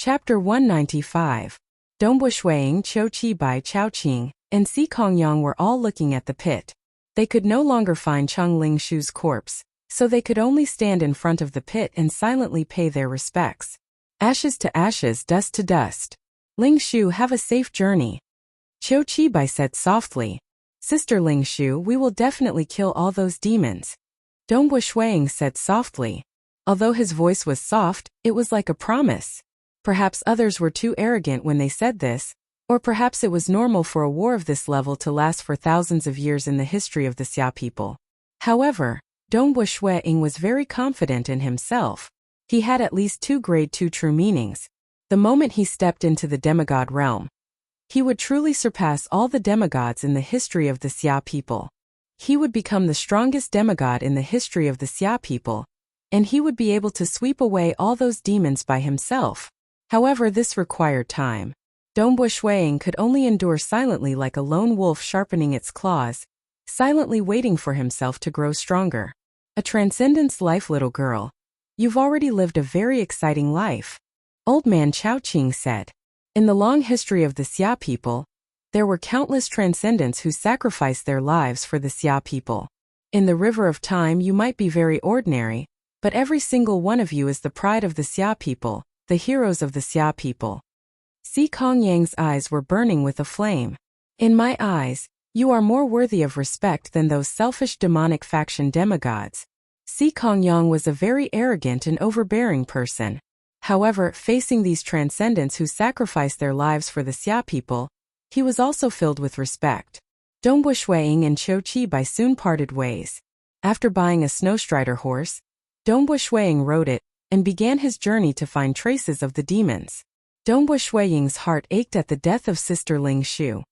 Chapter 195. Dongbuishuiying Qiu Qi Bai Chaoqing and Si Kongyang were all looking at the pit. They could no longer find Cheng Lingshu's corpse, so they could only stand in front of the pit and silently pay their respects. Ashes to ashes, dust to dust. Lingshu, have a safe journey. Qiu Qi Bai said softly. Sister Lingshu, we will definitely kill all those demons. Dongbuishuiying said softly. Although his voice was soft, it was like a promise. Perhaps others were too arrogant when they said this, or perhaps it was normal for a war of this level to last for thousands of years in the history of the Xia people. However, Dongbuishuiying was very confident in himself. He had at least two grade 2 true meanings. The moment he stepped into the demigod realm, he would truly surpass all the demigods in the history of the Xia people. He would become the strongest demigod in the history of the Xia people, and he would be able to sweep away all those demons by himself. However, this required time. Dongbuishuiying could only endure silently like a lone wolf sharpening its claws, silently waiting for himself to grow stronger. A transcendence life, little girl. You've already lived a very exciting life. Old man Chaoqing said. In the long history of the Xia people, there were countless transcendents who sacrificed their lives for the Xia people. In the river of time you might be very ordinary, but every single one of you is the pride of the Xia people, the heroes of the Xia people. Si Kongyang's eyes were burning with a flame. In my eyes, you are more worthy of respect than those selfish demonic faction demigods. Si Kongyang was a very arrogant and overbearing person. However, facing these transcendents who sacrificed their lives for the Xia people, he was also filled with respect. Dongbuishuiying and Qiu Qi Bai soon parted ways. After buying a snowstrider horse, Dongbuishuiying rode it and began his journey to find traces of the demons. Dongbuishuiying's heart ached at the death of Sister Lingshu.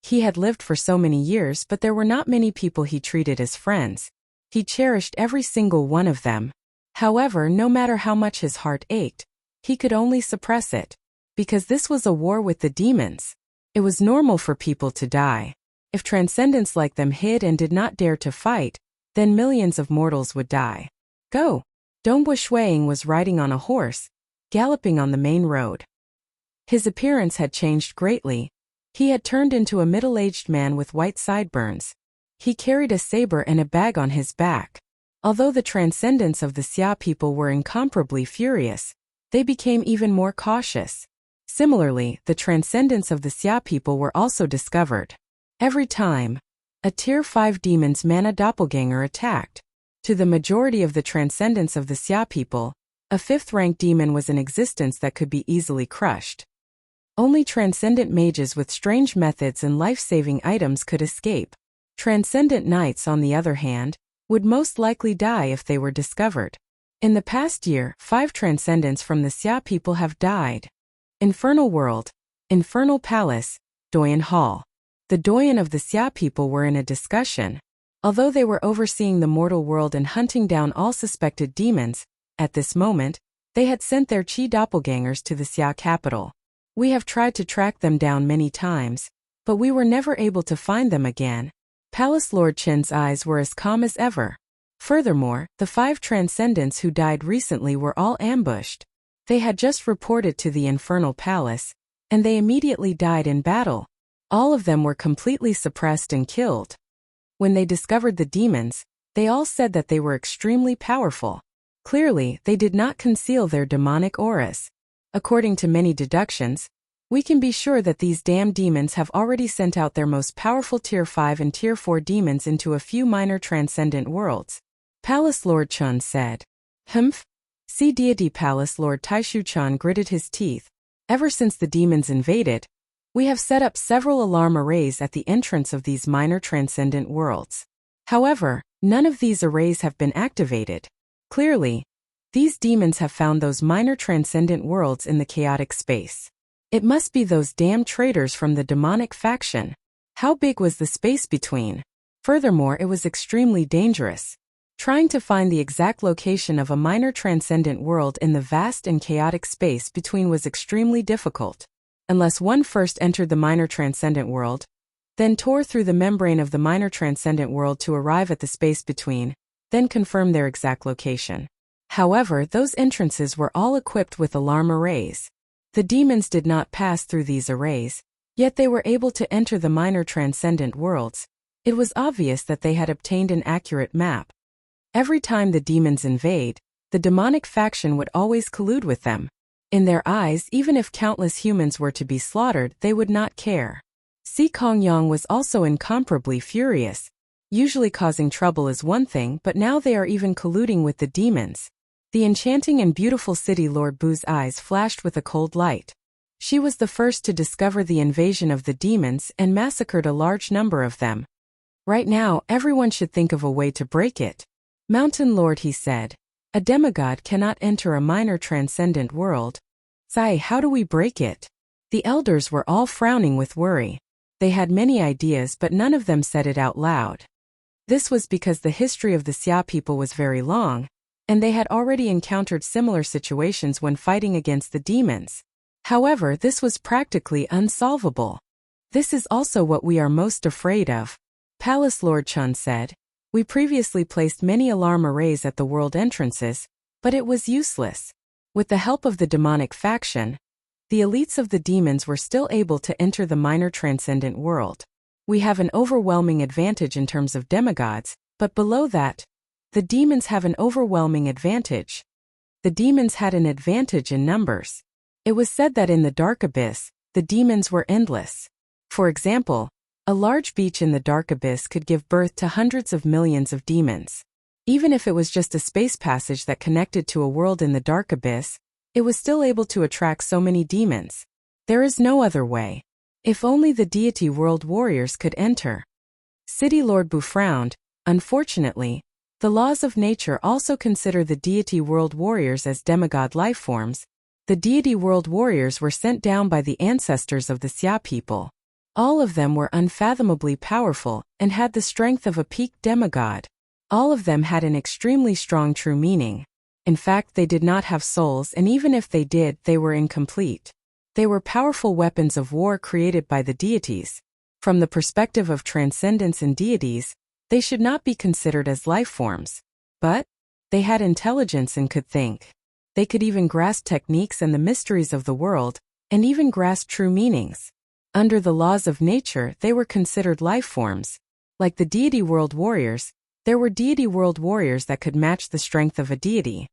He had lived for so many years, but there were not many people he treated as friends. He cherished every single one of them. However, no matter how much his heart ached, he could only suppress it. Because this was a war with the demons. It was normal for people to die. If transcendents like them hid and did not dare to fight, then millions of mortals would die. Go! Dongbuishuiying was riding on a horse, galloping on the main road. His appearance had changed greatly. He had turned into a middle-aged man with white sideburns. He carried a saber and a bag on his back. Although the transcendents of the Xia people were incomparably furious, they became even more cautious. Similarly, the transcendents of the Xia people were also discovered. Every time a Tier 5 demon's mana doppelganger attacked, to the majority of the transcendents of the Xia people, a 5th-rank demon was in existence that could be easily crushed. Only transcendent mages with strange methods and life-saving items could escape. Transcendent knights, on the other hand, would most likely die if they were discovered. In the past year, 5 transcendents from the Xia people have died. Infernal World, Infernal Palace, Doyen Hall. The Doyen of the Xia people were in a discussion. Although they were overseeing the mortal world and hunting down all suspected demons, at this moment, they had sent their Qi doppelgangers to the Xia capital. We have tried to track them down many times, but we were never able to find them again. Palace Lord Chen's eyes were as calm as ever. Furthermore, the 5 transcendents who died recently were all ambushed. They had just reported to the Infernal Palace, and they immediately died in battle. All of them were completely suppressed and killed. When they discovered the demons, they all said that they were extremely powerful. Clearly, they did not conceal their demonic auras. According to many deductions, we can be sure that these damn demons have already sent out their most powerful Tier 5 and Tier 4 demons into a few minor transcendent worlds. Palace Lord Chun said. Humph. See Deity Palace Lord Taishu Chun gritted his teeth. Ever since the demons invaded, we have set up several alarm arrays at the entrance of these minor transcendent worlds. However, none of these arrays have been activated. Clearly, these demons have found those minor transcendent worlds in the chaotic space. It must be those damn traitors from the demonic faction. How big was the space between? Furthermore, it was extremely dangerous. Trying to find the exact location of a minor transcendent world in the vast and chaotic space between was extremely difficult. Unless one first entered the minor transcendent world, then tore through the membrane of the minor transcendent world to arrive at the space between, then confirm their exact location. However, those entrances were all equipped with alarm arrays. The demons did not pass through these arrays, yet they were able to enter the minor transcendent worlds. It was obvious that they had obtained an accurate map. Every time the demons invade, the demonic faction would always collude with them. In their eyes, even if countless humans were to be slaughtered, they would not care. Si Kongyang was also incomparably furious. Usually causing trouble is one thing, but now they are even colluding with the demons. The enchanting and beautiful city Lord Bu's eyes flashed with a cold light. She was the first to discover the invasion of the demons and massacred a large number of them. Right now, everyone should think of a way to break it. Mountain Lord, he said. A demigod cannot enter a minor transcendent world. Sai, how do we break it? The elders were all frowning with worry. They had many ideas, but none of them said it out loud. This was because the history of the Xia people was very long, and they had already encountered similar situations when fighting against the demons. However, this was practically unsolvable. This is also what we are most afraid of. Palace Lord Chun said. We previously placed many alarm arrays at the world entrances, but it was useless. With the help of the demonic faction, the elites of the demons were still able to enter the minor transcendent world. We have an overwhelming advantage in terms of demigods, but below that, the demons have an overwhelming advantage. The demons had an advantage in numbers. It was said that in the dark abyss, the demons were endless. For example, a large beach in the dark abyss could give birth to hundreds of millions of demons. Even if it was just a space passage that connected to a world in the dark abyss, it was still able to attract so many demons. There is no other way. If only the deity world warriors could enter. City Lord Bu frowned. Unfortunately, the laws of nature also consider the deity world warriors as demigod lifeforms. The deity world warriors were sent down by the ancestors of the Xia people. All of them were unfathomably powerful and had the strength of a peak demigod. All of them had an extremely strong true meaning. In fact, they did not have souls, and even if they did, they were incomplete. They were powerful weapons of war created by the deities. From the perspective of transcendence and deities, they should not be considered as life forms. But they had intelligence and could think. They could even grasp techniques and the mysteries of the world, and even grasp true meanings. Under the laws of nature, they were considered life forms. Like the deity world warriors, there were deity world warriors that could match the strength of a deity.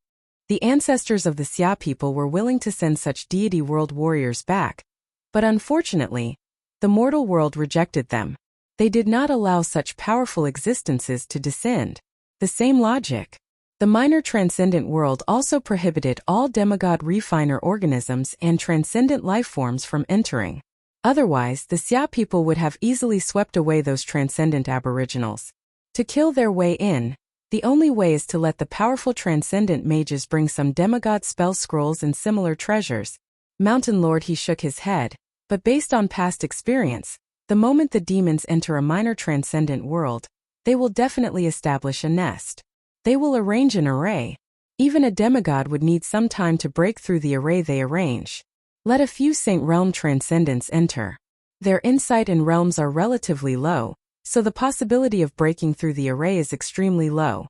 The ancestors of the Xia people were willing to send such deity world warriors back, but unfortunately, the mortal world rejected them. They did not allow such powerful existences to descend. The same logic. The minor transcendent world also prohibited all demigod refiner organisms and transcendent life forms from entering. Otherwise, the Xia people would have easily swept away those transcendent aboriginals. To kill their way in, the only way is to let the powerful transcendent mages bring some demigod spell scrolls and similar treasures. Mountain Lord, he shook his head, but based on past experience, the moment the demons enter a minor transcendent world, they will definitely establish a nest. They will arrange an array. Even a demigod would need some time to break through the array they arrange. Let a few Saint Realm transcendents enter. Their insight in realms are relatively low, so the possibility of breaking through the array is extremely low.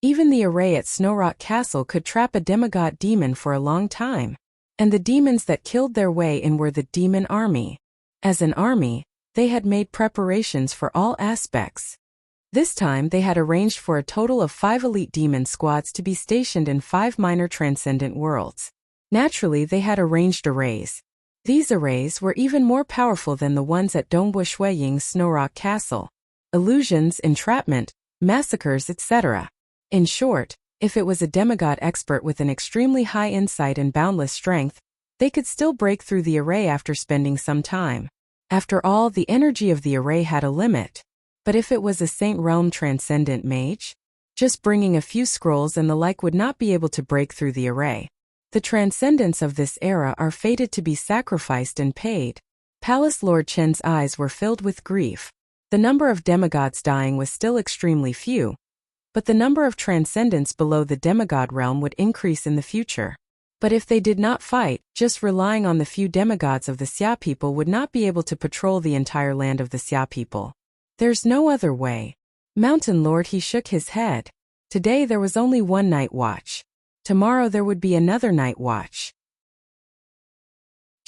Even the array at Snowrock Castle could trap a demigod demon for a long time. And the demons that killed their way in were the demon army. As an army, they had made preparations for all aspects. This time they had arranged for a total of 5 elite demon squads to be stationed in 5 minor transcendent worlds. Naturally, they had arranged arrays. These arrays were even more powerful than the ones at Dongbushui Ying's Snowrock Castle. Illusions, entrapment, massacres, etc. In short, if it was a demigod expert with an extremely high insight and boundless strength, they could still break through the array after spending some time. After all, the energy of the array had a limit. But if it was a Saint Realm transcendent mage, just bringing a few scrolls and the like would not be able to break through the array. The transcendents of this era are fated to be sacrificed and paid. Palace Lord Chen's eyes were filled with grief. The number of demigods dying was still extremely few, but the number of transcendents below the demigod realm would increase in the future. But if they did not fight, just relying on the few demigods of the Xia people would not be able to patrol the entire land of the Xia people. There's no other way. Mountain Lord, he shook his head. Today there was only one night watch. Tomorrow there would be another night watch.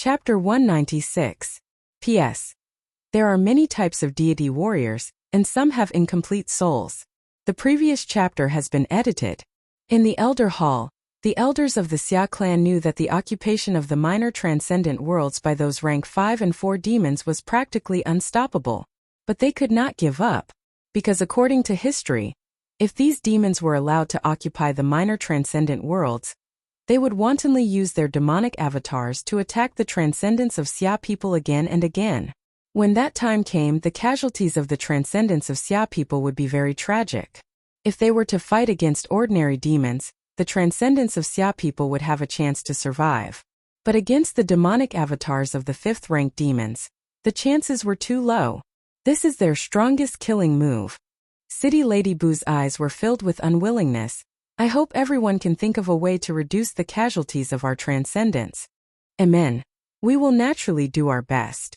Chapter 196. P.S. There are many types of deity warriors, and some have incomplete souls. The previous chapter has been edited. In the Elder Hall, the elders of the Xia clan knew that the occupation of the minor transcendent worlds by those rank 5 and 4 demons was practically unstoppable. But they could not give up, because according to history, if these demons were allowed to occupy the minor transcendent worlds, they would wantonly use their demonic avatars to attack the transcendence of Xia people again and again. When that time came, the casualties of the transcendence of Xia people would be very tragic. If they were to fight against ordinary demons, the transcendence of Xia people would have a chance to survive. But against the demonic avatars of the 5th rank demons, the chances were too low. This is their strongest killing move. City Lady Boo's eyes were filled with unwillingness. I hope everyone can think of a way to reduce the casualties of our transcendence. Amen. We will naturally do our best.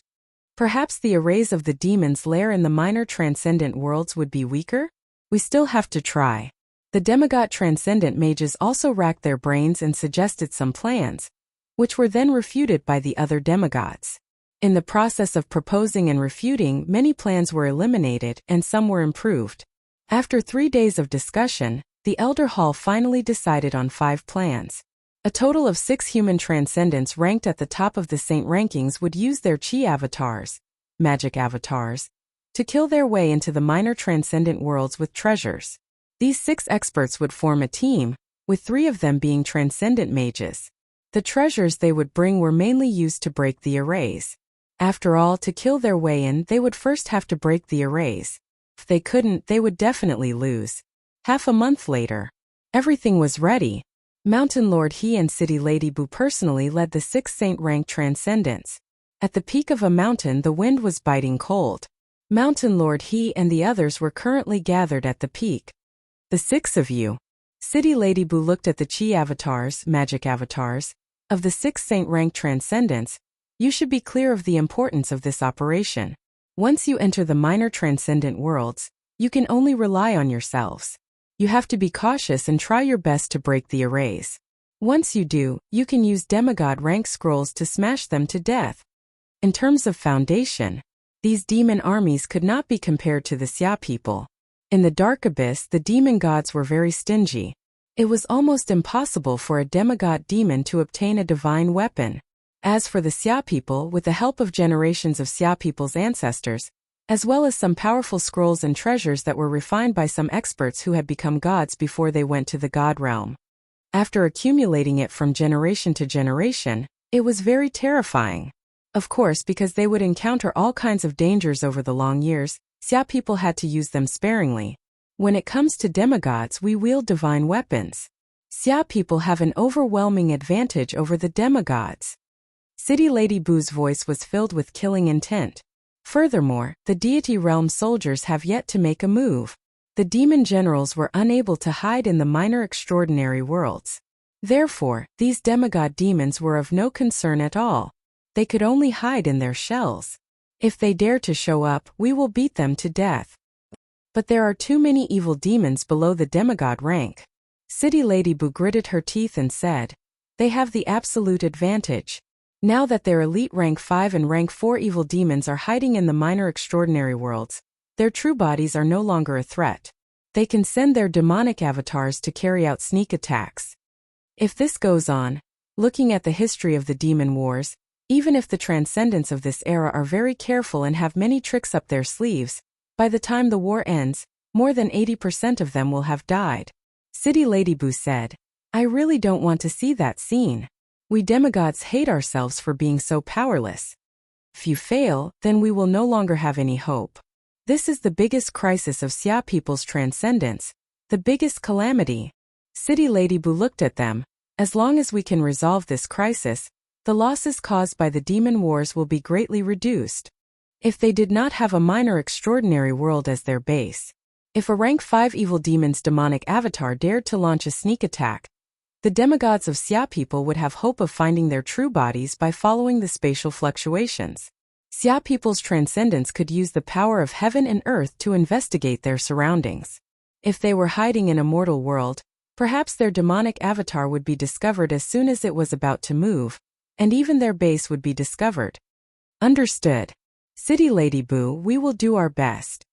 Perhaps the arrays of the demons' lair in the minor transcendent worlds would be weaker? We still have to try. The demigod transcendent mages also racked their brains and suggested some plans, which were then refuted by the other demigods. In the process of proposing and refuting, many plans were eliminated and some were improved. After 3 days of discussion, the Elder Hall finally decided on 5 plans. A total of 6 human transcendents ranked at the top of the saint rankings would use their chi avatars, magic avatars, to kill their way into the minor transcendent worlds with treasures. These 6 experts would form a team, with 3 of them being transcendent mages. The treasures they would bring were mainly used to break the arrays. After all, to kill their way in, they would first have to break the arrays. If they couldn't, they would definitely lose. Half a month later, everything was ready. Mountain Lord He and City Lady Boo personally led the 6 saint-rank transcendents. At the peak of a mountain, the wind was biting cold. Mountain Lord He and the others were currently gathered at the peak. The 6 of you. City Lady Boo looked at the chi avatars, magic avatars, of the 6 saint-rank transcendents. You should be clear of the importance of this operation. Once you enter the minor transcendent worlds, you can only rely on yourselves. You have to be cautious and try your best to break the arrays. Once you do, you can use demigod rank scrolls to smash them to death. In terms of foundation, these demon armies could not be compared to the Xia people. In the Dark Abyss, the demon gods were very stingy. It was almost impossible for a demigod demon to obtain a divine weapon. As for the Xia people, with the help of generations of Xia people's ancestors, as well as some powerful scrolls and treasures that were refined by some experts who had become gods before they went to the god realm. After accumulating it from generation to generation, it was very terrifying. Of course, because they would encounter all kinds of dangers over the long years, Xia people had to use them sparingly. When it comes to demigods, we wield divine weapons. Xia people have an overwhelming advantage over the demigods. City Lady Boo's voice was filled with killing intent. Furthermore, the deity realm soldiers have yet to make a move. The demon generals were unable to hide in the minor extraordinary worlds. Therefore, these demigod demons were of no concern at all. They could only hide in their shells. If they dare to show up, we will beat them to death. But there are too many evil demons below the demigod rank. City Lady Boo gritted her teeth and said, they have the absolute advantage. Now that their elite rank 5 and rank 4 evil demons are hiding in the minor extraordinary worlds, their true bodies are no longer a threat. They can send their demonic avatars to carry out sneak attacks. If this goes on, looking at the history of the demon wars, even if the transcendents of this era are very careful and have many tricks up their sleeves, by the time the war ends, more than 80% of them will have died. City Lady Boo said, I really don't want to see that scene. We demigods hate ourselves for being so powerless. If you fail, then we will no longer have any hope. This is the biggest crisis of Xia people's transcendence, the biggest calamity. City Lady Boo looked at them. As long as we can resolve this crisis, the losses caused by the demon wars will be greatly reduced. If they did not have a minor extraordinary world as their base, if a rank 5 evil demon's demonic avatar dared to launch a sneak attack, the demigods of Xia people would have hope of finding their true bodies by following the spatial fluctuations. Xia people's transcendence could use the power of heaven and earth to investigate their surroundings. If they were hiding in a mortal world, perhaps their demonic avatar would be discovered as soon as it was about to move, and even their base would be discovered. Understood. City Lady Boo, we will do our best.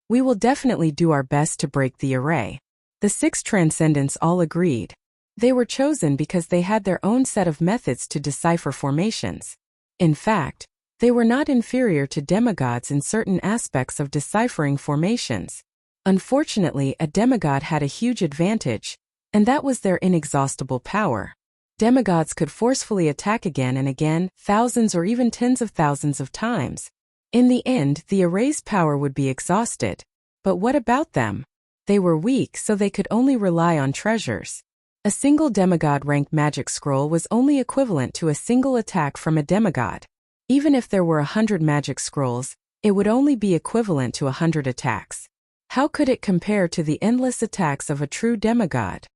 We will definitely do our best to break the array. The 6 transcendents all agreed. They were chosen because they had their own set of methods to decipher formations. In fact, they were not inferior to demigods in certain aspects of deciphering formations. Unfortunately, a demigod had a huge advantage, and that was their inexhaustible power. Demigods could forcefully attack again and again, thousands or even tens of thousands of times. In the end, the array's power would be exhausted. But what about them? They were weak, so they could only rely on treasures. A single demigod-ranked magic scroll was only equivalent to a single attack from a demigod. Even if there were 100 magic scrolls, it would only be equivalent to 100 attacks. How could it compare to the endless attacks of a true demigod?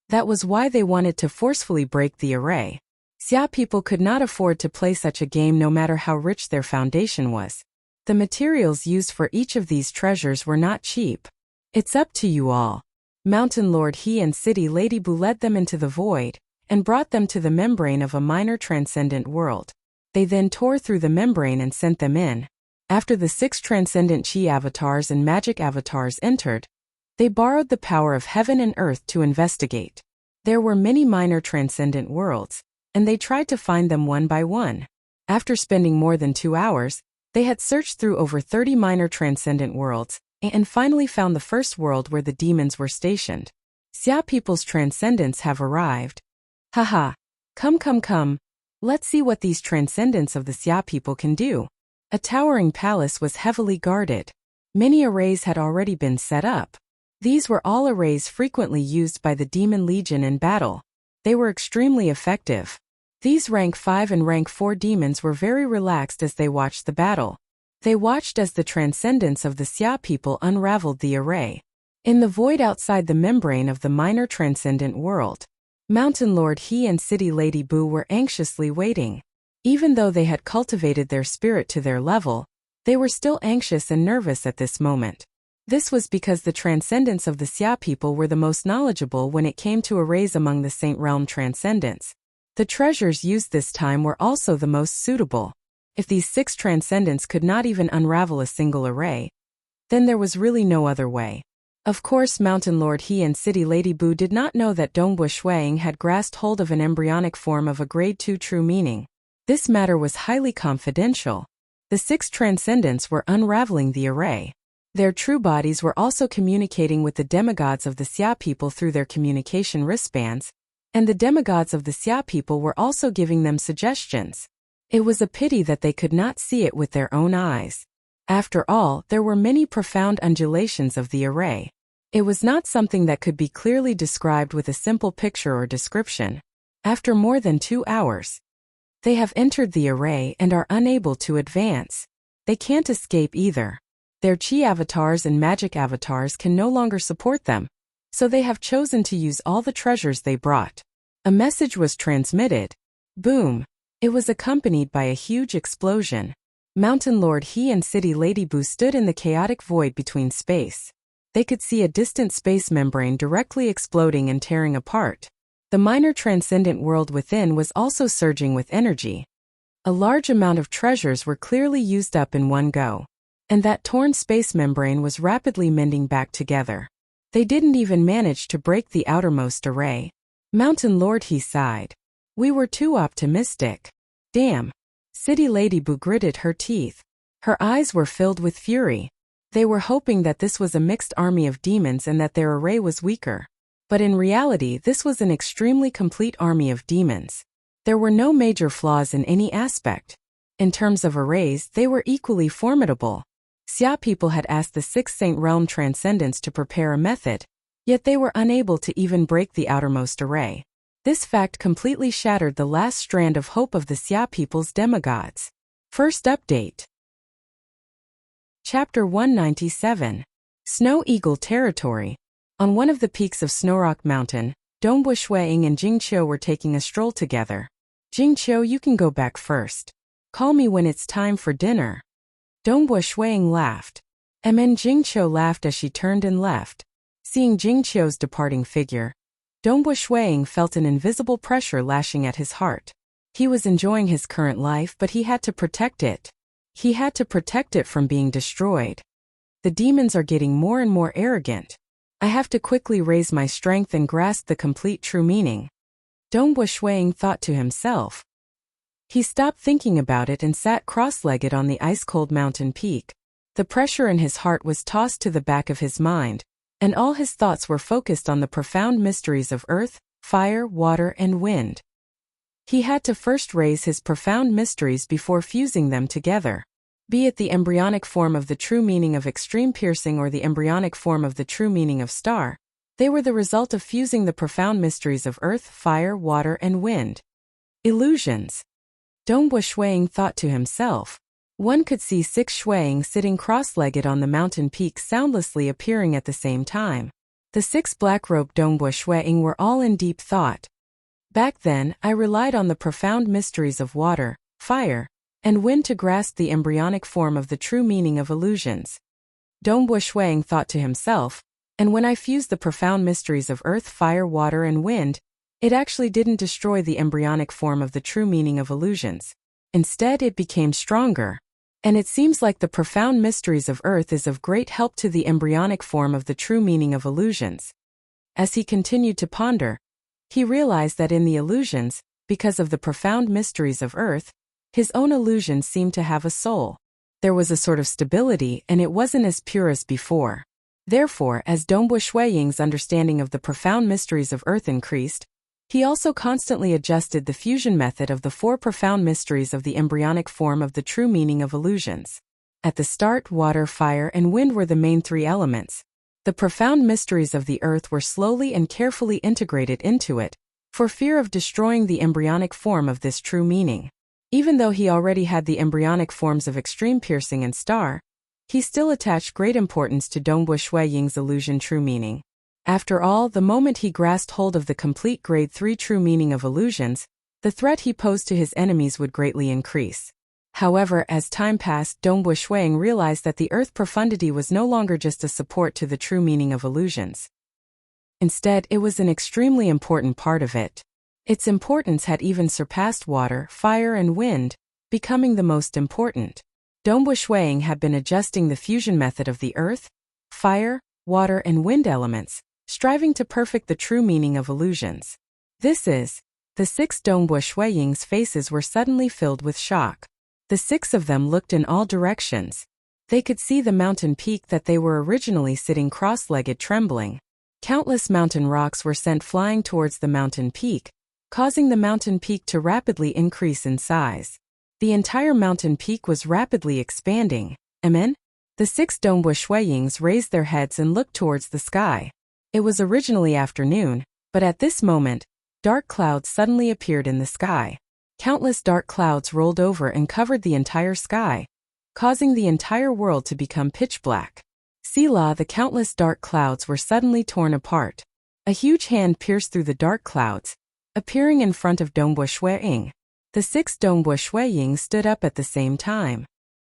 That was why they wanted to forcefully break the array. Xia people could not afford to play such a game no matter how rich their foundation was. The materials used for each of these treasures were not cheap. It's up to you all. Mountain Lord He and City Lady Boo led them into the void, and brought them to the membrane of a minor transcendent world. They then tore through the membrane and sent them in. After the 6 transcendent chi avatars and magic avatars entered, they borrowed the power of heaven and earth to investigate. There were many minor transcendent worlds, and they tried to find them one by one. After spending more than 2 hours, they had searched through over 30 minor transcendent worlds, and finally found the first world where the demons were stationed. Xia people's transcendents have arrived. Haha. Come. Let's see what these transcendents of the Xia people can do. A towering palace was heavily guarded. Many arrays had already been set up. These were all arrays frequently used by the Demon Legion in battle. They were extremely effective. These rank 5 and rank 4 demons were very relaxed as they watched the battle. They watched as the transcendents of the Xia people unraveled the array. In the void outside the membrane of the minor transcendent world, Mountain Lord He and City Lady Boo were anxiously waiting. Even though they had cultivated their spirit to their level, they were still anxious and nervous at this moment. This was because the transcendents of the Xia people were the most knowledgeable when it came to arrays among the Saint Realm transcendents. The treasures used this time were also the most suitable. If these 6 transcendents could not even unravel a single array, then there was really no other way. Of course, Mountain Lord He and City Lady Boo did not know that Dongbu Shuang had grasped hold of an embryonic form of a grade 2 true meaning. This matter was highly confidential. The 6 transcendents were unraveling the array. Their true bodies were also communicating with the demigods of the Xia people through their communication wristbands, and the demigods of the Xia people were also giving them suggestions. It was a pity that they could not see it with their own eyes. After all, there were many profound undulations of the array. It was not something that could be clearly described with a simple picture or description. After more than 2 hours, they have entered the array and are unable to advance. They can't escape either. Their chi avatars and magic avatars can no longer support them, so they have chosen to use all the treasures they brought. A message was transmitted. Boom! It was accompanied by a huge explosion. Mountain Lord He and City Lady Boo stood in the chaotic void between space. They could see a distant space membrane directly exploding and tearing apart. The minor transcendent world within was also surging with energy. A large amount of treasures were clearly used up in one go, and that torn space membrane was rapidly mending back together. They didn't even manage to break the outermost array. Mountain Lord He sighed. We were too optimistic. Damn. City Lady Boo gritted her teeth. Her eyes were filled with fury. They were hoping that this was a mixed army of demons and that their array was weaker. But in reality, this was an extremely complete army of demons. There were no major flaws in any aspect. In terms of arrays, they were equally formidable. Xia people had asked the 6 Saint Realm transcendents to prepare a method, yet they were unable to even break the outermost array. This fact completely shattered the last strand of hope of the Xia people's demigods. First update. Chapter 197. Snow Eagle Territory. On one of the peaks of Snowrock Mountain, Dongbu Shuang and Jingqiu were taking a stroll together. Jingqiu, you can go back first. Call me when it's time for dinner. Dongbu Shuang laughed. And then Jingqiu laughed as she turned and left. Seeing Jingqiu's departing figure, Dongbu Shuang felt an invisible pressure lashing at his heart. He was enjoying his current life, but he had to protect it. He had to protect it from being destroyed. The demons are getting more and more arrogant. I have to quickly raise my strength and grasp the complete true meaning. Dongbo Shuiying thought to himself. He stopped thinking about it and sat cross-legged on the ice-cold mountain peak. The pressure in his heart was tossed to the back of his mind, and all his thoughts were focused on the profound mysteries of earth, fire, water, and wind. He had to first raise his profound mysteries before fusing them together. Be it the embryonic form of the true meaning of extreme piercing or the embryonic form of the true meaning of star, they were the result of fusing the profound mysteries of earth, fire, water, and wind. Illusions. Dongbo Shuiying thought to himself. One could see 6 Shuiying sitting cross-legged on the mountain peak soundlessly appearing at the same time. The 6 black-robed Dongbo Shuiying were all in deep thought. Back then, I relied on the profound mysteries of water, fire, and wind to grasp the embryonic form of the true meaning of illusions. Dongbo Shuiying thought to himself, and when I fused the profound mysteries of earth, fire, water, and wind, it actually didn't destroy the embryonic form of the true meaning of illusions. Instead, it became stronger. And it seems like the profound mysteries of earth is of great help to the embryonic form of the true meaning of illusions. As he continued to ponder, he realized that in the illusions, because of the profound mysteries of earth, his own illusions seemed to have a soul. There was a sort of stability, and it wasn't as pure as before. Therefore, as Dongbo Shuiying's understanding of the profound mysteries of earth increased, he also constantly adjusted the fusion method of the 4 profound mysteries of the embryonic form of the true meaning of illusions. At the start, water, fire, and wind were the main 3 elements. The profound mysteries of the earth were slowly and carefully integrated into it, for fear of destroying the embryonic form of this true meaning. Even though he already had the embryonic forms of extreme piercing and star, he still attached great importance to Dongbo Shuiying's illusion true meaning. After all, the moment he grasped hold of the complete grade 3 true meaning of illusions, the threat he posed to his enemies would greatly increase. However, as time passed, Dongbo Shuiying realized that the earth profundity was no longer just a support to the true meaning of illusions. Instead, it was an extremely important part of it. Its importance had even surpassed water, fire, and wind, becoming the most important. Dongbo Shuiying had been adjusting the fusion method of the earth, fire, water, and wind elements, striving to perfect the true meaning of illusions. The 6 Dongbo Shuiying's faces were suddenly filled with shock. The 6 of them looked in all directions. They could see the mountain peak that they were originally sitting cross-legged trembling. Countless mountain rocks were sent flying towards the mountain peak, causing the mountain peak to rapidly increase in size. The entire mountain peak was rapidly expanding. Amen? The 6 Dongbo Shuiyings raised their heads and looked towards the sky. It was originally afternoon, but at this moment, dark clouds suddenly appeared in the sky. Countless dark clouds rolled over and covered the entire sky, causing the entire world to become pitch black. Selah, the countless dark clouds were suddenly torn apart. A huge hand pierced through the dark clouds, appearing in front of Dongbo Shuiying. The 6 Dongbo Shuiying stood up at the same time.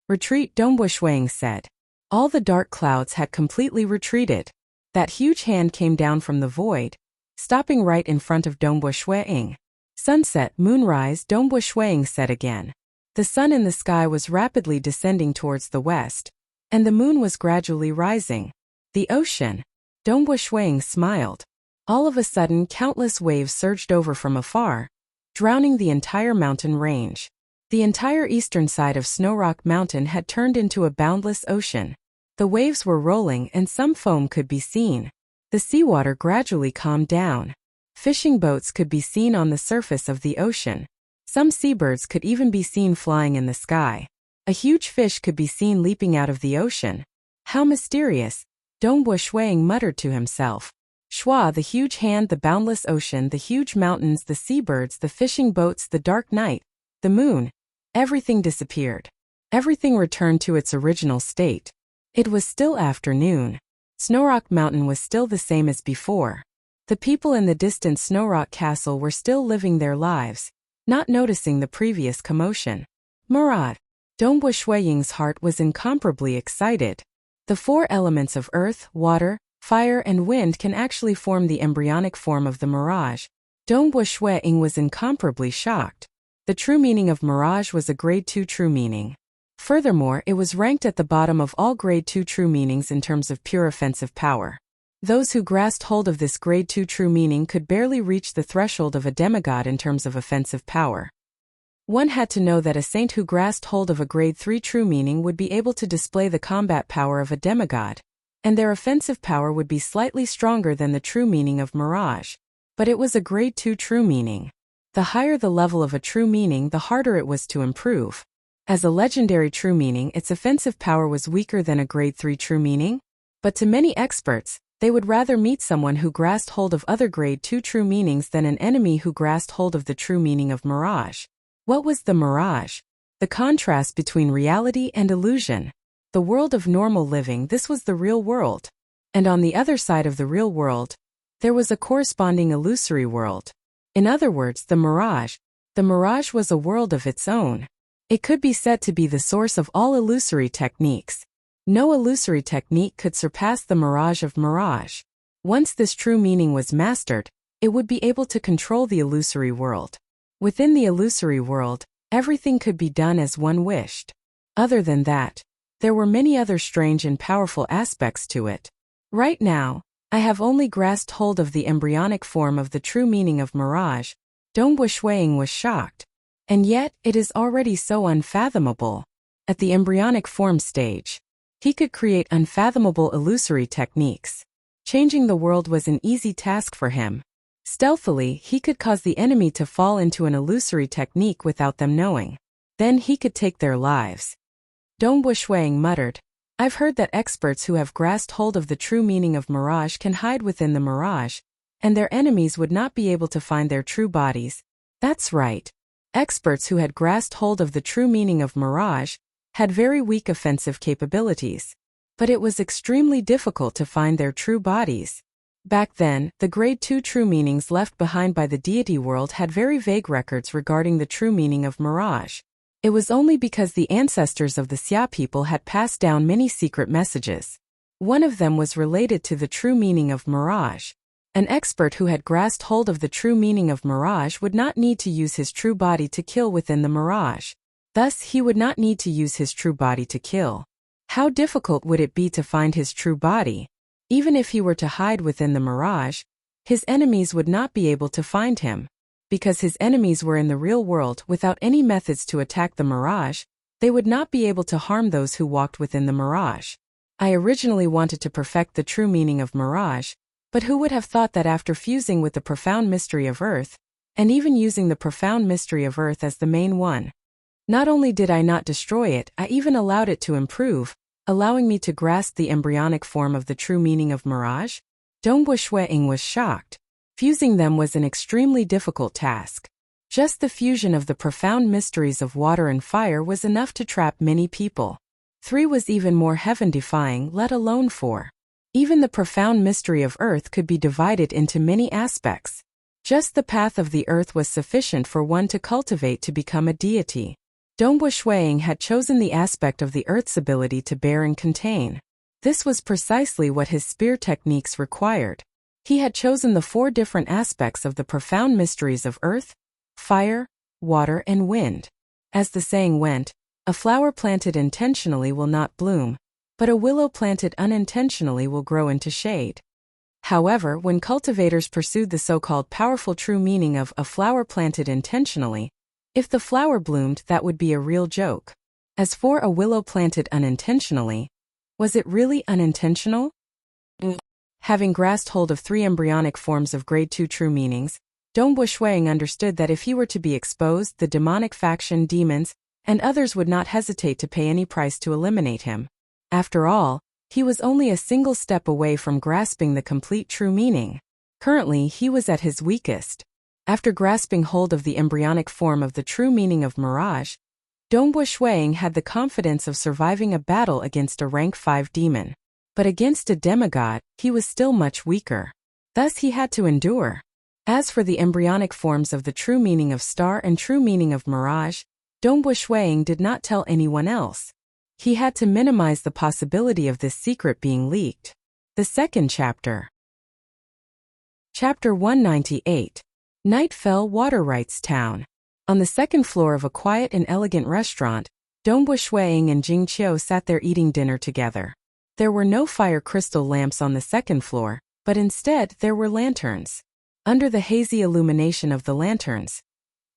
Retreat, Dongbo Shuiying said. All the dark clouds had completely retreated. That huge hand came down from the void, stopping right in front of Dongbo Shuiying. Sunset, moonrise, Dongbo Shuiying said again. The sun in the sky was rapidly descending towards the west, and the moon was gradually rising. The ocean. Dongbo Shuiying smiled. All of a sudden, countless waves surged over from afar, drowning the entire mountain range. The entire eastern side of Snow Rock Mountain had turned into a boundless ocean. The waves were rolling and some foam could be seen. The seawater gradually calmed down. Fishing boats could be seen on the surface of the ocean. Some seabirds could even be seen flying in the sky. A huge fish could be seen leaping out of the ocean. How mysterious, Dongbo Shuiying muttered to himself. Shua, the huge hand, the boundless ocean, the huge mountains, the seabirds, the fishing boats, the dark night, the moon. Everything disappeared. Everything returned to its original state. It was still afternoon. Snow Rock Mountain was still the same as before. The people in the distant Snow Rock Castle were still living their lives, not noticing the previous commotion. Murad. Dongbo Shuiying's heart was incomparably excited. The 4 elements of earth, water, fire, and wind can actually form the embryonic form of the mirage. Dongbo Shuiying was incomparably shocked. The true meaning of mirage was a grade 2 true meaning. Furthermore, it was ranked at the bottom of all grade 2 true meanings in terms of pure offensive power. Those who grasped hold of this grade 2 true meaning could barely reach the threshold of a demigod in terms of offensive power. One had to know that a saint who grasped hold of a grade 3 true meaning would be able to display the combat power of a demigod, and their offensive power would be slightly stronger than the true meaning of mirage. But it was a grade 2 true meaning. The higher the level of a true meaning, the harder it was to improve. As a legendary true meaning, its offensive power was weaker than a grade 3 true meaning. But to many experts, they would rather meet someone who grasped hold of other grade 2 true meanings than an enemy who grasped hold of the true meaning of mirage. What was the mirage? The contrast between reality and illusion. The world of normal living, this was the real world. And on the other side of the real world, there was a corresponding illusory world. In other words, the mirage was a world of its own. It could be said to be the source of all illusory techniques. No illusory technique could surpass the mirage of mirage. Once this true meaning was mastered, it would be able to control the illusory world. Within the illusory world, everything could be done as one wished. Other than that, there were many other strange and powerful aspects to it. Right now, I have only grasped hold of the embryonic form of the true meaning of mirage. Dongbu Shuiying was shocked. And yet, it is already so unfathomable. At the embryonic form stage, he could create unfathomable illusory techniques. Changing the world was an easy task for him. Stealthily, he could cause the enemy to fall into an illusory technique without them knowing. Then he could take their lives. Dongbu Shuiying muttered, I've heard that experts who have grasped hold of the true meaning of mirage can hide within the mirage, and their enemies would not be able to find their true bodies. That's right. Experts who had grasped hold of the true meaning of mirage had very weak offensive capabilities. But it was extremely difficult to find their true bodies. Back then, the grade 2 true meanings left behind by the deity world had very vague records regarding the true meaning of mirage. It was only because the ancestors of the Xia people had passed down many secret messages. One of them was related to the true meaning of mirage. An expert who had grasped hold of the true meaning of mirage would not need to use his true body to kill within the mirage. Thus, he would not need to use his true body to kill. How difficult would it be to find his true body? Even if he were to hide within the mirage, his enemies would not be able to find him. Because his enemies were in the real world without any methods to attack the mirage, they would not be able to harm those who walked within the mirage. I originally wanted to perfect the true meaning of mirage, but who would have thought that after fusing with the profound mystery of earth, and even using the profound mystery of earth as the main one, not only did I not destroy it, I even allowed it to improve, allowing me to grasp the embryonic form of the true meaning of mirage? Dongbu Shuiying was shocked. Fusing them was an extremely difficult task. Just the fusion of the profound mysteries of water and fire was enough to trap many people. 3 was even more heaven-defying, let alone 4. Even the profound mystery of earth could be divided into many aspects. Just the path of the earth was sufficient for one to cultivate to become a deity. Dongbu Shuiying had chosen the aspect of the earth's ability to bear and contain. This was precisely what his spear techniques required. He had chosen the 4 different aspects of the profound mysteries of earth, fire, water, and wind. As the saying went, a flower planted intentionally will not bloom, but a willow planted unintentionally will grow into shade. However, when cultivators pursued the so-called powerful true meaning of a flower planted intentionally, if the flower bloomed, that would be a real joke. As for a willow planted unintentionally, was it really unintentional? Having grasped hold of 3 embryonic forms of grade 2 true meanings, Dongbu Shuiying understood that if he were to be exposed, the demonic faction, demons, and others would not hesitate to pay any price to eliminate him. After all, he was only a single step away from grasping the complete true meaning. Currently, he was at his weakest. After grasping hold of the embryonic form of the true meaning of mirage, Dongbu Shuiying had the confidence of surviving a battle against a rank 5 demon. But against a demigod, he was still much weaker. Thus he had to endure. As for the embryonic forms of the true meaning of star and true meaning of mirage, Dongbu Shuiying did not tell anyone else. He had to minimize the possibility of this secret being leaked. The second chapter. Chapter 198. Night fell Water Rights Town. On the second floor of a quiet and elegant restaurant, Dongbu Shuiying and Jing Qiu sat there eating dinner together. There were no fire crystal lamps on the second floor, but instead there were lanterns. Under the hazy illumination of the lanterns,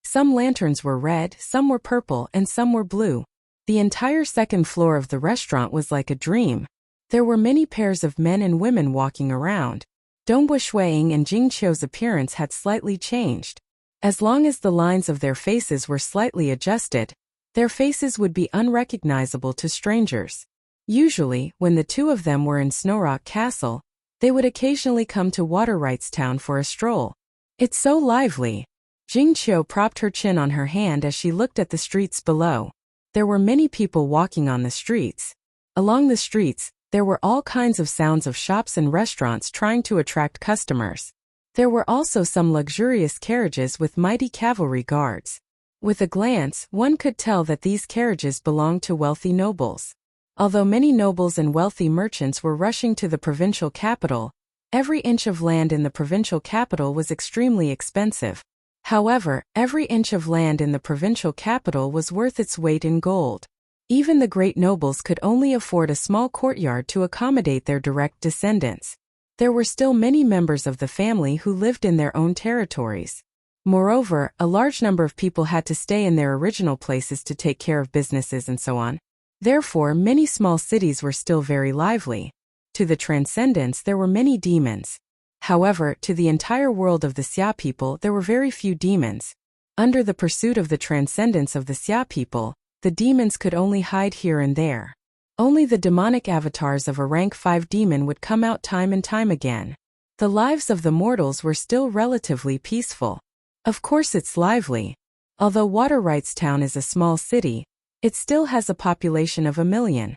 some lanterns were red, some were purple, and some were blue. The entire second floor of the restaurant was like a dream. There were many pairs of men and women walking around. Dongbu Shuiying and Jing Qiu's appearance had slightly changed. As long as the lines of their faces were slightly adjusted, their faces would be unrecognizable to strangers. Usually, when the two of them were in Snowrock Castle, they would occasionally come to Waterrights Town for a stroll. It's so lively. Jing Qiu propped her chin on her hand as she looked at the streets below. There were many people walking on the streets. Along the streets, there were all kinds of sounds of shops and restaurants trying to attract customers. There were also some luxurious carriages with mighty cavalry guards. With a glance, one could tell that these carriages belonged to wealthy nobles. Although many nobles and wealthy merchants were rushing to the provincial capital, every inch of land in the provincial capital was extremely expensive. However, every inch of land in the provincial capital was worth its weight in gold. Even the great nobles could only afford a small courtyard to accommodate their direct descendants. There were still many members of the family who lived in their own territories. Moreover, a large number of people had to stay in their original places to take care of businesses and so on. Therefore, many small cities were still very lively. To the Transcendents there were many demons. However, to the entire world of the Xia people there were very few demons. Under the pursuit of the Transcendence of the Xia people, the demons could only hide here and there. Only the demonic avatars of a rank 5 demon would come out time and time again. The lives of the mortals were still relatively peaceful. Of course it's lively. Although Waterrights Town is a small city, it still has a population of 1 million.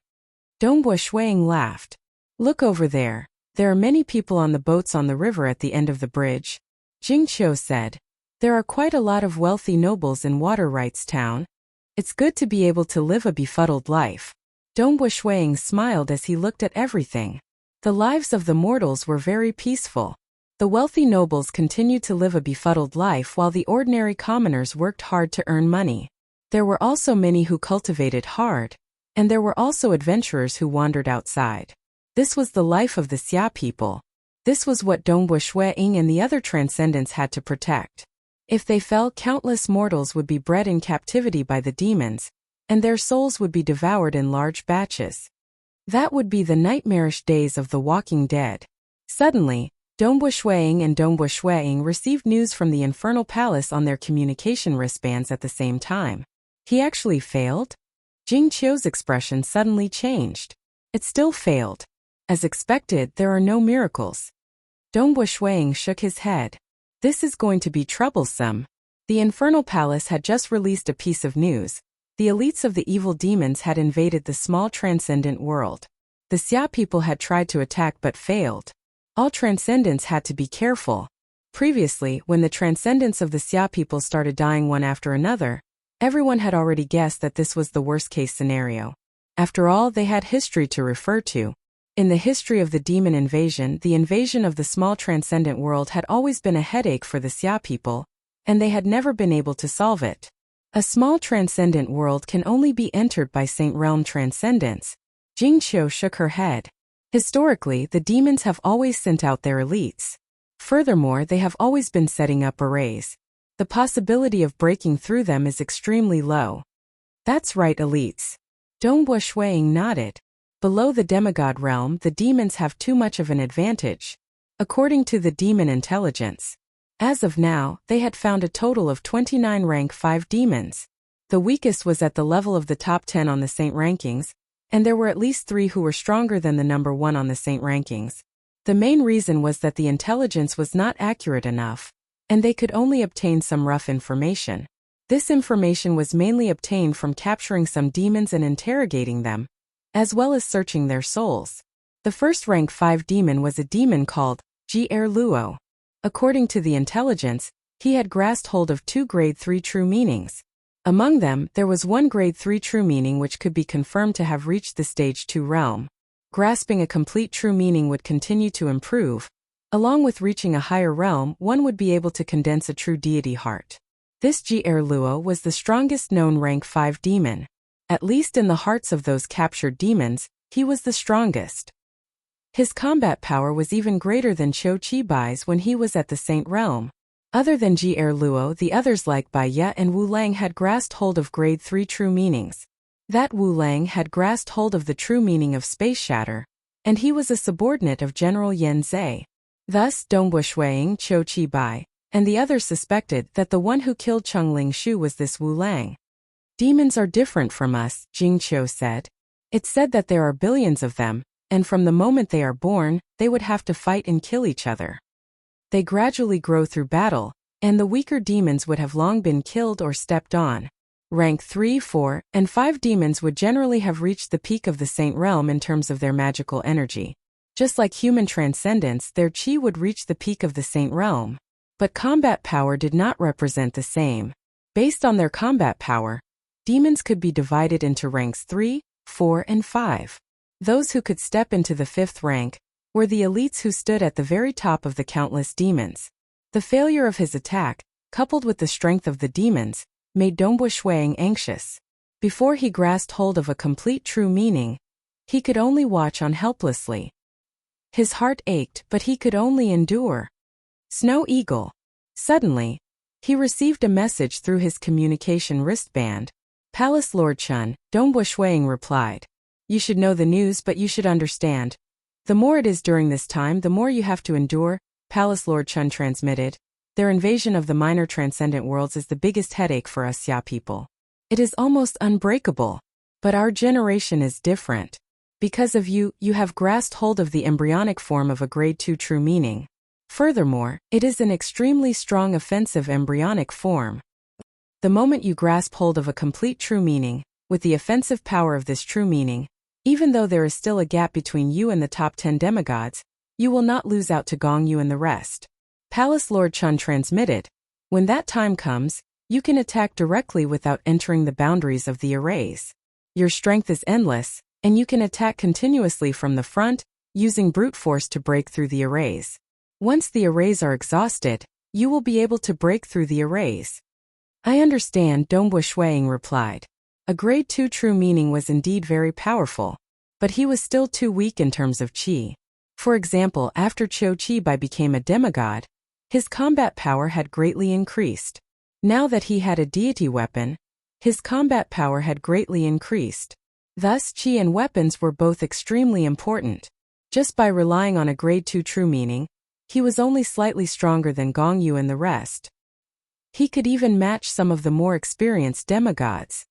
Dongbu Shuiying laughed. Look over there. There are many people on the boats on the river at the end of the bridge. Jing Qiu said. There are quite a lot of wealthy nobles in Waterrights Town. It's good to be able to live a befuddled life. Dongbu Shuiying smiled as he looked at everything. The lives of the mortals were very peaceful. The wealthy nobles continued to live a befuddled life while the ordinary commoners worked hard to earn money. There were also many who cultivated hard, and there were also adventurers who wandered outside. This was the life of the Xia people. This was what Dongbu Shuiying and the other Transcendents had to protect. If they fell, countless mortals would be bred in captivity by the demons, and their souls would be devoured in large batches. That would be the nightmarish days of the Walking Dead. Suddenly, Dongbu Shuiying and Dongbu Shuiying received news from the Infernal Palace on their communication wristbands at the same time. He actually failed? Jing Qiu's expression suddenly changed. It still failed. As expected, there are no miracles. Dongbu Shuiying shook his head. This is going to be troublesome. The Infernal Palace had just released a piece of news. The elites of the evil demons had invaded the small transcendent world. The Xia people had tried to attack but failed. All transcendents had to be careful. Previously, when the transcendents of the Xia people started dying one after another, everyone had already guessed that this was the worst-case scenario. After all, they had history to refer to. In the history of the demon invasion, the invasion of the small transcendent world had always been a headache for the Xia people, and they had never been able to solve it. A small transcendent world can only be entered by Saint Realm transcendents. Jing Qiu shook her head. Historically, the demons have always sent out their elites. Furthermore, they have always been setting up arrays. The possibility of breaking through them is extremely low. That's right, elites. Dongbu Shuiying nodded. Below the demigod realm, the demons have too much of an advantage. According to the demon intelligence, as of now, they had found a total of 29 rank 5 demons. The weakest was at the level of the top 10 on the Saint rankings, and there were at least 3 who were stronger than the number 1 on the Saint rankings. The main reason was that the intelligence was not accurate enough, and they could only obtain some rough information. This information was mainly obtained from capturing some demons and interrogating them, as well as searching their souls. The first rank 5 demon was a demon called Ji Er Luo. According to the intelligence, he had grasped hold of 2 grade 3 true meanings. Among them, there was 1 grade 3 true meaning which could be confirmed to have reached the stage 2 realm. Grasping a complete true meaning would continue to improve. Along with reaching a higher realm, one would be able to condense a true deity heart. This Luo was the strongest known rank 5 demon. At least in the hearts of those captured demons, he was the strongest. His combat power was even greater than Qiu Qibai's when he was at the Saint Realm. Other than Luo, the others like Bai Ye and Wu Lang had grasped hold of grade 3 true meanings. That Wu Lang had grasped hold of the true meaning of space shatter, and he was a subordinate of General Yan Zhe. Thus, Dongbuishuiying, Qiu Qibai, and the others suspected that the one who killed Chengling Shu was this Wu Lang. Demons are different from us, Jing Qiu said. It's said that there are billions of them, and from the moment they are born, they would have to fight and kill each other. They gradually grow through battle, and the weaker demons would have long been killed or stepped on. Rank 3, 4, and 5 demons would generally have reached the peak of the Saint Realm in terms of their magical energy. Just like human transcendence, their qi would reach the peak of the Saint Realm. But combat power did not represent the same. Based on their combat power, demons could be divided into ranks 3, 4, and 5. Those who could step into the 5th rank were the elites who stood at the very top of the countless demons. The failure of his attack, coupled with the strength of the demons, made Dongbuishuiying anxious. Before he grasped hold of a complete true meaning, he could only watch on helplessly. His heart ached, but he could only endure. Snow Eagle. Suddenly, he received a message through his communication wristband. Palace Lord Chun, Dongbuishuiying replied. You should know the news, but you should understand. The more it is during this time, the more you have to endure, Palace Lord Chun transmitted. Their invasion of the minor transcendent worlds is the biggest headache for us Xia people. It is almost unbreakable. But our generation is different. Because of you, you have grasped hold of the embryonic form of a grade 2 true meaning. Furthermore, it is an extremely strong offensive embryonic form. The moment you grasp hold of a complete true meaning, with the offensive power of this true meaning, even though there is still a gap between you and the top 10 demigods, you will not lose out to Gong Yu and the rest. Palace Lord Chun transmitted. When that time comes, you can attack directly without entering the boundaries of the arrays. Your strength is endless, and you can attack continuously from the front, using brute force to break through the arrays. Once the arrays are exhausted, you will be able to break through the arrays. I understand, Dongbuishuiying replied. A grade 2 true meaning was indeed very powerful, but he was still too weak in terms of qi. For example, after Qiu Qibai became a demigod, his combat power had greatly increased. Now that he had a deity weapon, his combat power had greatly increased. Thus, qi and weapons were both extremely important. Just by relying on a grade 2 true meaning, he was only slightly stronger than Gong Yu and the rest. He could even match some of the more experienced demigods.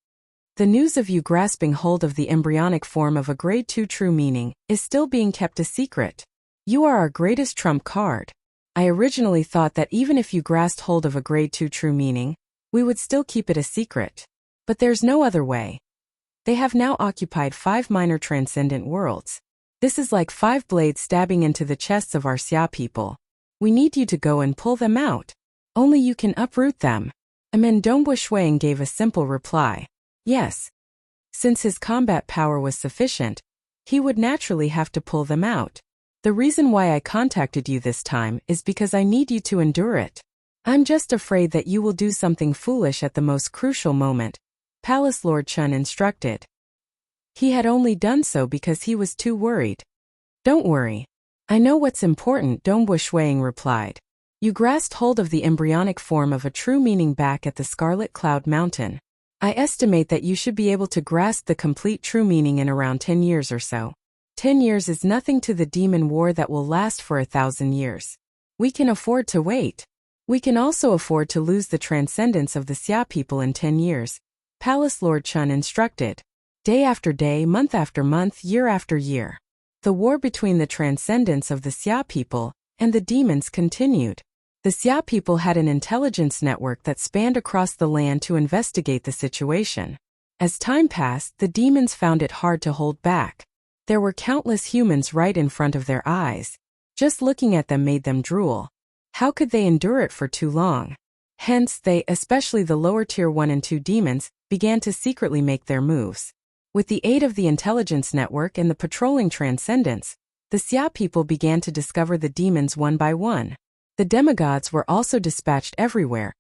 The news of you grasping hold of the embryonic form of a grade 2 true meaning is still being kept a secret. You are our greatest trump card. I originally thought that even if you grasped hold of a grade 2 true meaning, we would still keep it a secret. But there's no other way. They have now occupied 5 minor transcendent worlds. This is like 5 blades stabbing into the chests of our Xia people. We need you to go and pull them out. Only you can uproot them. Dongbuishuiying gave a simple reply. Yes. Since his combat power was sufficient, he would naturally have to pull them out. The reason why I contacted you this time is because I need you to endure it. I'm just afraid that you will do something foolish at the most crucial moment, Palace Lord Chun instructed. He had only done so because he was too worried. Don't worry. I know what's important, Dongbuishuiying replied. You grasped hold of the embryonic form of a true meaning back at the Scarlet Cloud Mountain. I estimate that you should be able to grasp the complete true meaning in around 10 years or so. 10 years is nothing to the demon war that will last for 1,000 years. We can afford to wait. We can also afford to lose the transcendence of the Xia people in 10 years, Palace Lord Chun instructed. Day after day, month after month, year after year. The war between the transcendence of the Xia people and the demons continued. The Xia people had an intelligence network that spanned across the land to investigate the situation. As time passed, the demons found it hard to hold back. There were countless humans right in front of their eyes. Just looking at them made them drool. How could they endure it for too long? Hence they, especially the lower tier 1 and 2 demons, began to secretly make their moves. With the aid of the intelligence network and the patrolling transcendence, the Xia people began to discover the demons one by one. The demigods were also dispatched everywhere,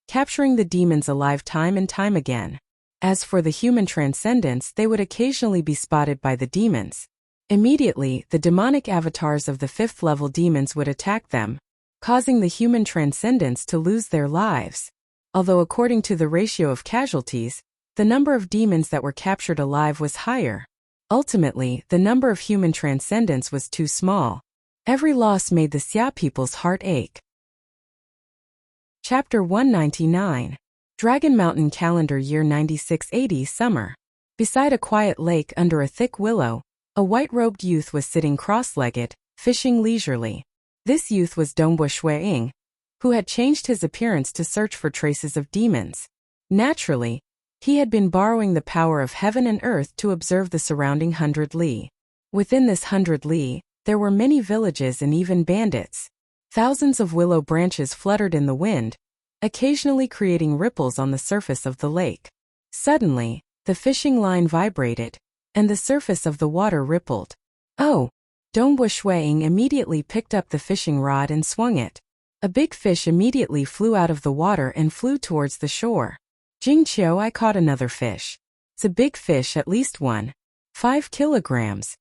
capturing the demons alive time and time again. As for the human transcendents, they would occasionally be spotted by the demons. Immediately, the demonic avatars of the 5th level demons would attack them, causing the human transcendents to lose their lives. Although according to the ratio of casualties, the number of demons that were captured alive was higher. Ultimately, the number of human transcendents was too small. Every loss made the Xia people's heart ache. Chapter 199. Dragon Mountain Calendar Year 9680 Summer. Beside a quiet lake under a thick willow, a white-robed youth was sitting cross-legged, fishing leisurely. This youth was Dongbue Ying, who had changed his appearance to search for traces of demons. Naturally, he had been borrowing the power of heaven and earth to observe the surrounding 100 li. Within this 100 li, there were many villages and even bandits. Thousands of willow branches fluttered in the wind, occasionally creating ripples on the surface of the lake. Suddenly, the fishing line vibrated, and the surface of the water rippled. Oh! Dongbue Ying immediately picked up the fishing rod and swung it. A big fish immediately flew out of the water and flew towards the shore. Jingqiu, I caught another fish. It's a big fish, at least 1.5 kilograms.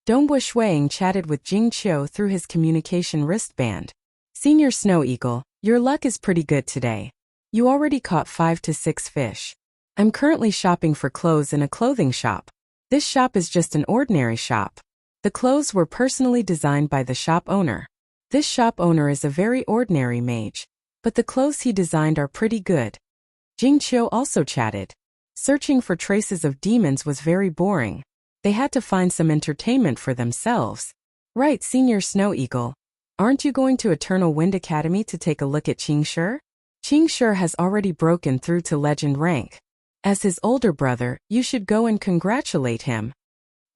Dongbue Ying chatted with Jingqiu through his communication wristband. Senior Snow Eagle, your luck is pretty good today. You already caught 5 to 6 fish. I'm currently shopping for clothes in a clothing shop. This shop is just an ordinary shop. The clothes were personally designed by the shop owner. This shop owner is a very ordinary mage, but the clothes he designed are pretty good. Jingqiu also chatted. Searching for traces of demons was very boring. They had to find some entertainment for themselves. Right, Senior Snow Eagle. Aren't you going to Eternal Wind Academy to take a look at Qingshi? Qingshi has already broken through to legend rank. As his older brother, you should go and congratulate him.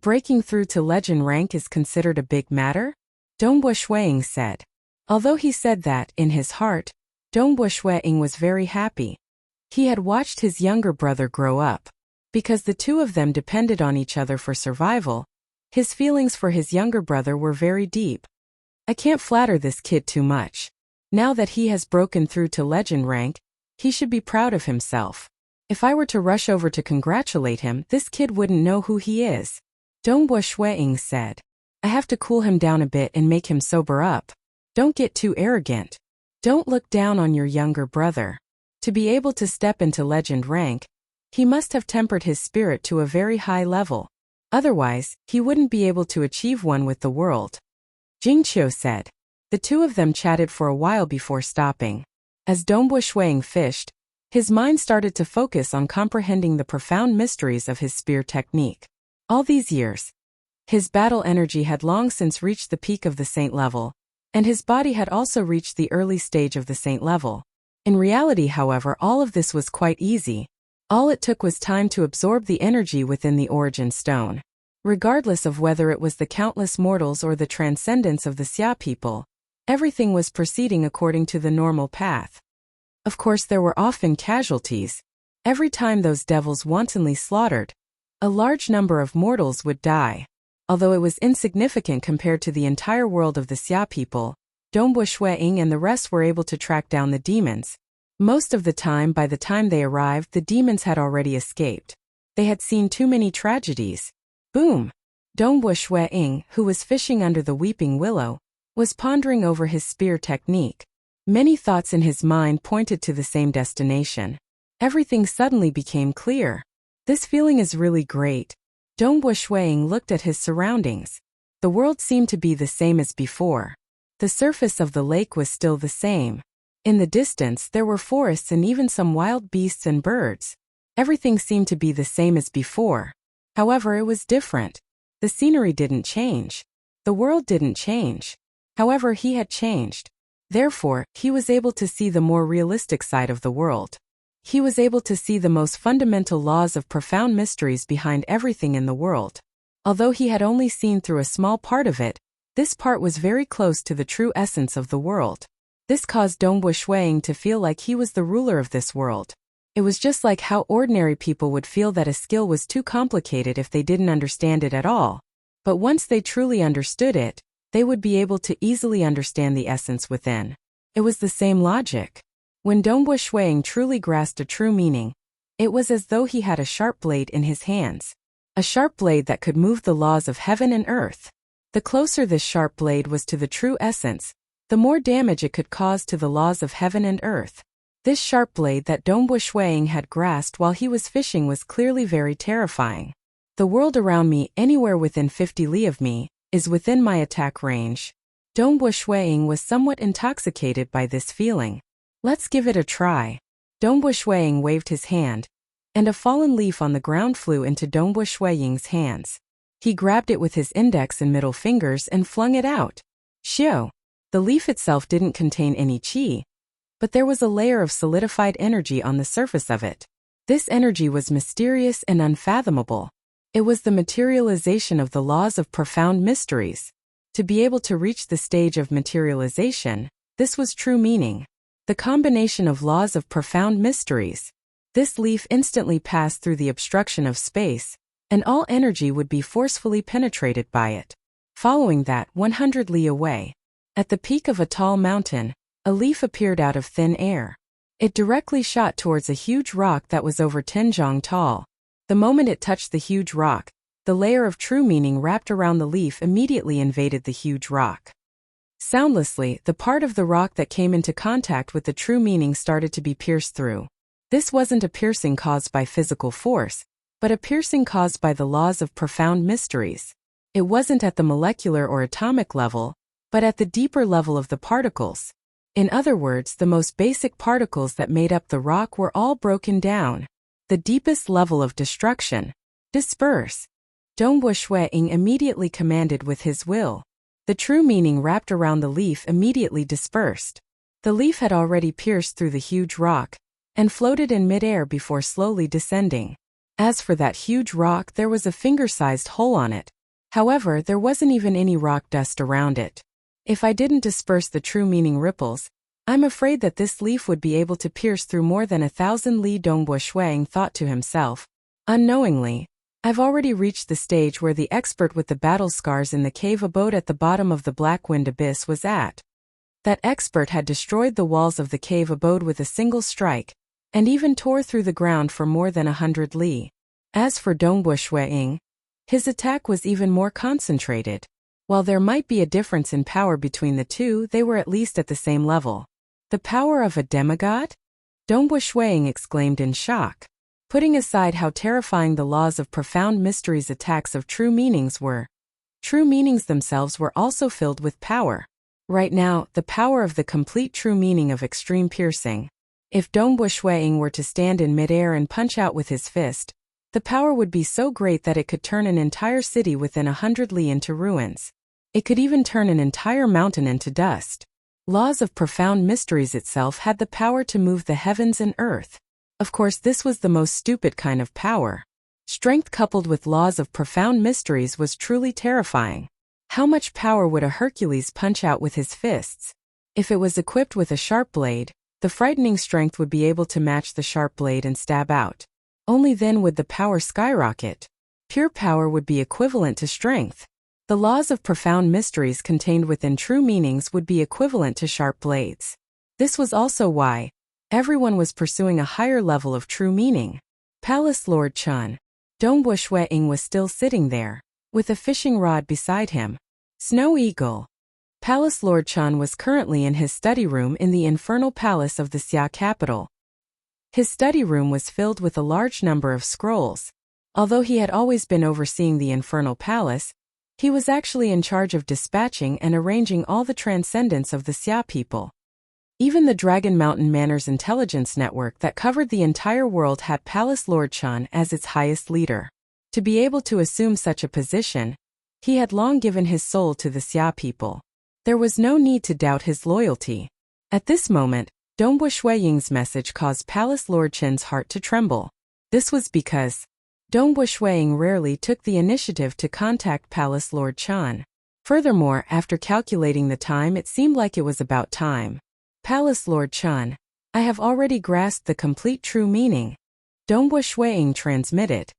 Breaking through to legend rank is considered a big matter? Dongbue Ying said. Although he said that, in his heart, Dongbue Ying was very happy. He had watched his younger brother grow up. Because the two of them depended on each other for survival, his feelings for his younger brother were very deep. I can't flatter this kid too much. Now that he has broken through to legend rank, he should be proud of himself. If I were to rush over to congratulate him, this kid wouldn't know who he is. Dongbue Ying said. I have to cool him down a bit and make him sober up. Don't get too arrogant. Don't look down on your younger brother. To be able to step into legend rank, he must have tempered his spirit to a very high level. Otherwise, he wouldn't be able to achieve one with the world. Jingqiu said. The two of them chatted for a while before stopping. As Dongbue Ying fished, his mind started to focus on comprehending the profound mysteries of his spear technique. All these years, his battle energy had long since reached the peak of the saint level, and his body had also reached the early stage of the saint level. In reality, however, all of this was quite easy. All it took was time to absorb the energy within the origin stone. Regardless of whether it was the countless mortals or the transcendence of the Xia people, everything was proceeding according to the normal path. Of course, there were often casualties. Every time those devils wantonly slaughtered, a large number of mortals would die. Although it was insignificant compared to the entire world of the Xia people, Dongbue Ying and the rest were able to track down the demons. Most of the time, by the time they arrived, the demons had already escaped. They had seen too many tragedies. Boom! Dongbue Ying, who was fishing under the weeping willow, was pondering over his spear technique. Many thoughts in his mind pointed to the same destination. Everything suddenly became clear. This feeling is really great. Dongbue Ying looked at his surroundings. The world seemed to be the same as before. The surface of the lake was still the same. In the distance, there were forests and even some wild beasts and birds. Everything seemed to be the same as before. However, it was different. The scenery didn't change. The world didn't change. However, he had changed. Therefore, he was able to see the more realistic side of the world. He was able to see the most fundamental laws of profound mysteries behind everything in the world. Although he had only seen through a small part of it, this part was very close to the true essence of the world. This caused Dongbue Ying to feel like he was the ruler of this world. It was just like how ordinary people would feel that a skill was too complicated if they didn't understand it at all. But once they truly understood it, they would be able to easily understand the essence within. It was the same logic. When Dongbu Shuang truly grasped a true meaning, it was as though he had a sharp blade in his hands. A sharp blade that could move the laws of heaven and earth. The closer this sharp blade was to the true essence, the more damage it could cause to the laws of heaven and earth. This sharp blade that Dongbu Shuang had grasped while he was fishing was clearly very terrifying. The world around me, anywhere within 50 li of me, is within my attack range. Dongbu Shuang was somewhat intoxicated by this feeling. Let's give it a try. Dongbu Shuang waved his hand, and a fallen leaf on the ground flew into Dongbu Shuang's hands. He grabbed it with his index and middle fingers and flung it out. Xiao. The leaf itself didn't contain any qi, but there was a layer of solidified energy on the surface of it. This energy was mysterious and unfathomable. It was the materialization of the laws of profound mysteries. To be able to reach the stage of materialization, this was true meaning. The combination of laws of profound mysteries. This leaf instantly passed through the obstruction of space, and all energy would be forcefully penetrated by it. Following that, 100 li away, at the peak of a tall mountain, a leaf appeared out of thin air. It directly shot towards a huge rock that was over 10 zhang tall. The moment it touched the huge rock, the layer of true meaning wrapped around the leaf immediately invaded the huge rock. Soundlessly, the part of the rock that came into contact with the true meaning started to be pierced through. This wasn't a piercing caused by physical force, but a piercing caused by the laws of profound mysteries. It wasn't at the molecular or atomic level, but at the deeper level of the particles. In other words, the most basic particles that made up the rock were all broken down. The deepest level of destruction. Disperse. Dongbu Shuang immediately commanded with his will. The true meaning wrapped around the leaf immediately dispersed. The leaf had already pierced through the huge rock, and floated in midair before slowly descending. As for that huge rock, there was a finger-sized hole on it. However, there wasn't even any rock dust around it. If I didn't disperse the true meaning ripples, I'm afraid that this leaf would be able to pierce through more than 1,000 li. Dongbu Shuang thought to himself. Unknowingly, I've already reached the stage where the expert with the battle scars in the cave abode at the bottom of the Black Wind Abyss was at. That expert had destroyed the walls of the cave abode with a single strike, and even tore through the ground for more than 100 li. As for Dongbu Shuang, his attack was even more concentrated. While there might be a difference in power between the two, they were at least at the same level. The power of a demigod? Dongbu Shuang exclaimed in shock. Putting aside how terrifying the laws of profound mysteries attacks of true meanings were, true meanings themselves were also filled with power. Right now, the power of the complete true meaning of extreme piercing. If Dongbu Shuang were to stand in midair and punch out with his fist, the power would be so great that it could turn an entire city within 100 li into ruins. It could even turn an entire mountain into dust. Laws of profound mysteries itself had the power to move the heavens and earth. Of course, this was the most stupid kind of power. Strength coupled with laws of profound mysteries was truly terrifying. How much power would a Hercules punch out with his fists? If it was equipped with a sharp blade, the frightening strength would be able to match the sharp blade and stab out. Only then would the power skyrocket. Pure power would be equivalent to strength. The laws of profound mysteries contained within true meanings would be equivalent to sharp blades. This was also why everyone was pursuing a higher level of true meaning. Palace Lord Chun. Dongbu Shuang was still sitting there, with a fishing rod beside him. Snow Eagle. Palace Lord Chun was currently in his study room in the infernal palace of the Xia capital. His study room was filled with a large number of scrolls. Although he had always been overseeing the infernal palace, he was actually in charge of dispatching and arranging all the transcendence of the Xia people. Even the Dragon Mountain Manor's intelligence network that covered the entire world had Palace Lord Chun as its highest leader. To be able to assume such a position, he had long given his soul to the Xia people. There was no need to doubt his loyalty. At this moment, Dongbu Shuang's message caused Palace Lord Chen's heart to tremble. This was because Dongbu Shuang rarely took the initiative to contact Palace Lord Chen. Furthermore, after calculating the time, it seemed like it was about time. Palace Lord Chen, I have already grasped the complete true meaning. Dongbu Shuang transmitted.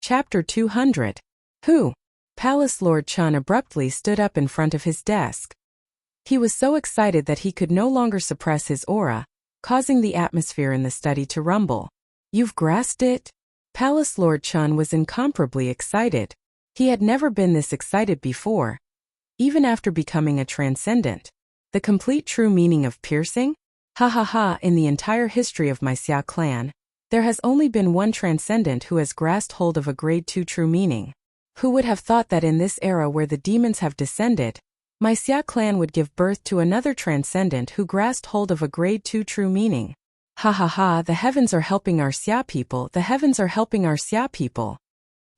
Chapter 200. Who? Palace Lord Chen abruptly stood up in front of his desk. He was so excited that he could no longer suppress his aura, causing the atmosphere in the study to rumble. You've grasped it? Palace Lord Chun was incomparably excited. He had never been this excited before, even after becoming a transcendent. The complete true meaning of piercing? Ha ha ha, in the entire history of my Xia clan, there has only been one transcendent who has grasped hold of a grade 2 true meaning. Who would have thought that in this era where the demons have descended, my Xia clan would give birth to another transcendent who grasped hold of a grade 2 true meaning? Ha ha ha, the heavens are helping our Xia people, the heavens are helping our Xia people.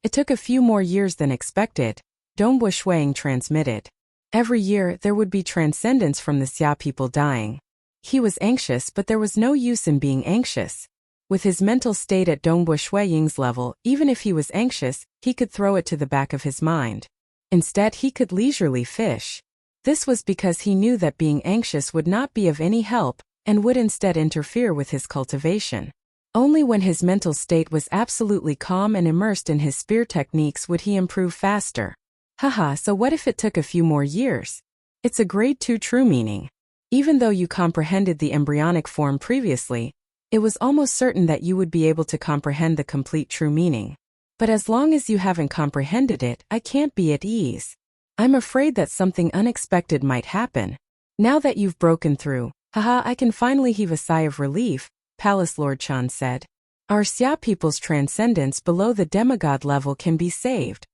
It took a few more years than expected, Dongbo Shuang transmitted. Every year there would be transcendents from the Xia people dying. He was anxious, but there was no use in being anxious. With his mental state at Dongbo Shuiying's level, even if he was anxious, he could throw it to the back of his mind. Instead, he could leisurely fish. This was because he knew that being anxious would not be of any help, and would instead interfere with his cultivation. Only when his mental state was absolutely calm and immersed in his spear techniques would he improve faster. Haha, so what if it took a few more years? It's a grade 2 true meaning. Even though you comprehended the embryonic form previously, it was almost certain that you would be able to comprehend the complete true meaning. But as long as you haven't comprehended it, I can't be at ease. I'm afraid that something unexpected might happen. Now that you've broken through, haha, I can finally heave a sigh of relief, Palace Lord Chan said. Our Xia people's transcendence below the demigod level can be saved.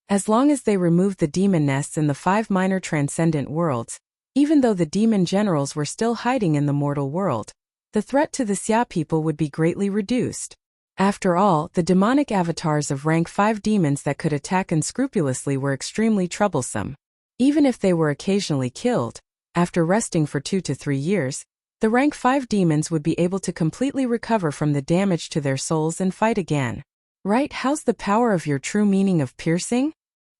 As long as they remove the demon nests in the 5 minor transcendent worlds, even though the demon generals were still hiding in the mortal world, the threat to the Xia people would be greatly reduced. After all, the demonic avatars of rank 5 demons that could attack unscrupulously were extremely troublesome. Even if they were occasionally killed, after resting for 2 to 3 years, the rank 5 demons would be able to completely recover from the damage to their souls and fight again. Right? How's the power of your true meaning of piercing?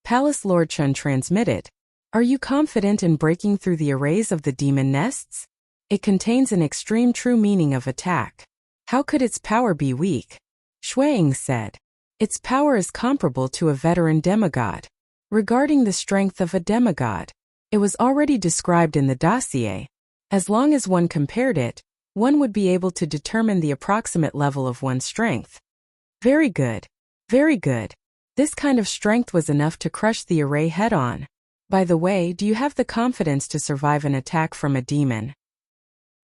Palace Lord Chun transmitted. Are you confident in breaking through the arrays of the demon nests? It contains an extreme true meaning of attack. How could its power be weak? Shuang said. Its power is comparable to a veteran demigod. Regarding the strength of a demigod, it was already described in the dossier. As long as one compared it, one would be able to determine the approximate level of one's strength. Very good. Very good. This kind of strength was enough to crush the array head-on. By the way, do you have the confidence to survive an attack from a demon?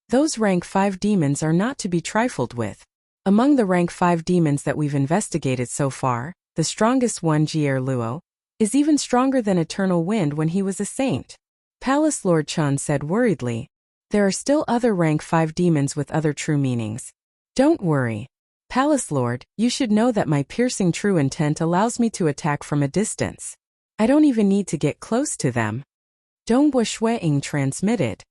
Those rank 5 demons are not to be trifled with. Among the rank 5 demons that we've investigated so far, the strongest one, Jier Luo, is even stronger than Eternal Wind when he was a saint. Palace Lord Chun said worriedly. There are still other rank 5 demons with other true meanings. Don't worry. Palace Lord, you should know that my piercing true intent allows me to attack from a distance. I don't even need to get close to them. Dongbo Shuiying transmitted.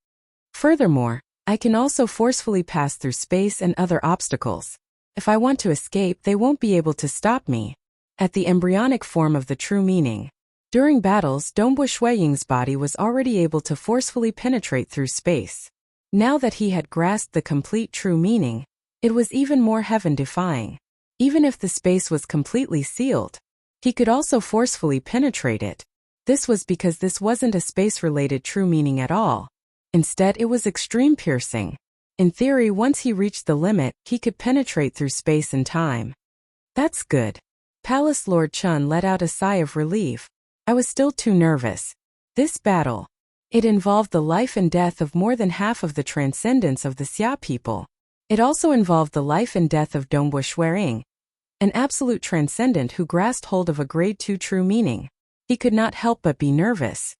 Furthermore, I can also forcefully pass through space and other obstacles. If I want to escape, they won't be able to stop me. At the embryonic form of the true meaning, during battles, Dongbo Shuiying's body was already able to forcefully penetrate through space. Now that he had grasped the complete true meaning, it was even more heaven-defying. Even if the space was completely sealed, he could also forcefully penetrate it. This was because this wasn't a space-related true meaning at all. Instead, it was extreme piercing. In theory, once he reached the limit, he could penetrate through space and time. That's good. Palace Lord Chun let out a sigh of relief. I was still too nervous. This battle, it involved the life and death of more than half of the transcendents of the Xia people. It also involved the life and death of Dongbo Shuiying, an absolute transcendent who grasped hold of a grade 2 true meaning. He could not help but be nervous.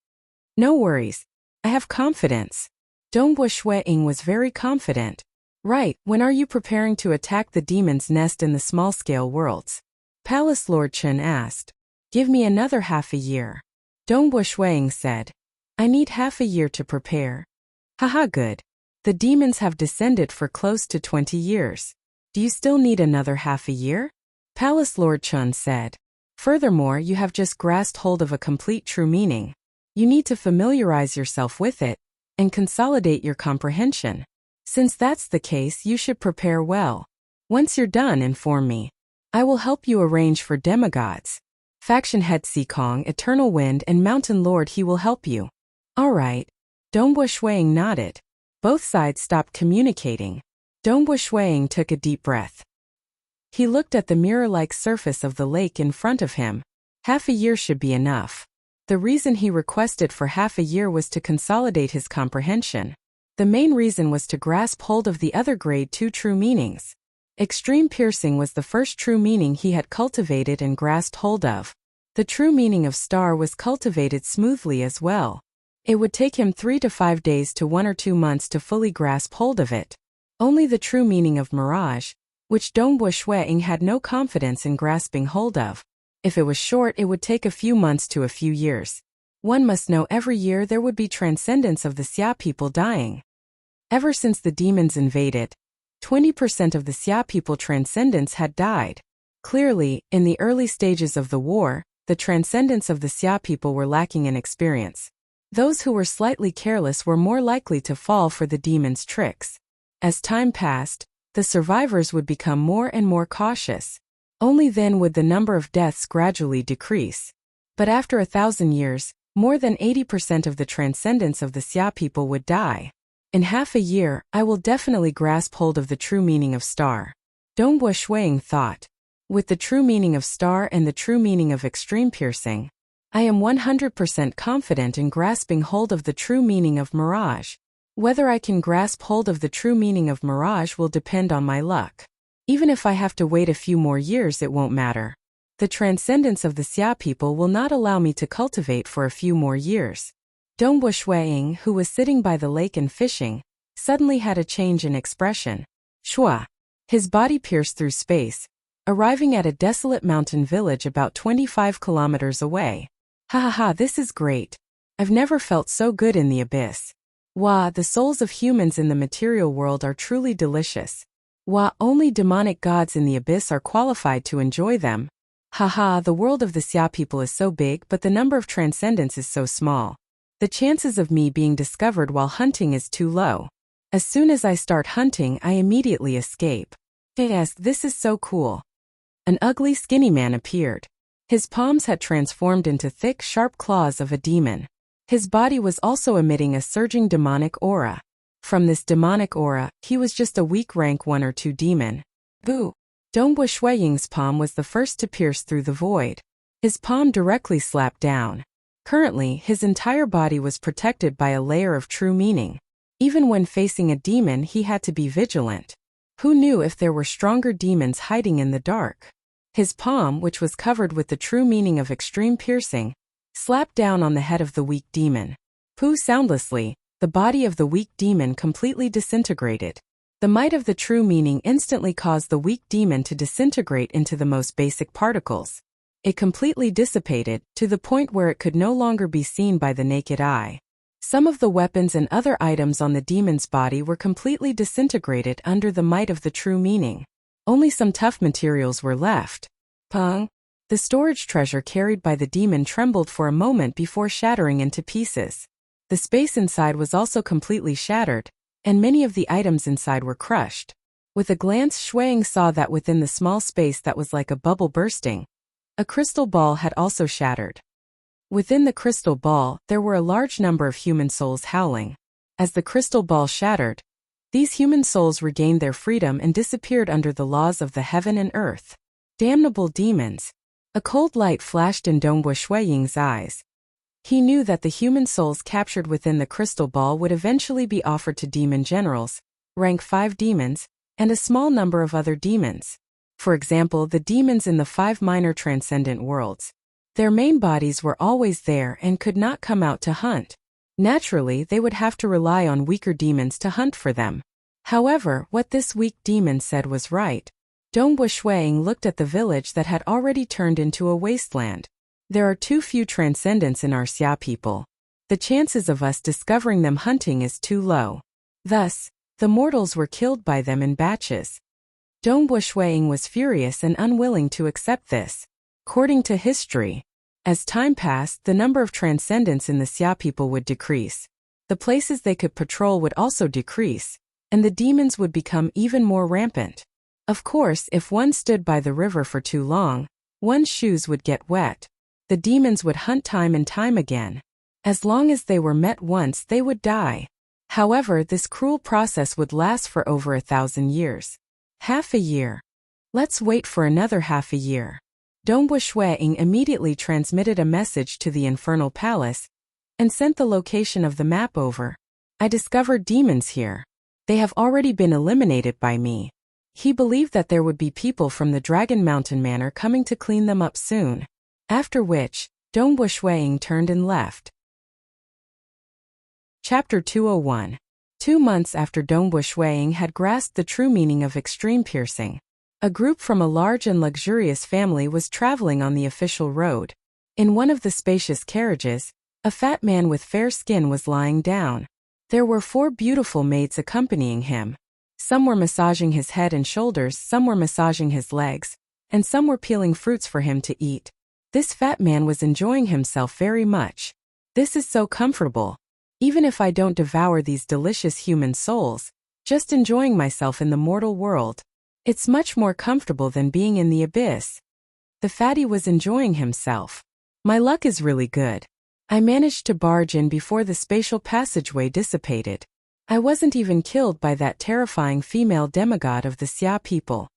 No worries. I have confidence. Dongbo Shuiying was very confident. Right, when are you preparing to attack the demon's nest in the small-scale worlds? Palace Lord Chen asked. Give me another half a year. Dongbo Shuiying said. I need half a year to prepare. Haha, good. The demons have descended for close to 20 years. Do you still need another half a year? Palace Lord Chun said. Furthermore, you have just grasped hold of a complete true meaning. You need to familiarize yourself with it and consolidate your comprehension. Since that's the case, you should prepare well. Once you're done, inform me. I will help you arrange for demigods. Faction Head Sikong, Eternal Wind, and Mountain Lord, he will help you. Alright. Dongbo Shuang nodded. Both sides stopped communicating. Dongbo Shuang took a deep breath. He looked at the mirror-like surface of the lake in front of him. Half a year should be enough. The reason he requested for half a year was to consolidate his comprehension. The main reason was to grasp hold of the other grade 2 true meanings. Extreme piercing was the first true meaning he had cultivated and grasped hold of. The true meaning of star was cultivated smoothly as well. It would take him 3 to 5 days to 1 or 2 months to fully grasp hold of it. Only the true meaning of mirage, which Dongbo Shuang had no confidence in grasping hold of. If it was short, it would take a few months to a few years. One must know every year there would be transcendence of the Xia people dying. Ever since the demons invaded, 20% of the Xia people transcendents had died. Clearly, in the early stages of the war, the transcendents of the Xia people were lacking in experience. Those who were slightly careless were more likely to fall for the demons' tricks. As time passed, the survivors would become more and more cautious. Only then would the number of deaths gradually decrease. But after 1,000 years, more than 80% of the transcendents of the Xia people would die. In half a year, I will definitely grasp hold of the true meaning of star. Dongbo Shuang thought. With the true meaning of star and the true meaning of extreme piercing, I am 100% confident in grasping hold of the true meaning of mirage. Whether I can grasp hold of the true meaning of mirage will depend on my luck. Even if I have to wait a few more years, it won't matter. The transcendence of the Xia people will not allow me to cultivate for a few more years. Dongbo Shuang, who was sitting by the lake and fishing, suddenly had a change in expression. Shua. His body pierced through space, arriving at a desolate mountain village about 25 kilometers away. Ha ha ha, this is great. I've never felt so good in the abyss. Wah, the souls of humans in the material world are truly delicious. Wah, only demonic gods in the abyss are qualified to enjoy them. Haha, the world of the Xia people is so big, but the number of transcendents is so small. The chances of me being discovered while hunting is too low. As soon as I start hunting, I immediately escape. Yes, this is so cool. An ugly, skinny man appeared. His palms had transformed into thick, sharp claws of a demon. His body was also emitting a surging demonic aura. From this demonic aura, he was just a weak rank 1 or 2 demon. Boo! Dongbo Shuang's palm was the first to pierce through the void. His palm directly slapped down. Currently, his entire body was protected by a layer of true meaning. Even when facing a demon, he had to be vigilant. Who knew if there were stronger demons hiding in the dark? His palm, which was covered with the true meaning of extreme piercing, slapped down on the head of the weak demon. Pooh! Soundlessly, the body of the weak demon completely disintegrated. The might of the true meaning instantly caused the weak demon to disintegrate into the most basic particles. It completely dissipated, to the point where it could no longer be seen by the naked eye. Some of the weapons and other items on the demon's body were completely disintegrated under the might of the true meaning. Only some tough materials were left. Pung! The storage treasure carried by the demon trembled for a moment before shattering into pieces. The space inside was also completely shattered, and many of the items inside were crushed. With a glance, Shuang saw that within the small space that was like a bubble bursting, a crystal ball had also shattered. Within the crystal ball, there were a large number of human souls howling. As the crystal ball shattered, these human souls regained their freedom and disappeared under the laws of the heaven and earth. Damnable demons! A cold light flashed in Dongbo Shuang's eyes. He knew that the human souls captured within the crystal ball would eventually be offered to demon generals, rank 5 demons, and a small number of other demons. For example, the demons in the 5 minor transcendent worlds. Their main bodies were always there and could not come out to hunt. Naturally, they would have to rely on weaker demons to hunt for them. However, what this weak demon said was right. Dongbo Shuang looked at the village that had already turned into a wasteland. There are too few transcendents in our Xia people. The chances of us discovering them hunting is too low. Thus, the mortals were killed by them in batches. Dongbo Shuang was furious and unwilling to accept this. According to history, as time passed, the number of transcendents in the Xia people would decrease. The places they could patrol would also decrease, and the demons would become even more rampant. Of course, if one stood by the river for too long, one's shoes would get wet. The demons would hunt time and time again. As long as they were met once, they would die. However, this cruel process would last for over 1,000 years. Half a year. Let's wait for another half a year. Ying immediately transmitted a message to the Infernal Palace and sent the location of the map over. I discovered demons here. They have already been eliminated by me. He believed that there would be people from the Dragon Mountain Manor coming to clean them up soon. After which, Ying turned and left. Chapter 201. 2 months after Ying had grasped the true meaning of extreme piercing, a group from a large and luxurious family was traveling on the official road. In one of the spacious carriages, a fat man with fair skin was lying down. There were 4 beautiful maids accompanying him. Some were massaging his head and shoulders, some were massaging his legs, and some were peeling fruits for him to eat. This fat man was enjoying himself very much. This is so comfortable. Even if I don't devour these delicious human souls, just enjoying myself in the mortal world. It's much more comfortable than being in the abyss. The fatty was enjoying himself. My luck is really good. I managed to barge in before the spatial passageway dissipated. I wasn't even killed by that terrifying female demigod of the Xia people.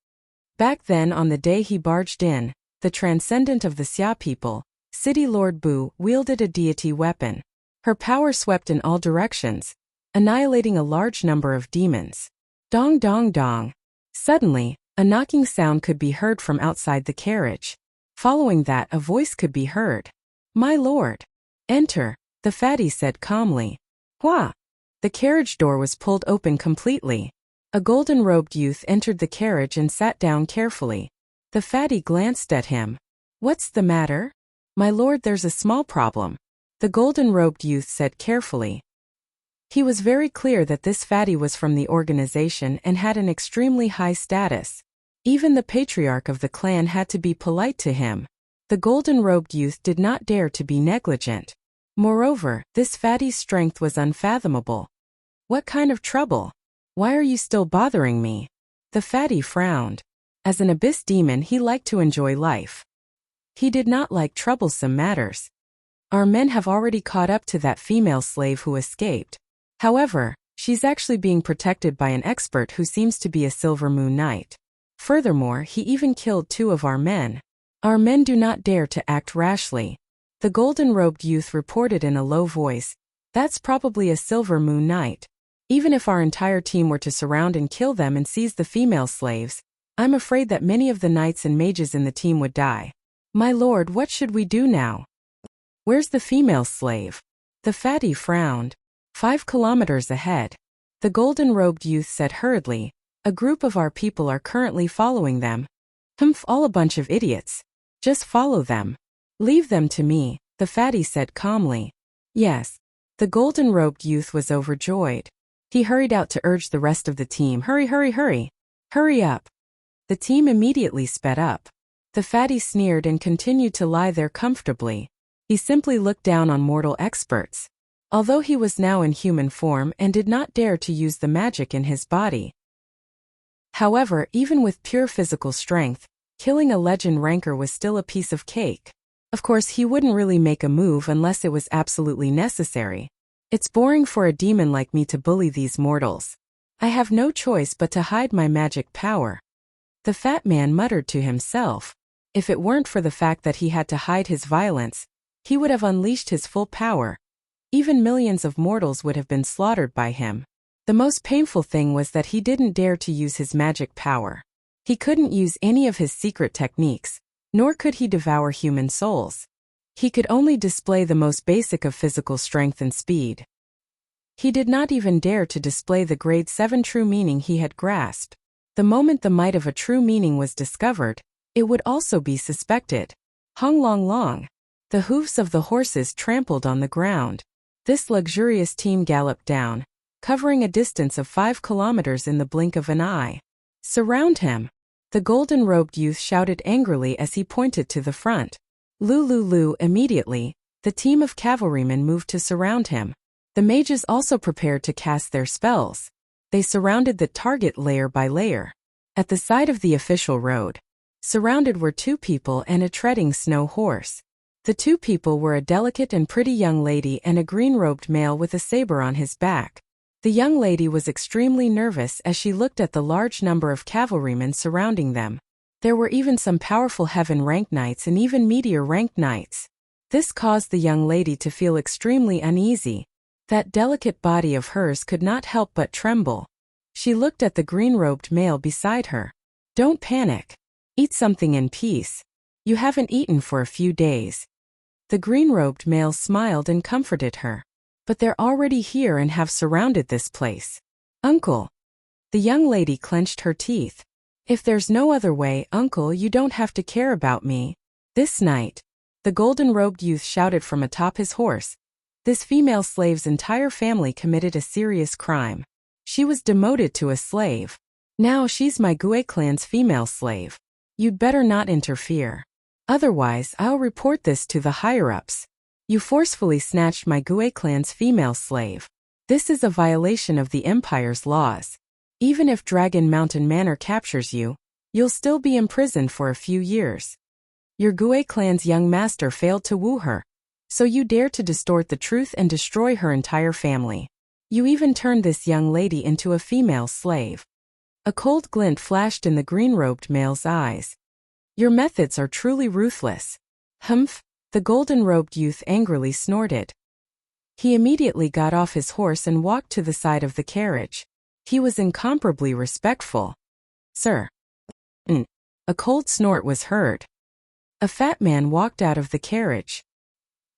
Back then, on the day he barged in, the transcendent of the Xia people, City Lord Bu, wielded a deity weapon. Her power swept in all directions, annihilating a large number of demons. Dong dong dong. Suddenly, a knocking sound could be heard from outside the carriage. Following that, a voice could be heard. "My lord." "Enter," the fatty said calmly. "Hua." The carriage door was pulled open completely. A golden-robed youth entered the carriage and sat down carefully. The fatty glanced at him. "What's the matter?" "My lord, there's a small problem," the golden-robed youth said carefully. He was very clear that this fatty was from the organization and had an extremely high status. Even the patriarch of the clan had to be polite to him. The golden-robed youth did not dare to be negligent. Moreover, this fatty's strength was unfathomable. "What kind of trouble? Why are you still bothering me?" The fatty frowned. As an abyss demon, he liked to enjoy life. He did not like troublesome matters. Our men have already caught up to that female slave who escaped. However, she's actually being protected by an expert who seems to be a Silver Moon Knight. Furthermore, he even killed 2 of our men. Our men do not dare to act rashly. The golden-robed youth reported in a low voice. "That's probably a Silver Moon Knight. Even if our entire team were to surround and kill them and seize the female slaves, I'm afraid that many of the knights and mages in the team would die. My lord, what should we do now?" "Where's the female slave?" The fatty frowned. 5 kilometers ahead. The golden-robed youth said hurriedly. "A group of our people are currently following them." "Humph, all a bunch of idiots. Just follow them. Leave them to me," the fatty said calmly. "Yes." The golden-robed youth was overjoyed. He hurried out to urge the rest of the team. "Hurry, hurry, hurry. Hurry up." The team immediately sped up. The fatty sneered and continued to lie there comfortably. He simply looked down on mortal experts. Although he was now in human form and did not dare to use the magic in his body. However, even with pure physical strength, killing a legend ranker was still a piece of cake. Of course, he wouldn't really make a move unless it was absolutely necessary. It's boring for a demon like me to bully these mortals. I have no choice but to hide my magic power. The fat man muttered to himself. If it weren't for the fact that he had to hide his violence, he would have unleashed his full power. Even millions of mortals would have been slaughtered by him. The most painful thing was that he didn't dare to use his magic power. He couldn't use any of his secret techniques, nor could he devour human souls. He could only display the most basic of physical strength and speed. He did not even dare to display the grade 7 true meaning he had grasped. The moment the might of a true meaning was discovered, it would also be suspected. Hung long long. The hoofs of the horses trampled on the ground. This luxurious team galloped down, covering a distance of 5 kilometers in the blink of an eye. "Surround him!" The golden-robed youth shouted angrily as he pointed to the front. Lu. Immediately, the team of cavalrymen moved to surround him. The mages also prepared to cast their spells. They surrounded the target layer by layer. At the side of the official road, surrounded were 2 people and a treading snow horse. The two people were a delicate and pretty young lady and a green-robed male with a saber on his back. The young lady was extremely nervous as she looked at the large number of cavalrymen surrounding them. There were even some powerful heaven-ranked knights and even meteor-ranked knights. This caused the young lady to feel extremely uneasy. That delicate body of hers could not help but tremble. She looked at the green-robed male beside her. "Don't panic. Eat something in peace. You haven't eaten for a few days." The green-robed male smiled and comforted her. "But they're already here and have surrounded this place. Uncle." The young lady clenched her teeth. "If there's no other way, Uncle, you don't have to care about me." "This night," the golden-robed youth shouted from atop his horse, "this female slave's entire family committed a serious crime. She was demoted to a slave. Now she's my Gue clan's female slave. You'd better not interfere. Otherwise, I'll report this to the higher-ups. You forcefully snatched my Gue clan's female slave. This is a violation of the Empire's laws. Even if Dragon Mountain Manor captures you, you'll still be imprisoned for a few years. Your Gue clan's young master failed to woo her, so you dare to distort the truth and destroy her entire family. You even turned this young lady into a female slave." A cold glint flashed in the green-robed male's eyes. "Your methods are truly ruthless." "Humph," the golden-robed youth angrily snorted. He immediately got off his horse and walked to the side of the carriage. He was incomparably respectful. "Sir." A cold snort was heard. A fat man walked out of the carriage.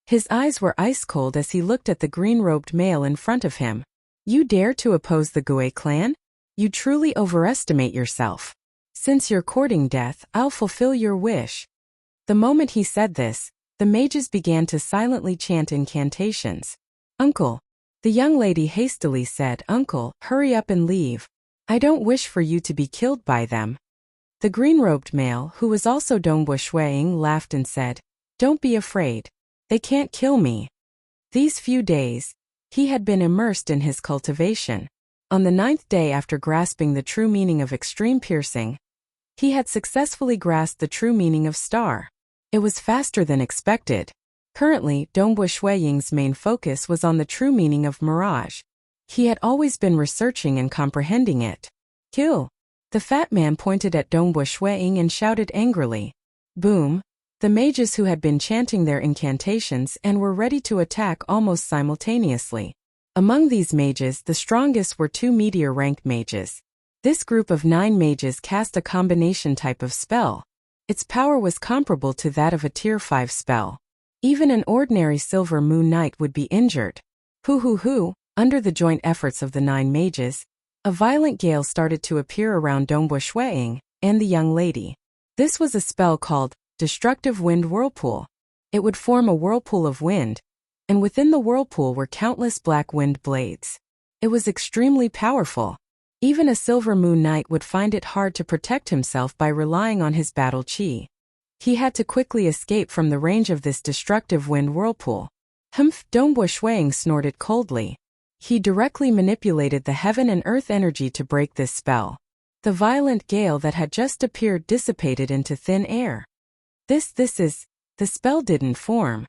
His eyes were ice-cold as he looked at the green-robed male in front of him. "You dare to oppose the Gue clan? You truly overestimate yourself. Since you're courting death, I'll fulfill your wish." The moment he said this, the mages began to silently chant incantations. "Uncle," the young lady hastily said, "Uncle, hurry up and leave. I don't wish for you to be killed by them." The green-robed male, who was also Dongbo Shuiying, laughed and said, "Don't be afraid. They can't kill me." These few days, he had been immersed in his cultivation. On the 9th day after grasping the true meaning of extreme piercing, he had successfully grasped the true meaning of star. It was faster than expected. Currently, Dongbo Shuiying's main focus was on the true meaning of mirage. He had always been researching and comprehending it. "Kill!" The fat man pointed at Dongbo Shuiying and shouted angrily. Boom! The mages who had been chanting their incantations and were ready to attack almost simultaneously. Among these mages, the strongest were two meteor-ranked mages. This group of 9 mages cast a combination type of spell. Its power was comparable to that of a Tier 5 spell. Even an ordinary Silver Moon Knight would be injured. Hoo! Under the joint efforts of the 9 mages, a violent gale started to appear around Dongbo Shuiying and the young lady. This was a spell called Destructive Wind Whirlpool. It would form a whirlpool of wind, and within the whirlpool were countless black wind blades. It was extremely powerful. Even a Silver Moon Knight would find it hard to protect himself by relying on his battle chi. He had to quickly escape from the range of this destructive wind whirlpool. Humph! Dongbo Shuiying snorted coldly. He directly manipulated the heaven and earth energy to break this spell. The violent gale that had just appeared dissipated into thin air. The spell didn't form.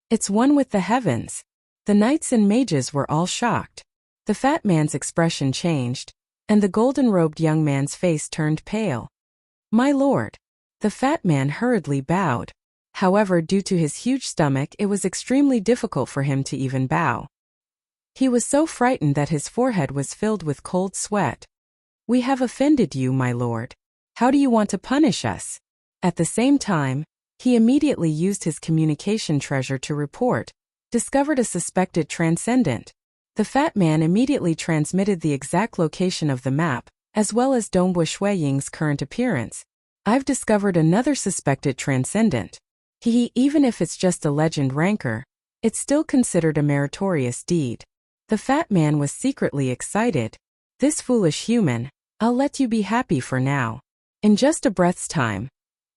It's one with the heavens. The knights and mages were all shocked. The fat man's expression changed, and the golden-robed young man's face turned pale. "My lord." The fat man hurriedly bowed. However, due to his huge stomach, it was extremely difficult for him to even bow. He was so frightened that his forehead was filled with cold sweat. "We have offended you, my lord. How do you want to punish us?" At the same time, he immediately used his communication treasure to report, discovered a suspected transcendent. The fat man immediately transmitted the exact location of the map, as well as Dongbo Shuiying's current appearance. "I've discovered another suspected transcendent. Even if it's just a legend ranker, it's still considered a meritorious deed." The fat man was secretly excited. "This foolish human, I'll let you be happy for now. In just a breath's time,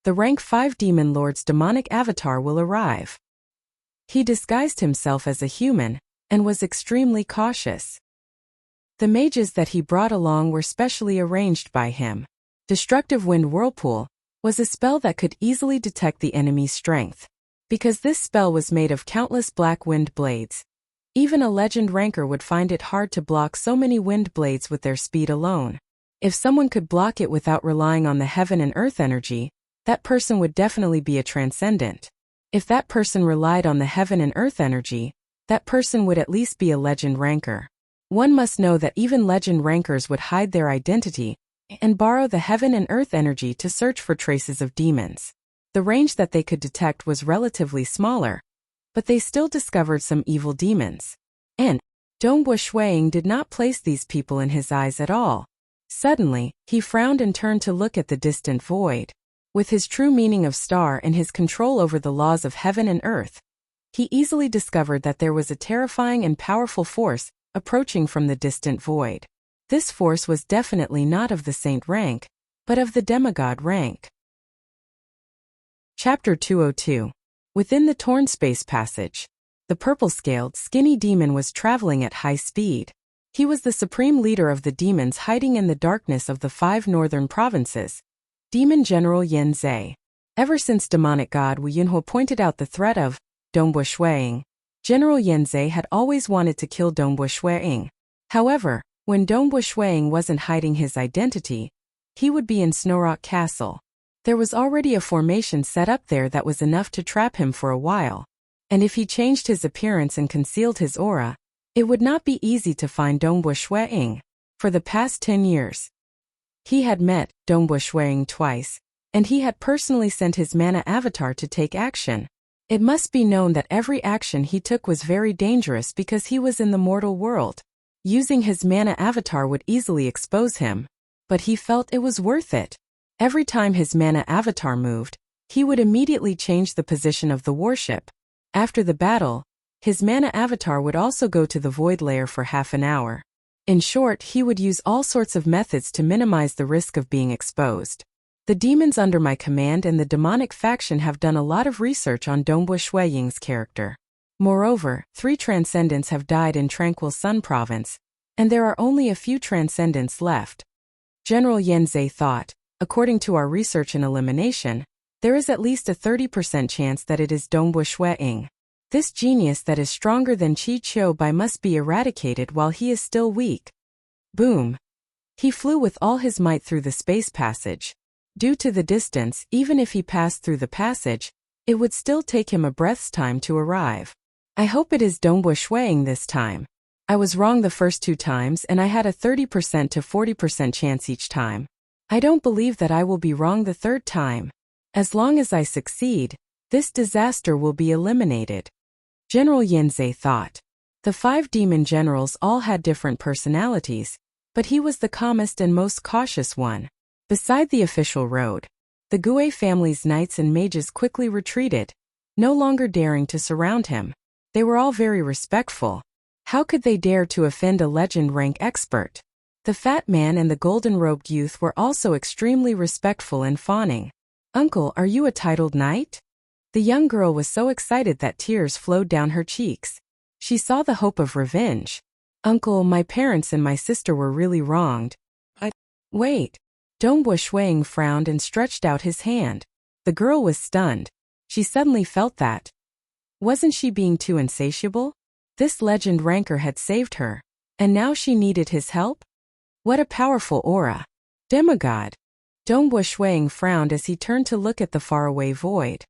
the rank 5 demon lord's demonic avatar will arrive." He disguised himself as a human, and was extremely cautious. The mages that he brought along were specially arranged by him. Destructive Wind Whirlpool was a spell that could easily detect the enemy's strength. Because this spell was made of countless black wind blades. Even a legend ranker would find it hard to block so many wind blades with their speed alone. If someone could block it without relying on the heaven and earth energy, that person would definitely be a transcendent. If that person relied on the heaven and earth energy, that person would at least be a legend ranker. One must know that even legend rankers would hide their identity and borrow the heaven and earth energy to search for traces of demons. The range that they could detect was relatively smaller, but they still discovered some evil demons. And Dongbo Shuiying did not place these people in his eyes at all. Suddenly, he frowned and turned to look at the distant void. With his true meaning of star and his control over the laws of heaven and earth, he easily discovered that there was a terrifying and powerful force approaching from the distant void. This force was definitely not of the saint rank, but of the demigod rank. Chapter 202. Within the torn space passage, the purple-scaled, skinny demon was traveling at high speed. He was the supreme leader of the demons hiding in the darkness of the 5 northern provinces, Demon General Yin Zhe. Ever since demonic god Wu Yunhua pointed out the threat of Dongbo Shuiying, General Yin Zhe had always wanted to kill Dongbo Shuiying. However, when Dongbo Shuiying wasn't hiding his identity, he would be in Snowrock Castle. There was already a formation set up there that was enough to trap him for a while. And if he changed his appearance and concealed his aura, it would not be easy to find Dongbo Shuiying. For the past 10 years, he had met Dongbo Shuiying twice, and he had personally sent his mana avatar to take action. It must be known that every action he took was very dangerous because he was in the mortal world. Using his mana avatar would easily expose him, but he felt it was worth it. Every time his mana avatar moved, he would immediately change the position of the warship. After the battle, his mana avatar would also go to the void layer for half an hour. In short, he would use all sorts of methods to minimize the risk of being exposed. The demons under my command and the demonic faction have done a lot of research on Dongbo Shuiying's character. Moreover, 3 transcendents have died in Tranquil Sun Province, and there are only a few transcendents left. General Yin Zhe thought, according to our research and elimination, there is at least a 30% chance that it is Dongbo Shuiying. This genius that is stronger than Qi Qiu Bai must be eradicated while he is still weak. Boom! He flew with all his might through the space passage. Due to the distance, even if he passed through the passage, it would still take him a breath's time to arrive. I hope it is Dongbo Shuiying this time. I was wrong the first 2 times and I had a 30% to 40% chance each time. I don't believe that I will be wrong the 3rd time. As long as I succeed, this disaster will be eliminated. General Yin Zhe thought. The 5 demon generals all had different personalities, but he was the calmest and most cautious one. Beside the official road, the Gui family's knights and mages quickly retreated, no longer daring to surround him. They were all very respectful. How could they dare to offend a legend rank expert? The fat man and the golden-robed youth were also extremely respectful and fawning. "Uncle, are you a titled knight?" The young girl was so excited that tears flowed down her cheeks. She saw the hope of revenge. "Uncle, my parents and my sister were really wronged." Wait. Dongbo Shuiying frowned and stretched out his hand. The girl was stunned. She suddenly felt that. Wasn't she being too insatiable? This legend ranker had saved her, and now she needed his help? What a powerful aura. Demigod. Dongbo Shuiying frowned as he turned to look at the faraway void.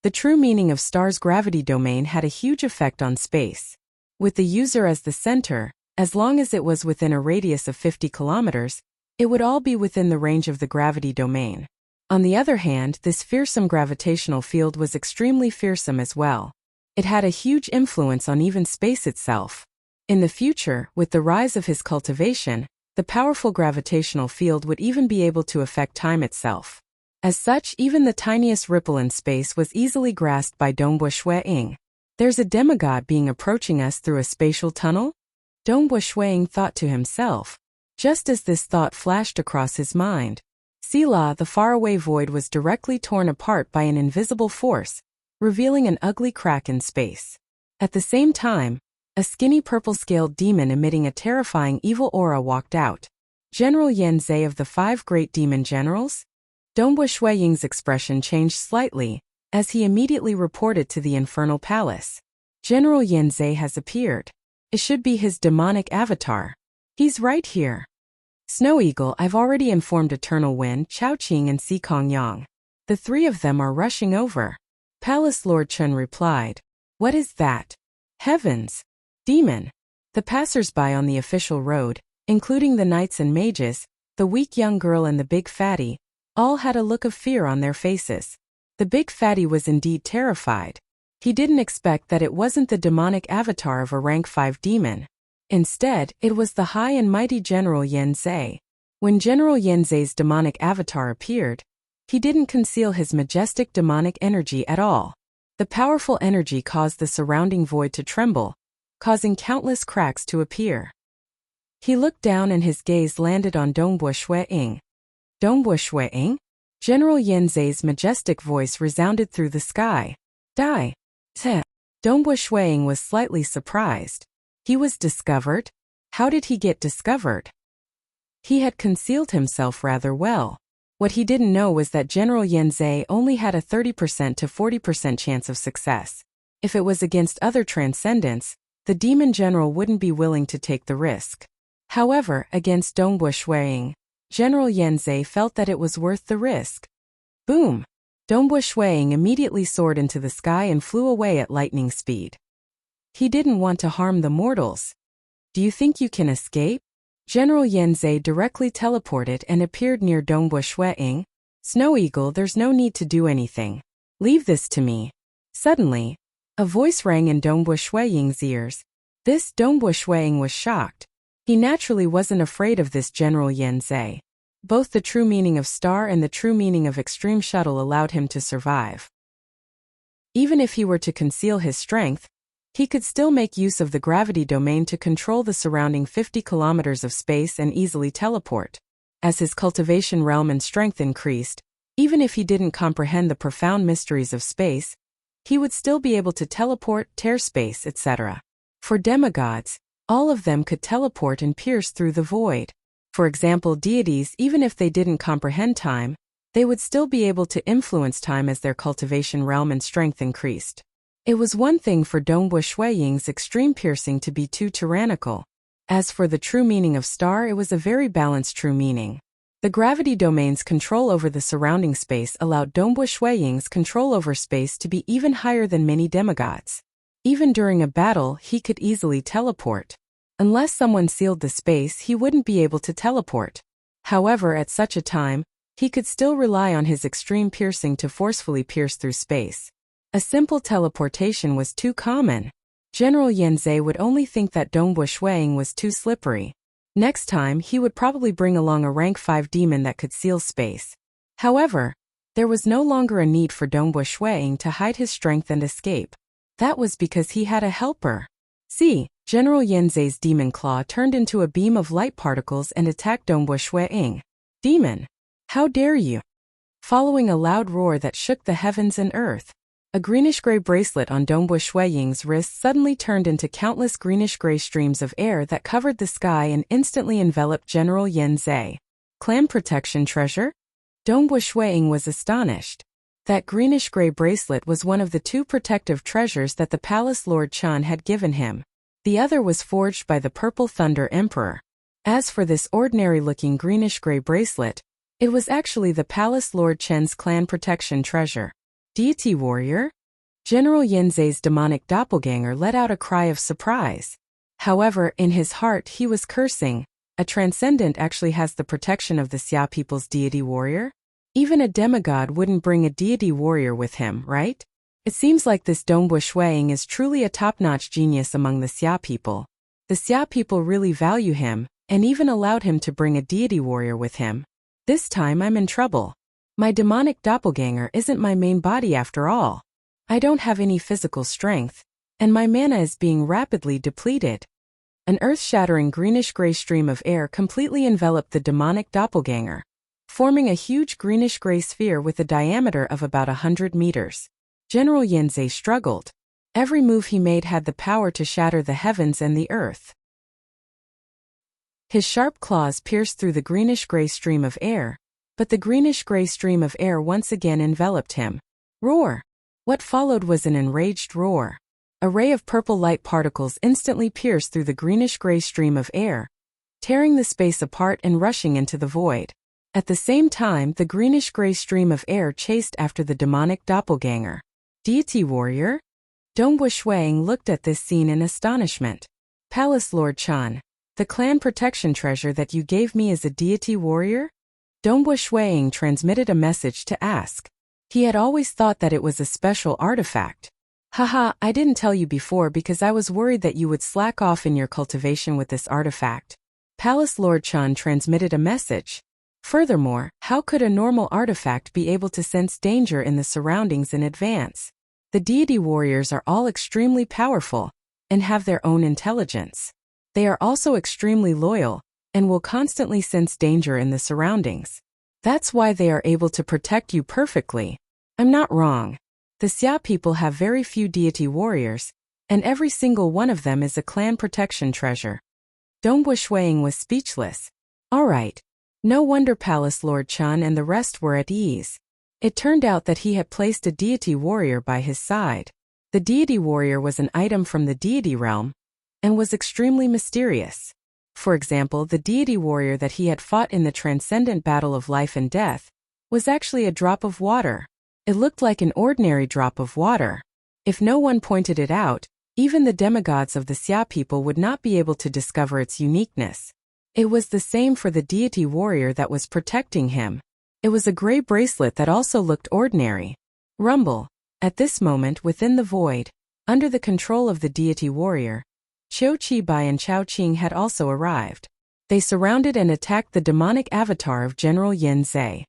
The true meaning of star's gravity domain had a huge effect on space. With the user as the center, as long as it was within a radius of 50 kilometers, it would all be within the range of the gravity domain. On the other hand, this fearsome gravitational field was extremely fearsome as well. It had a huge influence on even space itself. In the future, with the rise of his cultivation, the powerful gravitational field would even be able to affect time itself. As such, even the tiniest ripple in space was easily grasped by Dongbo Shuiying. There's a demigod being approaching us through a spatial tunnel? Dongbo Shuiying thought to himself. Just as this thought flashed across his mind, Sila, the faraway void, was directly torn apart by an invisible force, revealing an ugly crack in space. At the same time, a skinny purple-scaled demon emitting a terrifying evil aura walked out. General Yin Zhe of the 5 great demon generals? Dongbo Shuiying's expression changed slightly, as he immediately reported to the Infernal Palace. General Yanzei has appeared. It should be his demonic avatar. He's right here. Snow Eagle, I've already informed Eternal Wind, Chao-Ching and Si-Kong Yang. The three of them are rushing over. Palace Lord Chun replied. What is that? Heavens! Demon! The passers-by on the official road, including the knights and mages, the weak young girl and the big fatty, all had a look of fear on their faces. The big fatty was indeed terrified. He didn't expect that it wasn't the demonic avatar of a rank 5 demon. Instead, it was the high and mighty General Yanzei. When General Yanzei's demonic avatar appeared, he didn't conceal his majestic demonic energy at all. The powerful energy caused the surrounding void to tremble, causing countless cracks to appear. He looked down and his gaze landed on Dongbua Shui-Ying. Dongbua Shui-Ying? General Yanzei's majestic voice resounded through the sky. Die. Teh. Dongbua Shui-Ying was slightly surprised. He was discovered? How did he get discovered? He had concealed himself rather well. What he didn't know was that General Yanzei only had a 30% to 40% chance of success. If it was against other transcendents, the demon general wouldn't be willing to take the risk. However, against Dongbua Shui-Ying, General Yanzei felt that it was worth the risk. Boom! Dongbua Shui-Ying immediately soared into the sky and flew away at lightning speed. He didn't want to harm the mortals. Do you think you can escape? General Yanzei directly teleported and appeared near Dongbua Shui-Ying. Snow Eagle, there's no need to do anything. Leave this to me. Suddenly, a voice rang in Dongbua Shui-Ying's ears. This Dongbua Shui-Ying was shocked. He naturally wasn't afraid of this General Yanzei. Both the true meaning of star and the true meaning of extreme shuttle allowed him to survive. Even if he were to conceal his strength, he could still make use of the gravity domain to control the surrounding 50 kilometers of space and easily teleport. As his cultivation realm and strength increased, even if he didn't comprehend the profound mysteries of space, he would still be able to teleport, tear space, etc. For demigods, all of them could teleport and pierce through the void. For example, deities, even if they didn't comprehend time, they would still be able to influence time as their cultivation realm and strength increased. It was one thing for Dongbua Shui-Ying's extreme piercing to be too tyrannical. As for the true meaning of star, it was a very balanced true meaning. The gravity domain's control over the surrounding space allowed Dongbua Shui-Ying's control over space to be even higher than many demigods. Even during a battle, he could easily teleport. Unless someone sealed the space, he wouldn't be able to teleport. However, at such a time, he could still rely on his extreme piercing to forcefully pierce through space. A simple teleportation was too common. General Yanzei would only think that Dongbua Shui-Ying was too slippery. Next time, he would probably bring along a rank 5 demon that could seal space. However, there was no longer a need for Dongbua Shui-Ying to hide his strength and escape. That was because he had a helper. See, General Yanzei's demon claw turned into a beam of light particles and attacked Dongbua Shui-Ying. Demon! How dare you! Following a loud roar that shook the heavens and earth, a greenish-gray bracelet on Dongbua Shui-Ying's wrist suddenly turned into countless greenish-gray streams of air that covered the sky and instantly enveloped General Yanzei. Clan protection treasure? Dongbua Shui-Ying was astonished. That greenish-gray bracelet was one of the 2 protective treasures that the Palace Lord Chun had given him. The other was forged by the Purple Thunder Emperor. As for this ordinary-looking greenish-gray bracelet, it was actually the Palace Lord Chen's clan protection treasure. Deity warrior? General Yanzei's demonic doppelganger let out a cry of surprise. However, in his heart he was cursing. A transcendent actually has the protection of the Xia people's deity warrior? Even a demigod wouldn't bring a deity warrior with him, right? It seems like this Dongbua Shui-Ying is truly a top-notch genius among the Xia people. The Xia people really value him, and even allowed him to bring a deity warrior with him. This time I'm in trouble. My demonic doppelganger isn't my main body after all. I don't have any physical strength, and my mana is being rapidly depleted. An earth-shattering greenish-gray stream of air completely enveloped the demonic doppelganger, forming a huge greenish-gray sphere with a diameter of about 100 meters. General Yanzei struggled. Every move he made had the power to shatter the heavens and the earth. His sharp claws pierced through the greenish-gray stream of air, but the greenish-gray stream of air once again enveloped him. Roar! What followed was an enraged roar. A ray of purple light particles instantly pierced through the greenish-gray stream of air, tearing the space apart and rushing into the void. At the same time, the greenish-gray stream of air chased after the demonic doppelganger. Deity warrior? Dongbu Shuang looked at this scene in astonishment. Palace Lord Chan, the clan protection treasure that you gave me is a deity warrior? Dongbu Shuang transmitted a message to ask. He had always thought that it was a special artifact. Haha, I didn't tell you before because I was worried that you would slack off in your cultivation with this artifact. Palace Lord Chan transmitted a message. Furthermore, how could a normal artifact be able to sense danger in the surroundings in advance? The deity warriors are all extremely powerful and have their own intelligence. They are also extremely loyal and will constantly sense danger in the surroundings. That's why they are able to protect you perfectly. I'm not wrong. The Xia people have very few deity warriors, and every single one of them is a clan protection treasure. Dongbu Shuang was speechless. Alright. No wonder Palace Lord Chan and the rest were at ease. It turned out that he had placed a deity warrior by his side. The deity warrior was an item from the deity realm, and was extremely mysterious. For example, the deity warrior that he had fought in the transcendent battle of life and death was actually a drop of water. It looked like an ordinary drop of water. If no one pointed it out, even the demigods of the Xia people would not be able to discover its uniqueness. It was the same for the deity warrior that was protecting him. It was a gray bracelet that also looked ordinary. Rumble. At this moment within the void, under the control of the deity warrior, Qiu Qibai and Chao Qing had also arrived. They surrounded and attacked the demonic avatar of General Yin Zhe.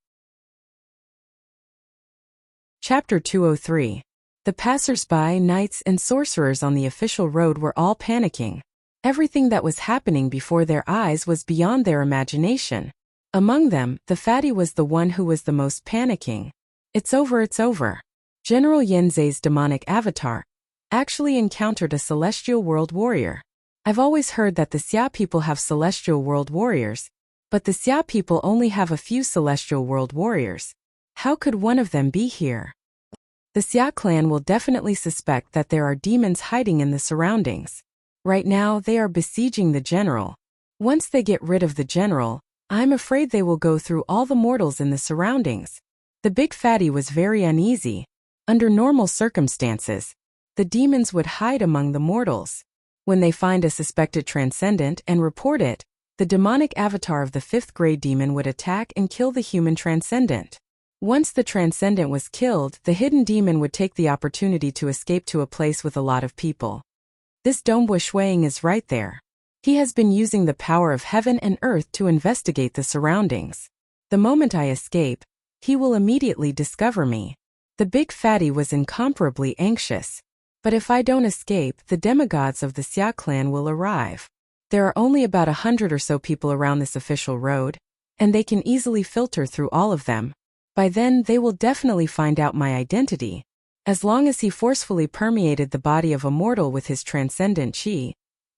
Chapter 203. The passers-by, knights, and sorcerers on the official road were all panicking. Everything that was happening before their eyes was beyond their imagination. Among them, the fatty was the one who was the most panicking. It's over, it's over. General Yin Zhe's demonic avatar actually encountered a celestial world warrior. I've always heard that the Xia people have celestial world warriors, but the Xia people only have a few celestial world warriors. How could one of them be here? The Xia clan will definitely suspect that there are demons hiding in the surroundings. Right now, they are besieging the general. Once they get rid of the general, I'm afraid they will go through all the mortals in the surroundings. The big fatty was very uneasy. Under normal circumstances, the demons would hide among the mortals. When they find a suspected transcendent and report it, the demonic avatar of the 5th grade demon would attack and kill the human transcendent. Once the transcendent was killed, the hidden demon would take the opportunity to escape to a place with a lot of people. This Dongbu Shuang is right there. He has been using the power of heaven and earth to investigate the surroundings. The moment I escape, he will immediately discover me. The big fatty was incomparably anxious. But if I don't escape, the demigods of the Xia clan will arrive. There are only about 100 or so people around this official road, and they can easily filter through all of them. By then, they will definitely find out my identity. As long as he forcefully permeated the body of a mortal with his transcendent qi,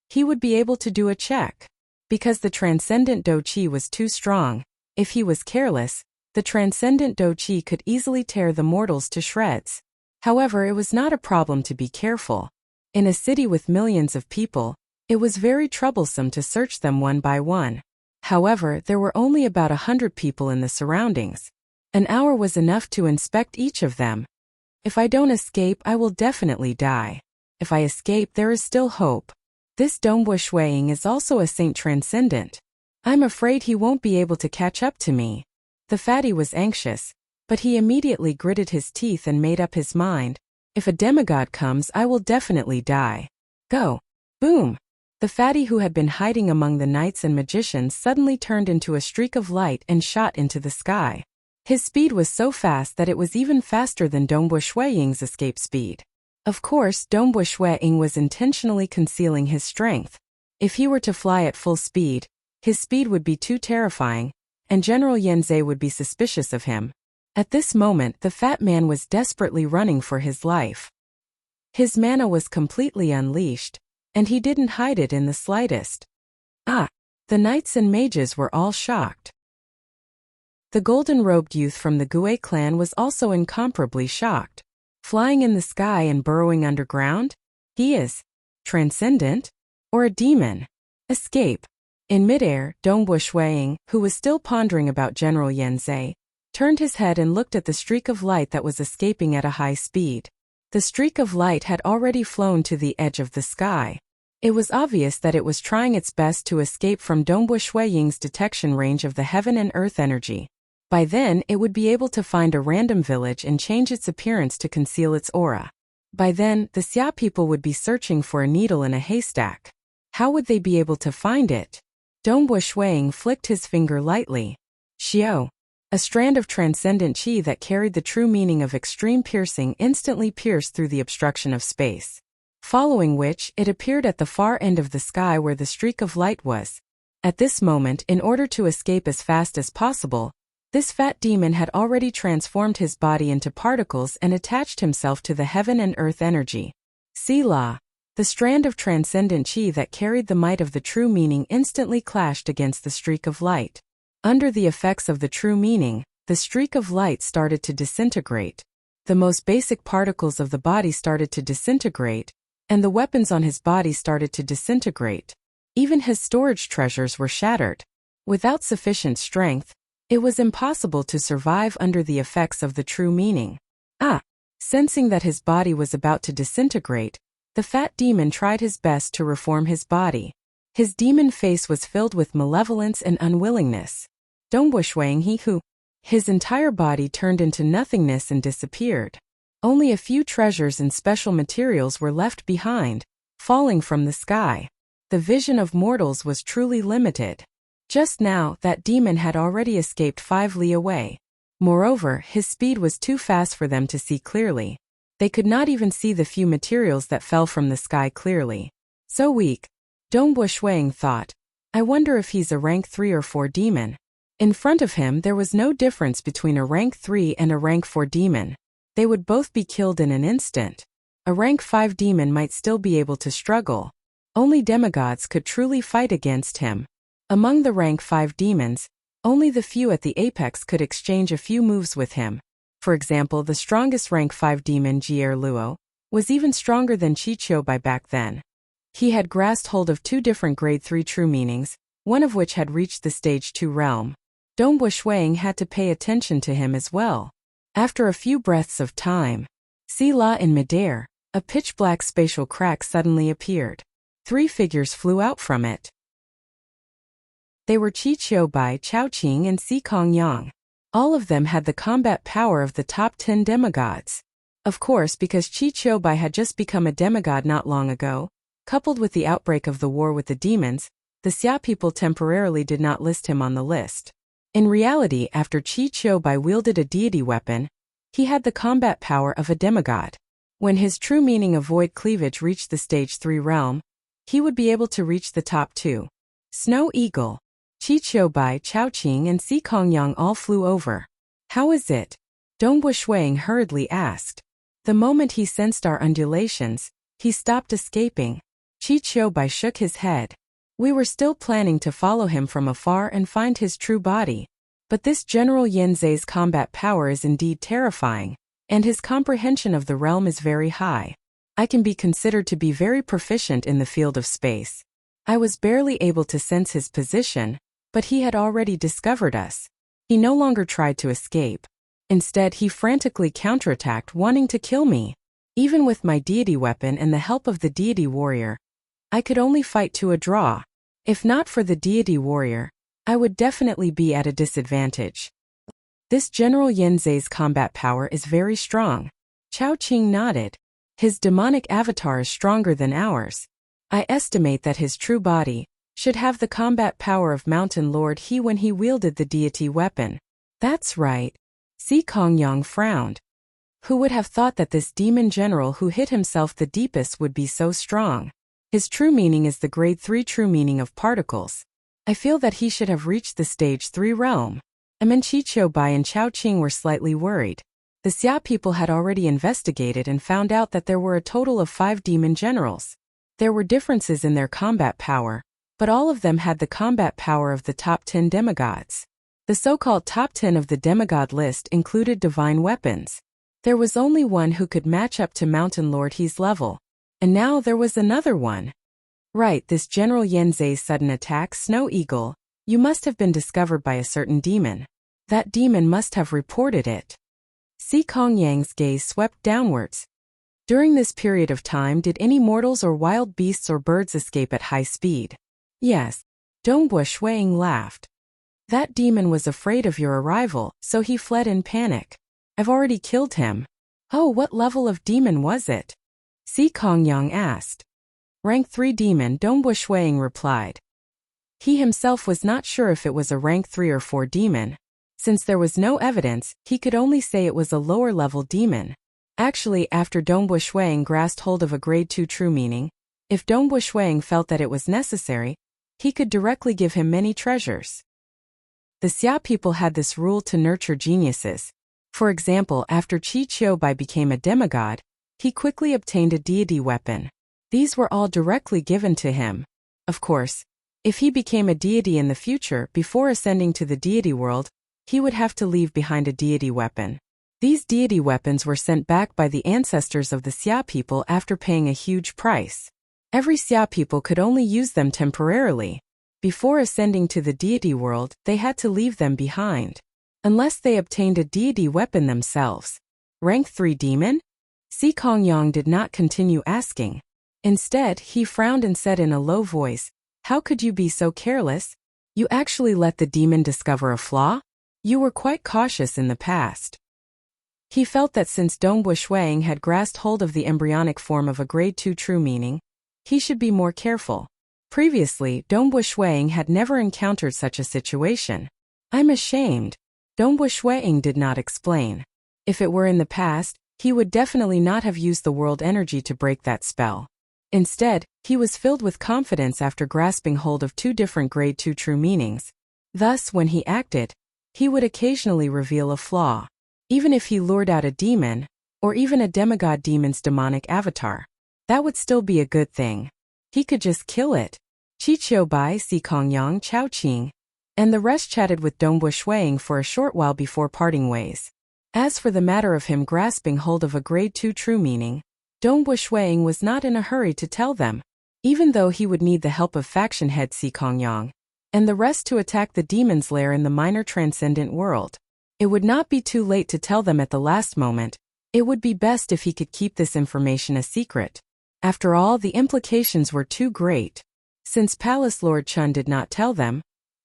he would be able to do a check. Because the transcendent do qi was too strong, if he was careless, the transcendent do qi could easily tear the mortals to shreds. However, it was not a problem to be careful. In a city with millions of people, it was very troublesome to search them one by one. However, there were only about 100 people in the surroundings. An hour was enough to inspect each of them. If I don't escape, I will definitely die. If I escape, there is still hope. This Dongbu Shuang is also a saint transcendent. I'm afraid he won't be able to catch up to me. The fatty was anxious, but he immediately gritted his teeth and made up his mind. If a demigod comes, I will definitely die. Go. Boom. The fatty who had been hiding among the knights and magicians suddenly turned into a streak of light and shot into the sky. His speed was so fast that it was even faster than Dongbu Shuang's escape speed. Of course, Dongbu Shuang was intentionally concealing his strength. If he were to fly at full speed, his speed would be too terrifying, and General Yin Zhe would be suspicious of him. At this moment, the fat man was desperately running for his life. His mana was completely unleashed, and he didn't hide it in the slightest. Ah! The knights and mages were all shocked. The golden-robed youth from the Gue clan was also incomparably shocked. Flying in the sky and burrowing underground? He is transcendent? Or a demon? Escape. In midair, Dongbo Shuiying, who was still pondering about General Yanzai, turned his head and looked at the streak of light that was escaping at a high speed. The streak of light had already flown to the edge of the sky. It was obvious that it was trying its best to escape from Dongbo Shuiying's detection range of the heaven and earth energy. By then, it would be able to find a random village and change its appearance to conceal its aura. By then, the Xia people would be searching for a needle in a haystack. How would they be able to find it? Dongbo Shuiying flicked his finger lightly. Xiao. A strand of transcendent qi that carried the true meaning of extreme piercing instantly pierced through the obstruction of space. Following which, it appeared at the far end of the sky where the streak of light was. At this moment, in order to escape as fast as possible, this fat demon had already transformed his body into particles and attached himself to the heaven and earth energy. Sila. The strand of transcendent qi that carried the might of the true meaning instantly clashed against the streak of light. Under the effects of the true meaning, the streak of light started to disintegrate. The most basic particles of the body started to disintegrate, and the weapons on his body started to disintegrate. Even his storage treasures were shattered. Without sufficient strength, it was impossible to survive under the effects of the true meaning. Sensing that his body was about to disintegrate, the fat demon tried his best to reform his body. His demon face was filled with malevolence and unwillingness. Dongbo Shuiying his entire body turned into nothingness and disappeared. Only a few treasures and special materials were left behind, falling from the sky. The vision of mortals was truly limited. Just now, that demon had already escaped 5 li away. Moreover, his speed was too fast for them to see clearly. They could not even see the few materials that fell from the sky clearly. So weak. Dongbo Shuiying thought, I wonder if he's a rank 3 or 4 demon. In front of him there was no difference between a rank 3 and a rank 4 demon. They would both be killed in an instant. A rank 5 demon might still be able to struggle. Only demigods could truly fight against him. Among the rank 5 demons, only the few at the apex could exchange a few moves with him. For example, the strongest rank 5 demon Jier Luo was even stronger than Chiqiu by back then. He had grasped hold of 2 different grade 3 true meanings, one of which had reached the stage 2 realm. Dongbo Shuiying had to pay attention to him as well. After a few breaths of time, Sila in midair, a pitch-black spatial crack suddenly appeared. 3 figures flew out from it. They were Chiqiu Bai, Chao-Qing and Sikong Yang. All of them had the combat power of the top 10 demigods. Of course, because Chiqiu Bai had just become a demigod not long ago, coupled with the outbreak of the war with the demons, the Xia people temporarily did not list him on the list. In reality, after Chiqiu Bai wielded a deity weapon, he had the combat power of a demigod. When his true meaning of void cleavage reached the stage 3 realm, he would be able to reach the top 2. Snow Eagle. Chiqiu Bai, Chao-Qing and Sikong Yang all flew over. How is it? Dongbo Shuiying hurriedly asked. The moment he sensed our undulations, he stopped escaping. Chiqiu Bai shook his head. We were still planning to follow him from afar and find his true body. But this General Yanzai's combat power is indeed terrifying, and his comprehension of the realm is very high. I can be considered to be very proficient in the field of space. I was barely able to sense his position, but he had already discovered us. He no longer tried to escape. Instead, he frantically counterattacked, wanting to kill me. Even with my deity weapon and the help of the deity warrior, I could only fight to a draw. If not for the deity warrior, I would definitely be at a disadvantage. This General Yanzai's combat power is very strong. Chao-Qing nodded. His demonic avatar is stronger than ours. I estimate that his true body should have the combat power of Mountain Lord He when he wielded the deity weapon. That's right. Sikong Yang frowned. Who would have thought that this demon general who hit himself the deepest would be so strong? His true meaning is the grade 3 true meaning of particles. I feel that he should have reached the stage 3 realm. Chiqiu Bai and Chao-Qing were slightly worried. The Xia people had already investigated and found out that there were a total of 5 demon generals. There were differences in their combat power, but all of them had the combat power of the top 10 demigods. The so-called top 10 of the demigod list included divine weapons. There was only one who could match up to Mountain Lord He's level. And now there was another one. Right, this General Yanzai's sudden attack, Snow Eagle, you must have been discovered by a certain demon. That demon must have reported it. Si Kongyang's gaze swept downwards. During this period of time, did any mortals or wild beasts or birds escape at high speed? Yes. Dongbua Shuang laughed. That demon was afraid of your arrival, so he fled in panic. I've already killed him. Oh, what level of demon was it? Si Kongyang asked. Rank 3 demon, Dongbua Shuang replied. He himself was not sure if it was a rank 3 or 4 demon. Since there was no evidence, he could only say it was a lower level demon. Actually, after Dongbua Shuang grasped hold of a grade 2 true meaning, if Dongbua Shuang felt that it was necessary, he could directly give him many treasures. The Xia people had this rule to nurture geniuses. For example, after Qi Qiubai became a demigod, he quickly obtained a deity weapon. These were all directly given to him. Of course, if he became a deity in the future, before ascending to the deity world, he would have to leave behind a deity weapon. These deity weapons were sent back by the ancestors of the Xia people after paying a huge price. Every Xia people could only use them temporarily. Before ascending to the deity world, they had to leave them behind. Unless they obtained a deity weapon themselves. Rank 3 demon? Si Kongyang did not continue asking. Instead, he frowned and said in a low voice, "How could you be so careless? You actually let the demon discover a flaw? You were quite cautious in the past." He felt that since Dongbua Shuang had grasped hold of the embryonic form of a grade 2 true meaning, he should be more careful. Previously, Dongbua Shuang had never encountered such a situation. I'm ashamed. Dongbua Shuang did not explain. If it were in the past, he would definitely not have used the world energy to break that spell. Instead, he was filled with confidence after grasping hold of 2 different grade 2 true meanings. Thus, when he acted, he would occasionally reveal a flaw. Even if he lured out a demon, or even a demigod demon's demonic avatar, that would still be a good thing. He could just kill it. Qi Qiubai, Si Kongyang, Chao Qing, and the rest chatted with Dongbua Shuang for a short while before parting ways. As for the matter of him grasping hold of a grade 2 true meaning, Dongbua Shuang was not in a hurry to tell them, even though he would need the help of faction head Si Kongyang and the rest to attack the demon's lair in the minor transcendent world. It would not be too late to tell them at the last moment. It would be best if he could keep this information a secret. After all, the implications were too great. Since Palace Lord Chun did not tell them,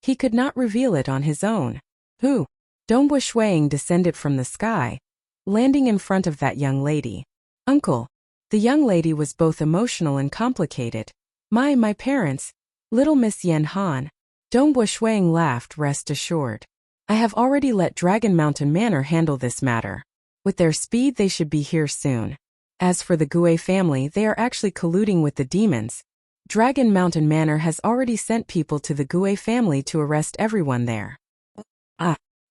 he could not reveal it on his own. Who? Dongbua Shuang descended from the sky, landing in front of that young lady. Uncle. The young lady was both emotional and complicated. My parents. Little Miss Yen Han. Dongbua Shuang laughed, rest assured. I have already let Dragon Mountain Manor handle this matter. With their speed, they should be here soon. As for the Gue family, they are actually colluding with the demons. Dragon Mountain Manor has already sent people to the Gue family to arrest everyone there.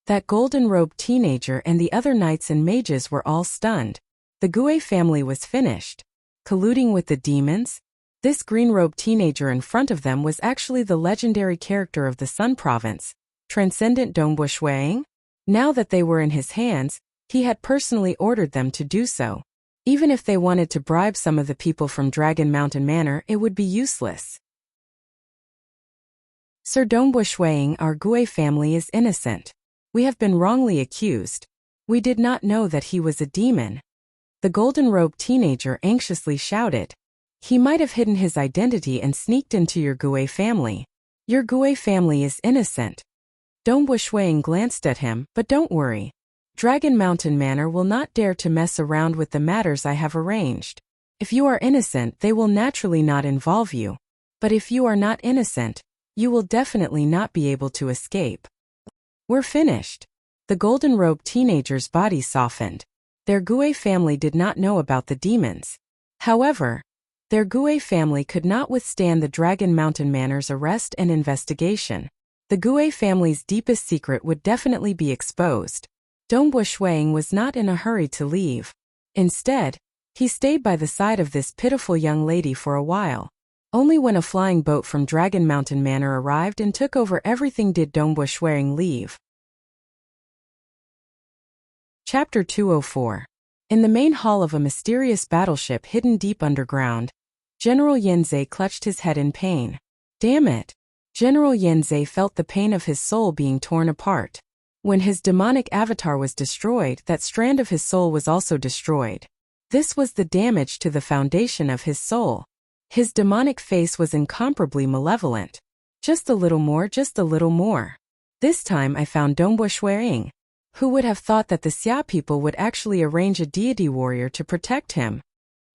That golden-robed teenager and the other knights and mages were all stunned. The Gue family was finished. Colluding with the demons? This green-robed teenager in front of them was actually the legendary character of the Sun Province, Transcendent Dongbua Shuang. Now that they were in his hands, he had personally ordered them to do so. Even if they wanted to bribe some of the people from Dragon Mountain Manor, it would be useless. Sir Dongbua Shuang, our Gue family is innocent. We have been wrongly accused. We did not know that he was a demon. The golden-robed teenager anxiously shouted. He might have hidden his identity and sneaked into your Gue family. Your Gue family is innocent. Dongbua Shuang glanced at him, but don't worry. Dragon Mountain Manor will not dare to mess around with the matters I have arranged. If you are innocent, they will naturally not involve you. But if you are not innocent, you will definitely not be able to escape. We're finished. The golden-robed teenager's body softened. Their Gue family did not know about the demons. However, their Gue family could not withstand the Dragon Mountain Manor's arrest and investigation. The Gue family's deepest secret would definitely be exposed. Dongbua Shuang was not in a hurry to leave. Instead, he stayed by the side of this pitiful young lady for a while. Only when a flying boat from Dragon Mountain Manor arrived and took over everything did Dongbua Shuang leave. Chapter 204. In the main hall of a mysterious battleship hidden deep underground, General Yinze clutched his head in pain. Damn it! General Yinze felt the pain of his soul being torn apart. When his demonic avatar was destroyed, that strand of his soul was also destroyed. This was the damage to the foundation of his soul. His demonic face was incomparably malevolent. Just a little more, just a little more. This time I found Dongbua Shuiying. Who would have thought that the Xia people would actually arrange a deity warrior to protect him?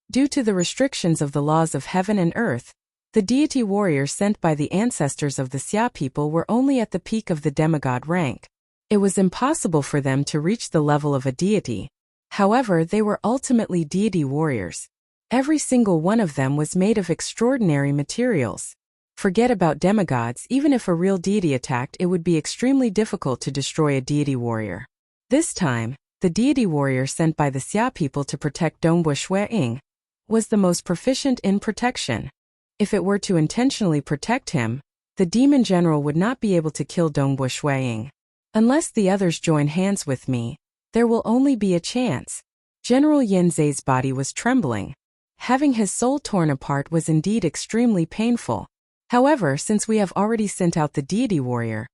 Due to the restrictions of the laws of heaven and earth, the deity warriors sent by the ancestors of the Xia people were only at the peak of the demigod rank. It was impossible for them to reach the level of a deity. However, they were ultimately deity warriors. Every single one of them was made of extraordinary materials. Forget about demigods, even if a real deity attacked, it would be extremely difficult to destroy a deity warrior. This time, the deity warrior sent by the Xia people to protect Dongbua Shuiying was the most proficient in protection. If it were to intentionally protect him, the demon general would not be able to kill Dongbua Shuiying. Unless the others join hands with me, there will only be a chance. General Yinze's body was trembling. Having his soul torn apart was indeed extremely painful. However, since we have already sent out the deity warrior,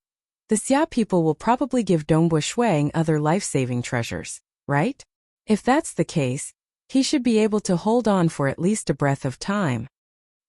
the Xia people will probably give Dongbua Shuiying other life-saving treasures, right? If that's the case, he should be able to hold on for at least a breath of time.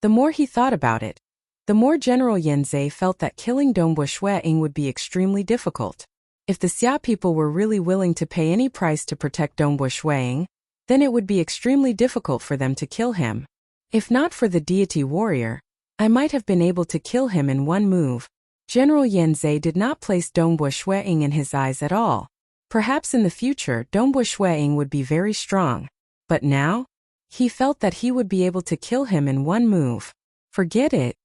The more he thought about it, the more General Yinze felt that killing Dongbua Shuiying would be extremely difficult. If the Xia people were really willing to pay any price to protect Dongbua Shuiying, then it would be extremely difficult for them to kill him. If not for the deity warrior, I might have been able to kill him in one move. General Yinze did not place Dongbua Shuiying in his eyes at all. Perhaps in the future Dongbua Shuiying would be very strong. But now? He felt that he would be able to kill him in one move. Forget it.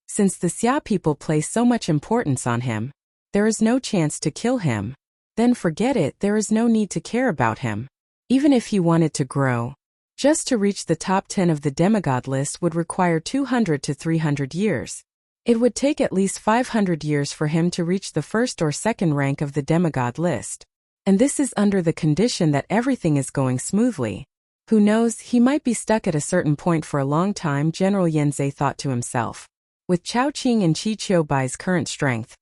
Since the Xia people place so much importance on him, there is no chance to kill him. Then forget it, there is no need to care about him. Even if he wanted to grow, just to reach the top 10 of the demigod list would require 200 to 300 years. It would take at least 500 years for him to reach the first or second rank of the demigod list. And this is under the condition that everything is going smoothly. Who knows, he might be stuck at a certain point for a long time, General Yinze thought to himself. With Chao Qing and Qi Qiubai's current strength,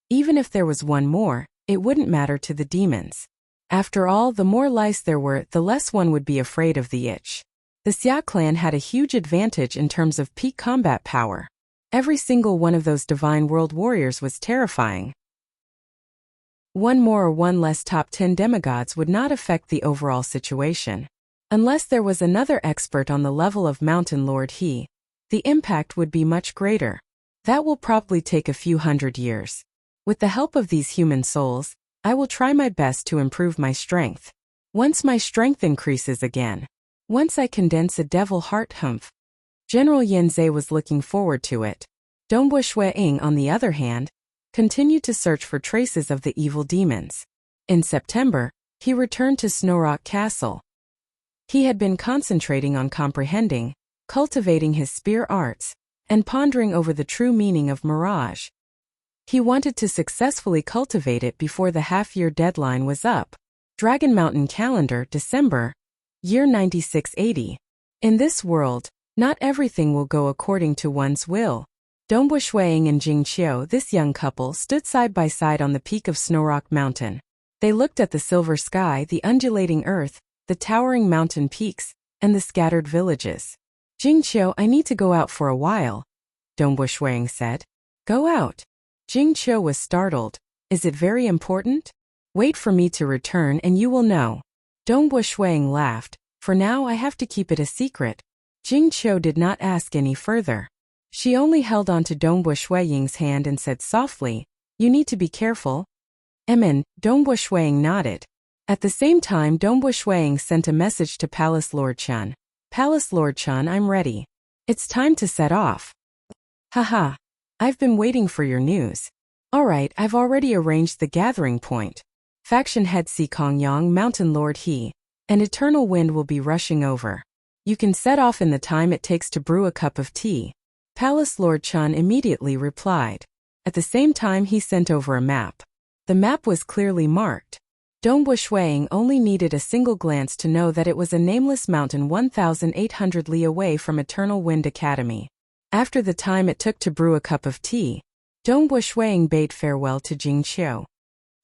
even if there was one more, it wouldn't matter to the demons. After all, the more lice there were, the less one would be afraid of the itch. The Xia clan had a huge advantage in terms of peak combat power. Every single one of those divine world warriors was terrifying. One more or one less top 10 demigods would not affect the overall situation. Unless there was another expert on the level of Mountain Lord He, the impact would be much greater. That will probably take a few hundred years. With the help of these human souls, I will try my best to improve my strength. Once my strength increases again, once I condense a devil heart humph. General Yinze was looking forward to it. Dongbua Shuiying, on the other hand, continued to search for traces of the evil demons. In September, he returned to Snowrock Castle. He had been concentrating on comprehending, cultivating his spear arts, and pondering over the true meaning of mirage. He wanted to successfully cultivate it before the half-year deadline was up. Dragon Mountain Calendar, December, year 9680. In this world, not everything will go according to one's will. Dongbua Shuiying and Jing Qiu, this young couple, stood side by side on the peak of Snowrock Mountain. They looked at the silver sky, the undulating earth, the towering mountain peaks, and the scattered villages. Jing Qiu, I need to go out for a while, Dongbua Shuiying said. Go out. Jing Qiu was startled. Is it very important? Wait for me to return and you will know. Dongbua Shuiying laughed. For now I have to keep it a secret. Jing Qiu did not ask any further. She only held on to Dongbua Shuiying's hand and said softly, you need to be careful. Dongbua Shuiying nodded. At the same time, Dongbua Shuiying sent a message to Palace Lord Chun. Palace Lord Chun, I'm ready. It's time to set off. Haha. I've been waiting for your news. Alright, I've already arranged the gathering point. Faction head Si Kongyang, Mountain Lord He, and Eternal Wind will be rushing over. You can set off in the time it takes to brew a cup of tea. Palace Lord Chun immediately replied. At the same time he sent over a map. The map was clearly marked. Dongbu Shuang only needed a single glance to know that it was a nameless mountain 1,800 li away from Eternal Wind Academy. After the time it took to brew a cup of tea, Dongbu Shuang bade farewell to Jingqiu.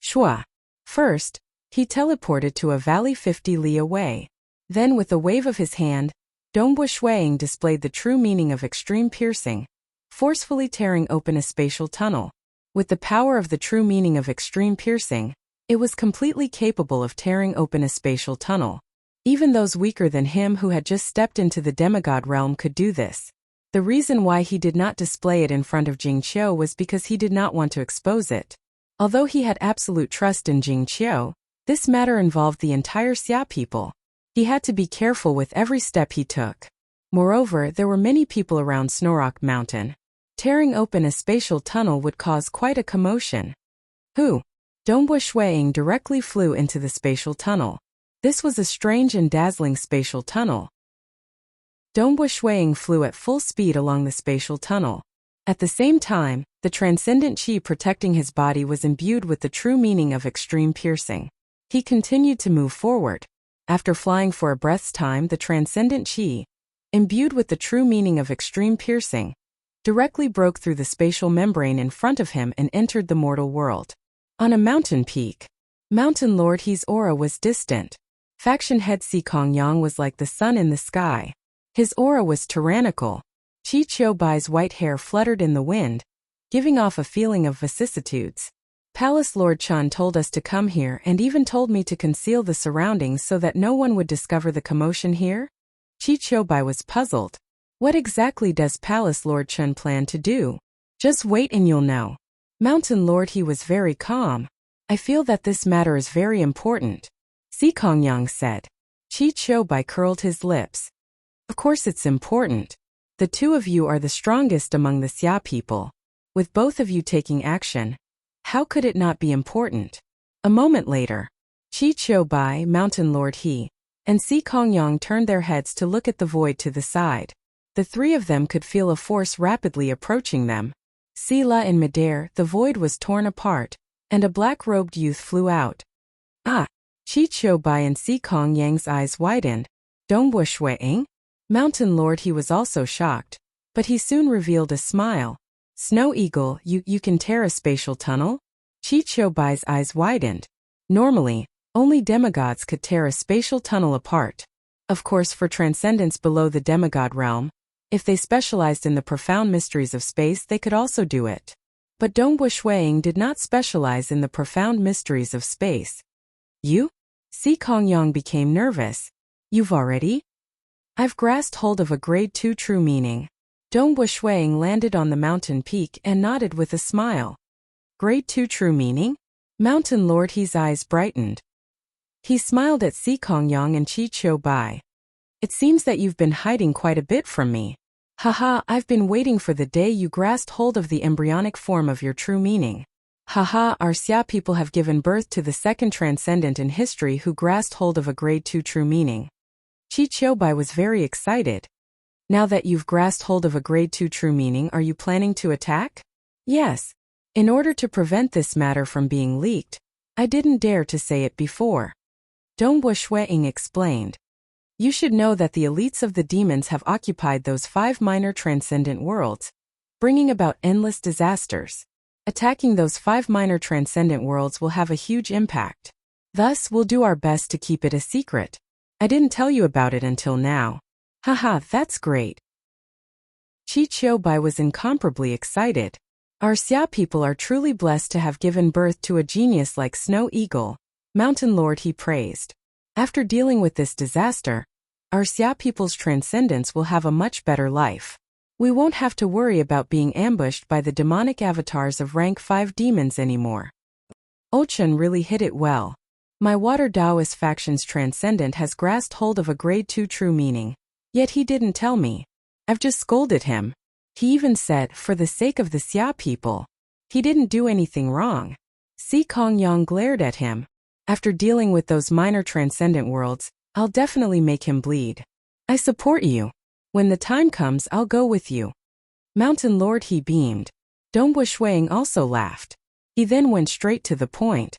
Shua. First, he teleported to a valley 50 li away. Then with a wave of his hand, Dongbu Shuang displayed the true meaning of extreme piercing, forcefully tearing open a spatial tunnel. With the power of the true meaning of extreme piercing, it was completely capable of tearing open a spatial tunnel. Even those weaker than him who had just stepped into the demigod realm could do this. The reason why he did not display it in front of Jingqiu was because he did not want to expose it. Although he had absolute trust in Jingqiu, this matter involved the entire Xia people. He had to be careful with every step he took. Moreover, there were many people around Snorok Mountain. Tearing open a spatial tunnel would cause quite a commotion. Who? Dongbu Shuang directly flew into the spatial tunnel. This was a strange and dazzling spatial tunnel. Dongbu Shuang flew at full speed along the spatial tunnel. At the same time, the transcendent qi protecting his body was imbued with the true meaning of extreme piercing. He continued to move forward. After flying for a breath's time, the transcendent qi, imbued with the true meaning of extreme piercing, directly broke through the spatial membrane in front of him and entered the mortal world. On a mountain peak, Mountain Lord He's aura was distant. Faction head Sikong Yang was like the sun in the sky. His aura was tyrannical. Qi Qiubai's white hair fluttered in the wind, giving off a feeling of vicissitudes. Palace Lord Chun told us to come here and even told me to conceal the surroundings so that no one would discover the commotion here? Qi Qiubai was puzzled. What exactly does Palace Lord Chun plan to do? Just wait and you'll know. Mountain Lord He was very calm. I feel that this matter is very important, Sikong Yang said. Qi Qiubai curled his lips. Of course it's important. The two of you are the strongest among the Xia people. With both of you taking action, how could it not be important? A moment later, Qi Qiubai, Mountain Lord He, and Sikong Yang turned their heads to look at the void to the side. The three of them could feel a force rapidly approaching them. Sila in midair, the void was torn apart, and a black-robed youth flew out. Ah! Qi Qiubai and Sikong Yang's eyes widened. Dongbu Shuang? Mountain Lord He was also shocked, but he soon revealed a smile. Snow Eagle, you can tear a spatial tunnel? Qi Qiubai's eyes widened. Normally, only demigods could tear a spatial tunnel apart. Of course, for transcendence below the demigod realm, if they specialized in the profound mysteries of space, they could also do it. But Dongbu Shuang did not specialize in the profound mysteries of space. You? Sikong Yang became nervous. You've already? I've grasped hold of a grade 2 true meaning. Dongbu Shuang landed on the mountain peak and nodded with a smile. Grade 2 true meaning? Mountain Lord He's eyes brightened. He smiled at Sikong Yang and Qi Qiubai. It seems that you've been hiding quite a bit from me. Haha, I've been waiting for the day you grasped hold of the embryonic form of your true meaning. Haha, our Xia people have given birth to the second transcendent in history who grasped hold of a grade 2 true meaning. Qi Qiubai was very excited. Now that you've grasped hold of a grade 2 true meaning, are you planning to attack? Yes. In order to prevent this matter from being leaked, I didn't dare to say it before. Dongbu Shuang explained. You should know that the elites of the demons have occupied those 5 minor transcendent worlds, bringing about endless disasters. Attacking those 5 minor transcendent worlds will have a huge impact. Thus, we'll do our best to keep it a secret. I didn't tell you about it until now. Haha, that's great. Qi Qiubai was incomparably excited. Our Xia people are truly blessed to have given birth to a genius like Snow Eagle, Mountain Lord He praised. After dealing with this disaster, our Xia people's transcendence will have a much better life. We won't have to worry about being ambushed by the demonic avatars of rank 5 demons anymore. Ochun really hit it well. My Water Taoist faction's transcendent has grasped hold of a grade 2 true meaning. Yet he didn't tell me. I've just scolded him. He even said, for the sake of the Xia people. He didn't do anything wrong. Sikong Yang glared at him. After dealing with those minor transcendent worlds, I'll definitely make him bleed. I support you. When the time comes, I'll go with you. Mountain Lord He beamed. Dongbu Shuang also laughed. He then went straight to the point.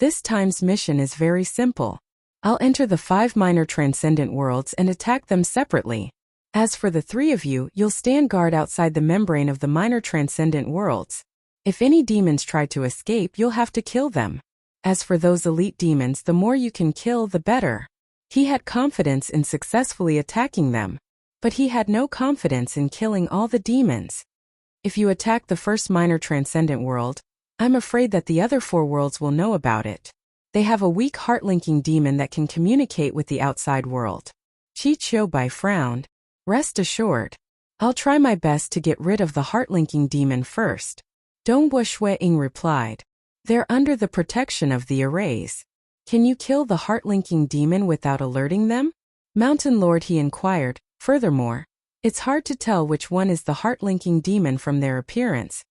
This time's mission is very simple. I'll enter the 5 minor transcendent worlds and attack them separately. As for the 3 of you, you'll stand guard outside the membrane of the minor transcendent worlds. If any demons try to escape, you'll have to kill them. As for those elite demons, the more you can kill, the better. He had confidence in successfully attacking them, but he had no confidence in killing all the demons. If you attack the first minor transcendent world, I'm afraid that the other 4 worlds will know about it. They have a weak heart-linking demon that can communicate with the outside world. Qi Qiubai frowned. Rest assured, I'll try my best to get rid of the heart-linking demon first. Dongbo Shuiying replied. They're under the protection of the arrays. Can you kill the heart-linking demon without alerting them? Mountain Lord, he inquired. Furthermore, it's hard to tell which one is the heart-linking demon from their appearance.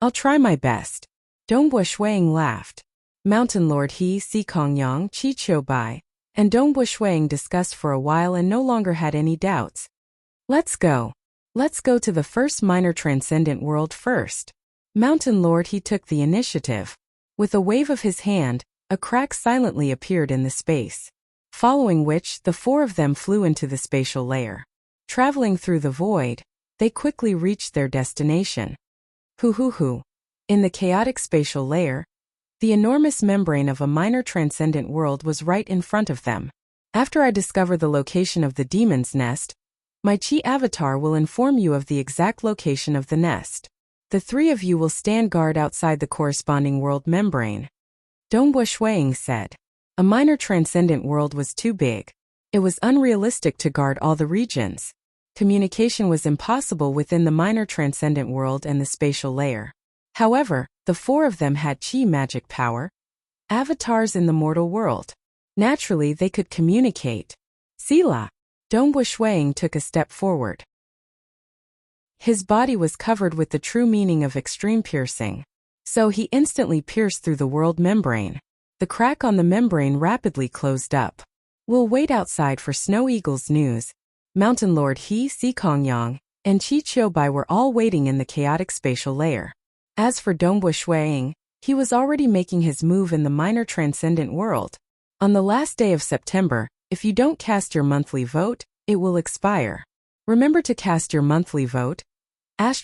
I'll try my best. Dongbo Shuiying laughed. Mountain Lord He, Sikongyang, Qi Qiubai, and Dongbo Shuiying discussed for a while and no longer had any doubts. Let's go. Let's go to the first minor transcendent world first. Mountain Lord He took the initiative. With a wave of his hand, a crack silently appeared in the space, following which the 4 of them flew into the spatial layer. Traveling through the void, they quickly reached their destination. Hoo. In the chaotic spatial layer, the enormous membrane of a minor transcendent world was right in front of them. After I discover the location of the demon's nest, my Qi avatar will inform you of the exact location of the nest. The 3 of you will stand guard outside the corresponding world membrane. Dongbo Shuiying said. A minor transcendent world was too big. It was unrealistic to guard all the regions. Communication was impossible within the minor transcendent world and the spatial layer. However, the 4 of them had Qi magic power, avatars in the mortal world. Naturally, they could communicate. Sila. Dongbo Shuiying took a step forward. His body was covered with the true meaning of extreme piercing, so he instantly pierced through the world membrane. The crack on the membrane rapidly closed up. We'll wait outside for Snow Eagle's news. Mountain Lord He, Sikongyang, and Qi Qiubai were all waiting in the chaotic spatial layer. As for Dongbo Shuiying, he was already making his move in the minor transcendent world. On the last day of September, if you don't cast your monthly vote, it will expire. Remember to cast your monthly vote. *********.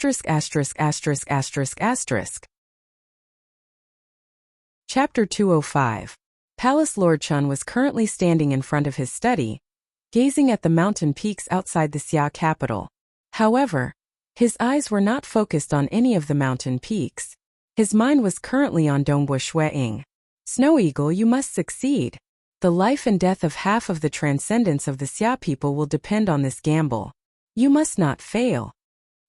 Chapter 205. Palace Lord Chun was currently standing in front of his study, gazing at the mountain peaks outside the Xia capital. However, his eyes were not focused on any of the mountain peaks. His mind was currently on Dongbo Shuiying. Snow Eagle, you must succeed. The life and death of half of the transcendence of the Xia people will depend on this gamble. You must not fail.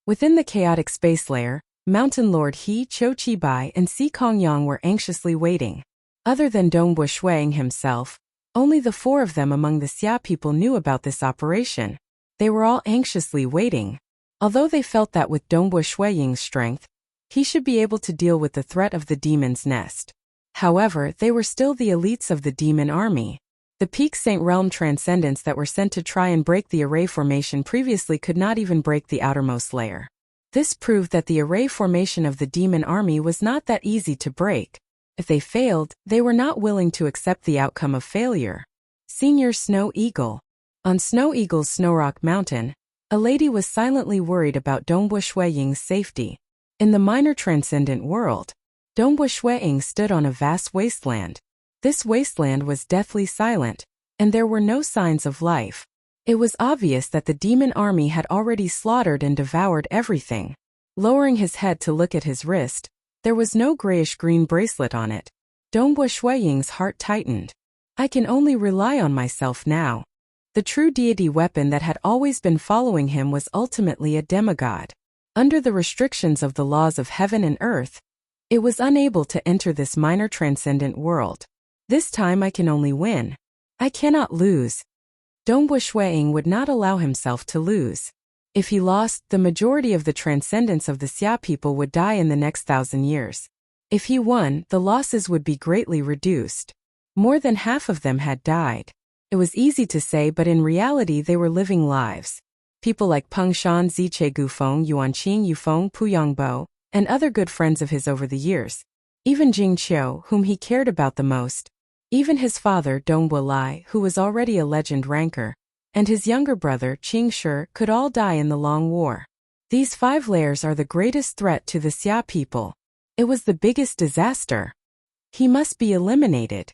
Within the chaotic space layer, Mountain Lord He, Qiubai, and Sikongyang were anxiously waiting. Other than Dongbo Shuiying himself, only the 4 of them among the Xia people knew about this operation. They were all anxiously waiting. Although they felt that with Dongbo Shuiying's strength, he should be able to deal with the threat of the demon's nest. However, they were still the elites of the demon army. The Peak Saint Realm transcendents that were sent to try and break the array formation previously could not even break the outermost layer. This proved that the array formation of the demon army was not that easy to break. If they failed, they were not willing to accept the outcome of failure. Senior Snow Eagle. On Snow Eagle's Snowrock Mountain, a lady was silently worried about Dongbo Shuiying's safety. In the minor transcendent world, Dongbo Shuiying stood on a vast wasteland. This wasteland was deathly silent, and there were no signs of life. It was obvious that the demon army had already slaughtered and devoured everything. Lowering his head to look at his wrist, there was no grayish-green bracelet on it. Dongbo Shuiying's heart tightened. I can only rely on myself now. The true deity weapon that had always been following him was ultimately a demigod. Under the restrictions of the laws of heaven and earth, it was unable to enter this minor transcendent world. This time I can only win. I cannot lose. Dongbo Shuiying would not allow himself to lose. If he lost, the majority of the transcendence of the Xia people would die in the next 1,000 years. If he won, the losses would be greatly reduced. More than half of them had died. It was easy to say, but in reality they were living lives. People like Peng Shan, Ziche Gufeng, Yuanqing Yufeng, Puyangbo, and other good friends of his over the years. Even Jing Qiu, whom he cared about the most, even his father Dongbo Lai, who was already a legend ranker, and his younger brother Qing Shi could all die in the Long War. These 5 lairs are the greatest threat to the Xia people. It was the biggest disaster. He must be eliminated.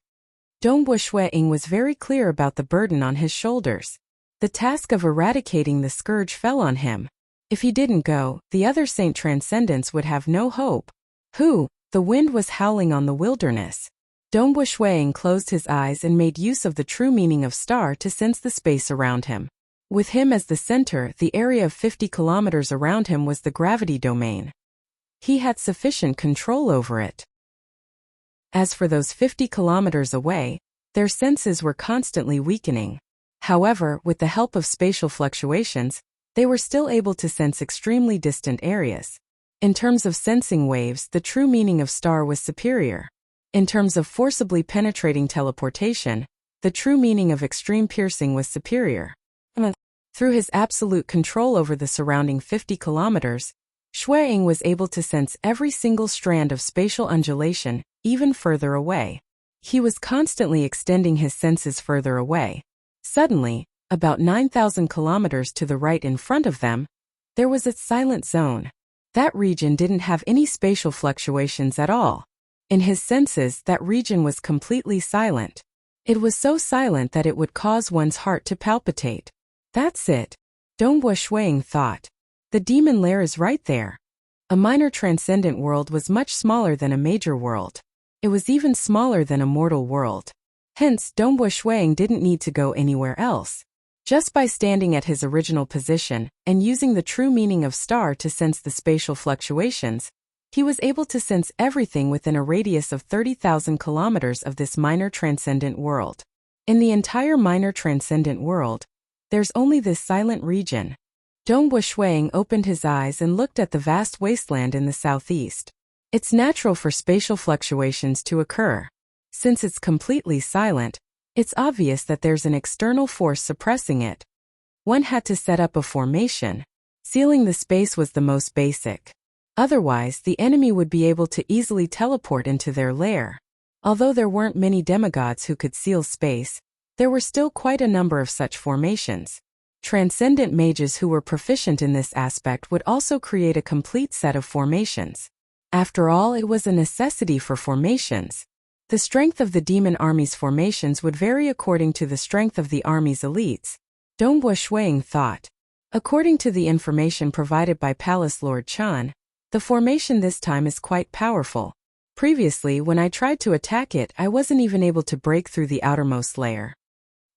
Dongbo Shuiying was very clear about the burden on his shoulders. The task of eradicating the scourge fell on him. If he didn't go, the other Saint Transcendents would have no hope. The wind was howling on the wilderness. Dongbo Shuiying closed his eyes and made use of the true meaning of star to sense the space around him. With him as the center, the area of 50 kilometers around him was the gravity domain. He had sufficient control over it. As for those 50 kilometers away, their senses were constantly weakening. However, with the help of spatial fluctuations, they were still able to sense extremely distant areas. In terms of sensing waves, the true meaning of star was superior. In terms of forcibly penetrating teleportation, the true meaning of extreme piercing was superior. Through his absolute control over the surrounding 50 kilometers, Shuiying was able to sense every single strand of spatial undulation, even further away. He was constantly extending his senses further away. Suddenly, about 9,000 kilometers to the right in front of them, there was a silent zone. That region didn't have any spatial fluctuations at all. In his senses, that region was completely silent. It was so silent that it would cause one's heart to palpitate. That's it, Dongbo Shuiying thought. The demon lair is right there. A minor transcendent world was much smaller than a major world. It was even smaller than a mortal world. Hence, Dongbo Shuiying didn't need to go anywhere else. Just by standing at his original position and using the true meaning of star to sense the spatial fluctuations, he was able to sense everything within a radius of 30,000 kilometers of this minor transcendent world. In the entire minor transcendent world, there's only this silent region. Dongbo Shuiying opened his eyes and looked at the vast wasteland in the southeast. It's natural for spatial fluctuations to occur. Since it's completely silent, it's obvious that there's an external force suppressing it. One had to set up a formation. Sealing the space was the most basic. Otherwise, the enemy would be able to easily teleport into their lair. Although there weren't many demigods who could seal space, there were still quite a number of such formations. Transcendent mages who were proficient in this aspect would also create a complete set of formations. After all, it was a necessity for formations. The strength of the demon army's formations would vary according to the strength of the army's elites, Dongbo Shuiying thought. According to the information provided by Palace Lord Chan, the formation this time is quite powerful. Previously, when I tried to attack it, I wasn't even able to break through the outermost layer.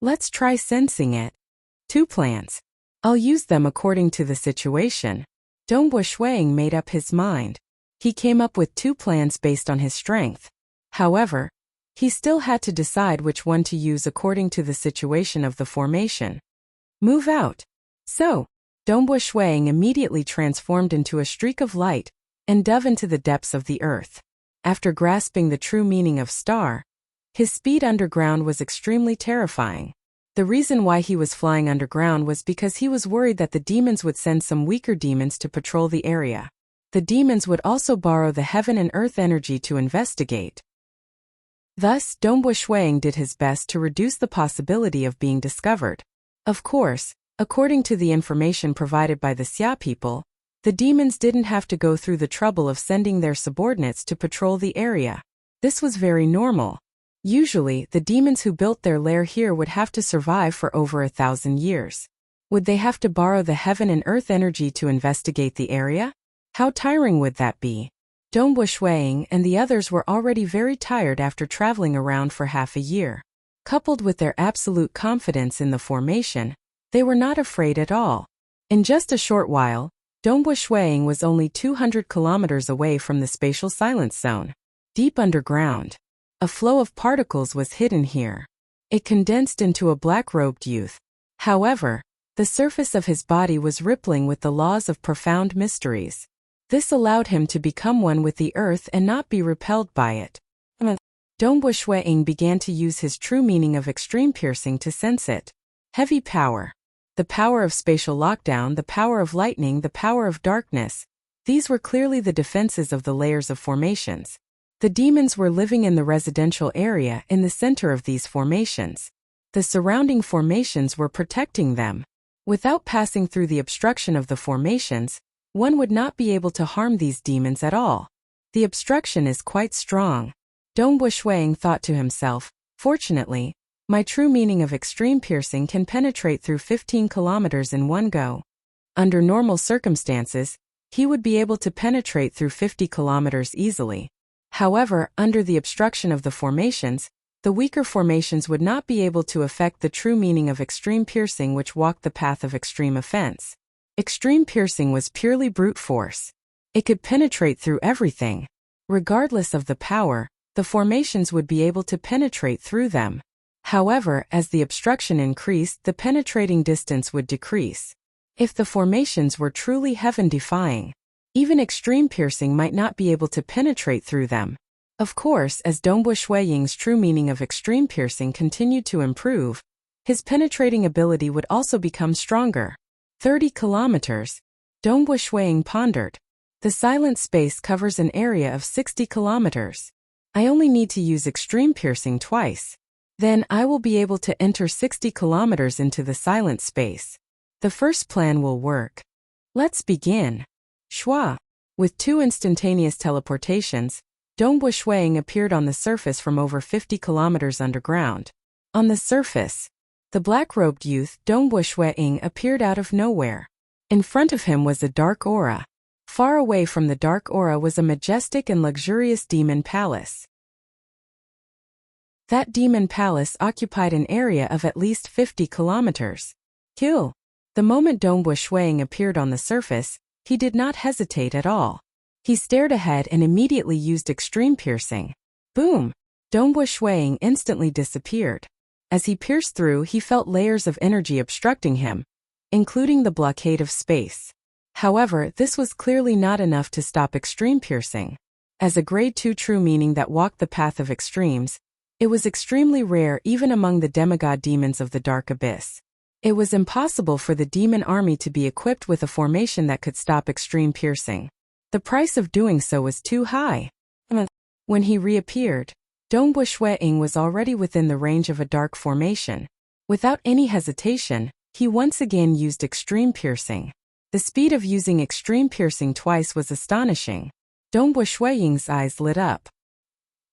Let's try sensing it. 2 plans. I'll use them according to the situation. Dongbo Shuiying made up his mind. He came up with 2 plans based on his strength. However, he still had to decide which one to use according to the situation of the formation. Move out. So, Dongbo Shuiying immediately transformed into a streak of light and dove into the depths of the earth. After grasping the true meaning of star, his speed underground was extremely terrifying. The reason why he was flying underground was because he was worried that the demons would send some weaker demons to patrol the area. The demons would also borrow the heaven and earth energy to investigate. Thus, Dongbo Shuiying did his best to reduce the possibility of being discovered. Of course, according to the information provided by the Xia people, the demons didn't have to go through the trouble of sending their subordinates to patrol the area. This was very normal. Usually, the demons who built their lair here would have to survive for over 1,000 years. Would they have to borrow the heaven and earth energy to investigate the area? How tiring would that be? Dongbo Shuiying and the others were already very tired after traveling around for half a year. Coupled with their absolute confidence in the formation, they were not afraid at all. In just a short while, Dongbo Shuiying was only 200 kilometers away from the spatial silence zone. Deep underground, a flow of particles was hidden here. It condensed into a black-robed youth. However, the surface of his body was rippling with the laws of profound mysteries. This allowed him to become one with the earth and not be repelled by it. Dongbo Shuiying began to use his true meaning of extreme piercing to sense it. Heavy power. The power of spatial lockdown, the power of lightning, the power of darkness. These were clearly the defenses of the layers of formations. The demons were living in the residential area in the center of these formations. The surrounding formations were protecting them. Without passing through the obstruction of the formations, one would not be able to harm these demons at all. The obstruction is quite strong. Dong Buishuang thought to himself, fortunately, my true meaning of extreme piercing can penetrate through 15 kilometers in one go. Under normal circumstances, he would be able to penetrate through 50 kilometers easily. However, under the obstruction of the formations, the weaker formations would not be able to affect the true meaning of extreme piercing, which walked the path of extreme offense. Extreme piercing was purely brute force. It could penetrate through everything. Regardless of the power, the formations would be able to penetrate through them. However, as the obstruction increased, the penetrating distance would decrease. If the formations were truly heaven-defying, even extreme piercing might not be able to penetrate through them. Of course, as Dong Buishuang's true meaning of extreme piercing continued to improve, his penetrating ability would also become stronger. 30 kilometers. Dong Buishuang pondered. The silent space covers an area of 60 kilometers. I only need to use extreme piercing twice. Then I will be able to enter 60 kilometers into the silent space. The first plan will work. Let's begin. Shua. With 2 instantaneous teleportations, Dong Buishuang appeared on the surface from over 50 kilometers underground. On the surface, the black-robed youth Dong Buishuang appeared out of nowhere. In front of him was a dark aura. Far away from the dark aura was a majestic and luxurious demon palace. That demon palace occupied an area of at least 50 kilometers. Kill. The moment Dong Buishuang appeared on the surface, he did not hesitate at all. He stared ahead and immediately used extreme piercing. Boom! Dong Buishuang instantly disappeared. As he pierced through, he felt layers of energy obstructing him, including the blockade of space. However, this was clearly not enough to stop extreme piercing. As a grade 2 true meaning that walked the path of extremes, it was extremely rare even among the demigod demons of the Dark Abyss. It was impossible for the demon army to be equipped with a formation that could stop extreme piercing. The price of doing so was too high. When he reappeared, Dong Buishuang was already within the range of a dark formation. Without any hesitation, he once again used extreme piercing. The speed of using extreme piercing twice was astonishing. Dong Buishuang's eyes lit up.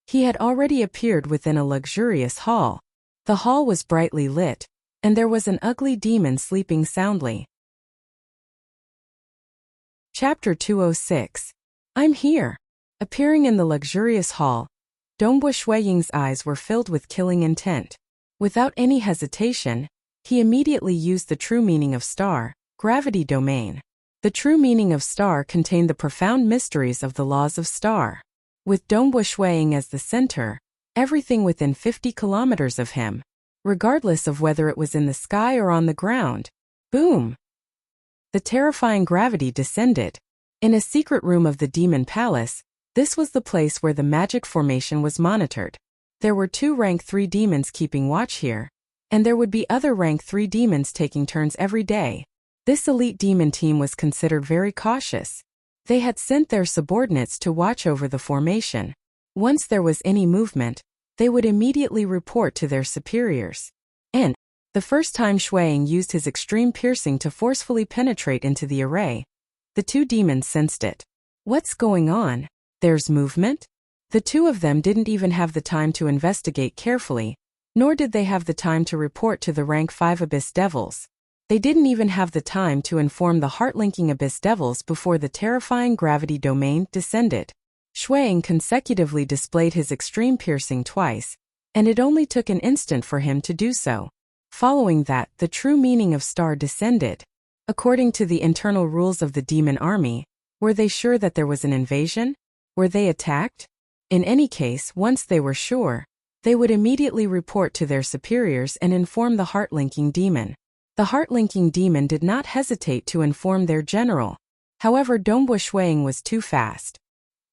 He had already appeared within a luxurious hall. The hall was brightly lit, and there was an ugly demon sleeping soundly. Chapter 206. I'm here. Appearing in the luxurious hall, Dong Buishuang's eyes were filled with killing intent. Without any hesitation, he immediately used the true meaning of star, gravity domain. The true meaning of star contained the profound mysteries of the laws of star. With Dong Buishuang as the center, everything within 50 kilometers of him, regardless of whether it was in the sky or on the ground. Boom! The terrifying gravity descended. In a secret room of the demon palace, this was the place where the magic formation was monitored. There were 2 rank 3 demons keeping watch here, and there would be other rank 3 demons taking turns every day. This elite demon team was considered very cautious. They had sent their subordinates to watch over the formation. Once there was any movement, they would immediately report to their superiors. And the first time Shuang used his extreme piercing to forcefully penetrate into the array, the 2 demons sensed it. What's going on? There's movement? The 2 of them didn't even have the time to investigate carefully, nor did they have the time to report to the rank 5 Abyss Devils. They didn't even have the time to inform the heart-linking Abyss Devils before the terrifying gravity domain descended. Shuang consecutively displayed his extreme piercing twice, and it only took an instant for him to do so. Following that, the true meaning of star descended. According to the internal rules of the demon army, were they sure that there was an invasion? Were they attacked? In any case, once they were sure, they would immediately report to their superiors and inform the heart-linking demon. The heart-linking demon did not hesitate to inform their general. However, Dong Buishuang was too fast.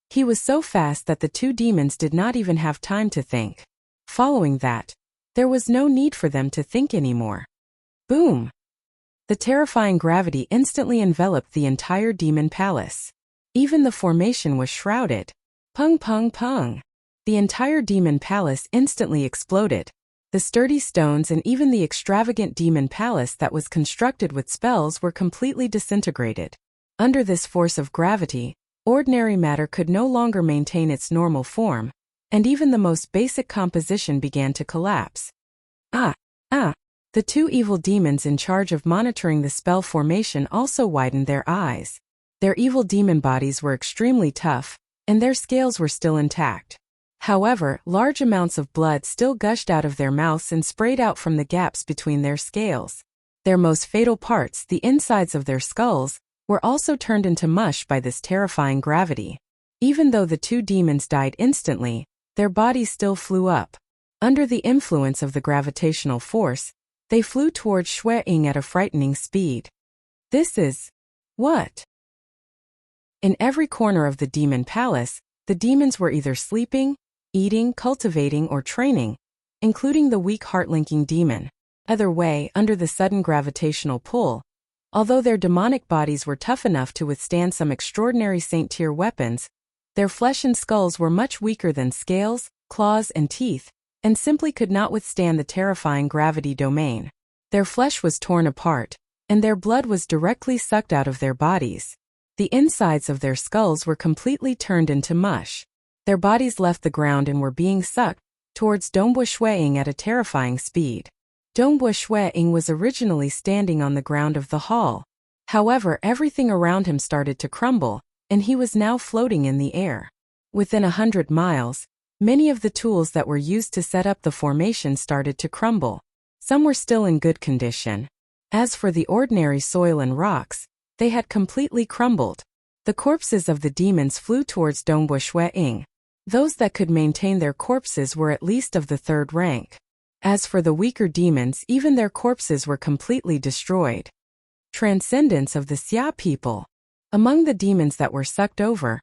He was so fast that the 2 demons did not even have time to think. Following that, there was no need for them to think anymore. Boom! The terrifying gravity instantly enveloped the entire demon palace. Even the formation was shrouded. Pung pung pung. The entire demon palace instantly exploded. The sturdy stones and even the extravagant demon palace that was constructed with spells were completely disintegrated. Under this force of gravity, ordinary matter could no longer maintain its normal form, and even the most basic composition began to collapse. The two evil demons in charge of monitoring the spell formation also widened their eyes. Their evil demon bodies were extremely tough, and their scales were still intact. However, large amounts of blood still gushed out of their mouths and sprayed out from the gaps between their scales. Their most fatal parts, the insides of their skulls, were also turned into mush by this terrifying gravity. Even though the two demons died instantly, their bodies still flew up. Under the influence of the gravitational force, they flew towards Shui Ying at a frightening speed. This is what? In every corner of the demon palace, the demons were either sleeping, eating, cultivating, or training, including the weak heart-linking demon. Either way, under the sudden gravitational pull, although their demonic bodies were tough enough to withstand some extraordinary saint-tier weapons, their flesh and skulls were much weaker than scales, claws, and teeth, and simply could not withstand the terrifying gravity domain. Their flesh was torn apart, and their blood was directly sucked out of their bodies. The insides of their skulls were completely turned into mush. Their bodies left the ground and were being sucked towards Dongbui Shui Ying at a terrifying speed. Dongbui Shui Ying was originally standing on the ground of the hall. However, everything around him started to crumble, and he was now floating in the air. Within 100 miles, many of the tools that were used to set up the formation started to crumble. Some were still in good condition. As for the ordinary soil and rocks, they had completely crumbled. The corpses of the demons flew towards Dongbui Shui Ying. Those that could maintain their corpses were at least of the third rank. As for the weaker demons, even their corpses were completely destroyed. Transcendence of the Xia people. Among the demons that were sucked over,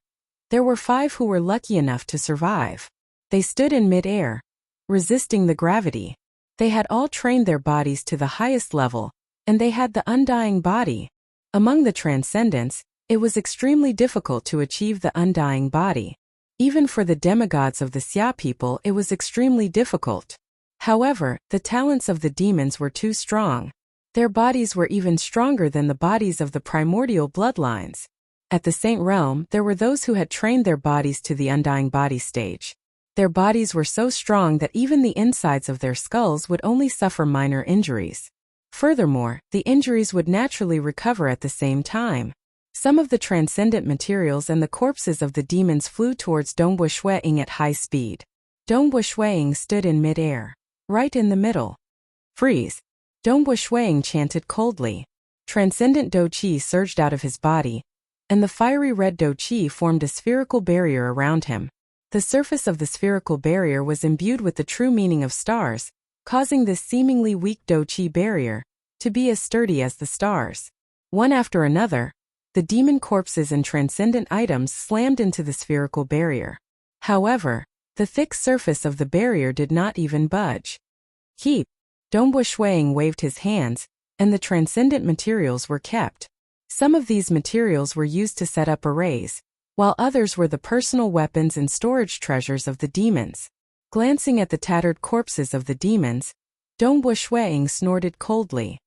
there were 5 who were lucky enough to survive. They stood in mid-air, resisting the gravity. They had all trained their bodies to the highest level, and they had the undying body. Among the transcendents, it was extremely difficult to achieve the undying body. Even for the demigods of the Xia people, it was extremely difficult. However, the talents of the demons were too strong. Their bodies were even stronger than the bodies of the primordial bloodlines. At the Saint Realm, there were those who had trained their bodies to the undying body stage. Their bodies were so strong that even the insides of their skulls would only suffer minor injuries. Furthermore, the injuries would naturally recover at the same time. Some of the transcendent materials and the corpses of the demons flew towards Dongbui Shui Ying at high speed. Dongbui Shui Ying stood in mid-air, right in the middle. Freeze! Dongbui Shui Ying chanted coldly. Transcendent Do Qi surged out of his body, and the fiery red Do Qi formed a spherical barrier around him. The surface of the spherical barrier was imbued with the true meaning of stars, causing this seemingly weak Do Qi barrier to be as sturdy as the stars. One after another, the demon corpses and transcendent items slammed into the spherical barrier. However, the thick surface of the barrier did not even budge. Keep! Dongbui Shui Ying waved his hands, and the transcendent materials were kept. Some of these materials were used to set up arrays, while others were the personal weapons and storage treasures of the demons. Glancing at the tattered corpses of the demons, Dongbui Shui Ying snorted coldly.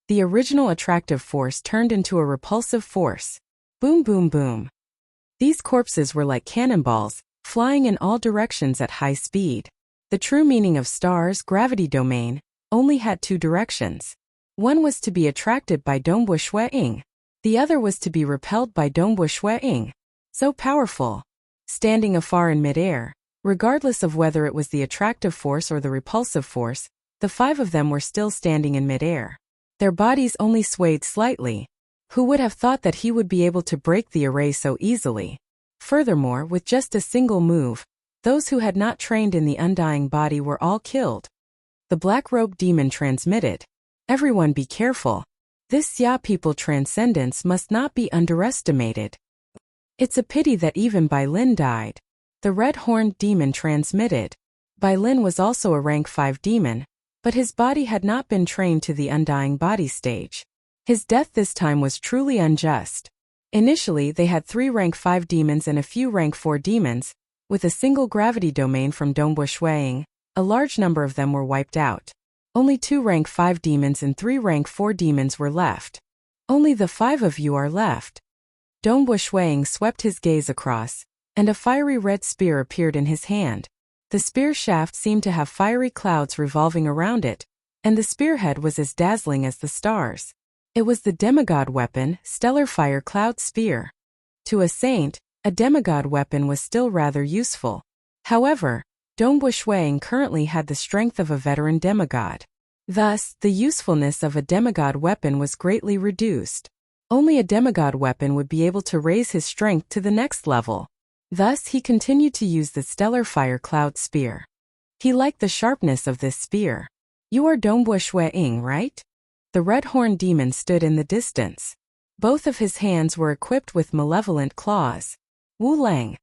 The original attractive force turned into a repulsive force. Boom boom boom. These corpses were like cannonballs, flying in all directions at high speed. The true meaning of stars' gravity domain only had 2 directions. One was to be attracted by Dongbui Shui Ying. The other was to be repelled by Dongbui Shui Ying. So powerful. Standing afar in mid-air, regardless of whether it was the attractive force or the repulsive force, the 5 of them were still standing in mid-air. Their bodies only swayed slightly. Who would have thought that he would be able to break the array so easily? Furthermore, with just a single move, those who had not trained in the undying body were all killed. The black-robed demon transmitted. Everyone be careful. This Xia people transcendence must not be underestimated. It's a pity that even Bai Lin died. The red-horned demon transmitted. Bai Lin was also a rank 5 demon, but his body had not been trained to the undying body stage. His death this time was truly unjust. Initially, they had 3 rank 5 demons and a few rank 4 demons. With a single gravity domain from Dongbu Shuiying, a large number of them were wiped out. Only 2 rank 5 demons and 3 rank 4 demons were left. Only the 5 of you are left. Dongbu Shuiying swept his gaze across, and a fiery red spear appeared in his hand. The spear shaft seemed to have fiery clouds revolving around it, and the spearhead was as dazzling as the stars. It was the demigod weapon, Stellar Fire Cloud Spear. To a saint, a demigod weapon was still rather useful. However, Dongbu Shuiying currently had the strength of a veteran demigod. Thus, the usefulness of a demigod weapon was greatly reduced. Only a demigod weapon would be able to raise his strength to the next level. Thus, he continued to use the Stellar Fire Cloud Spear. He liked the sharpness of this spear. You are Dongbu Shuiying, right? The red-horned demon stood in the distance. Both of his hands were equipped with malevolent claws. Wu Lang.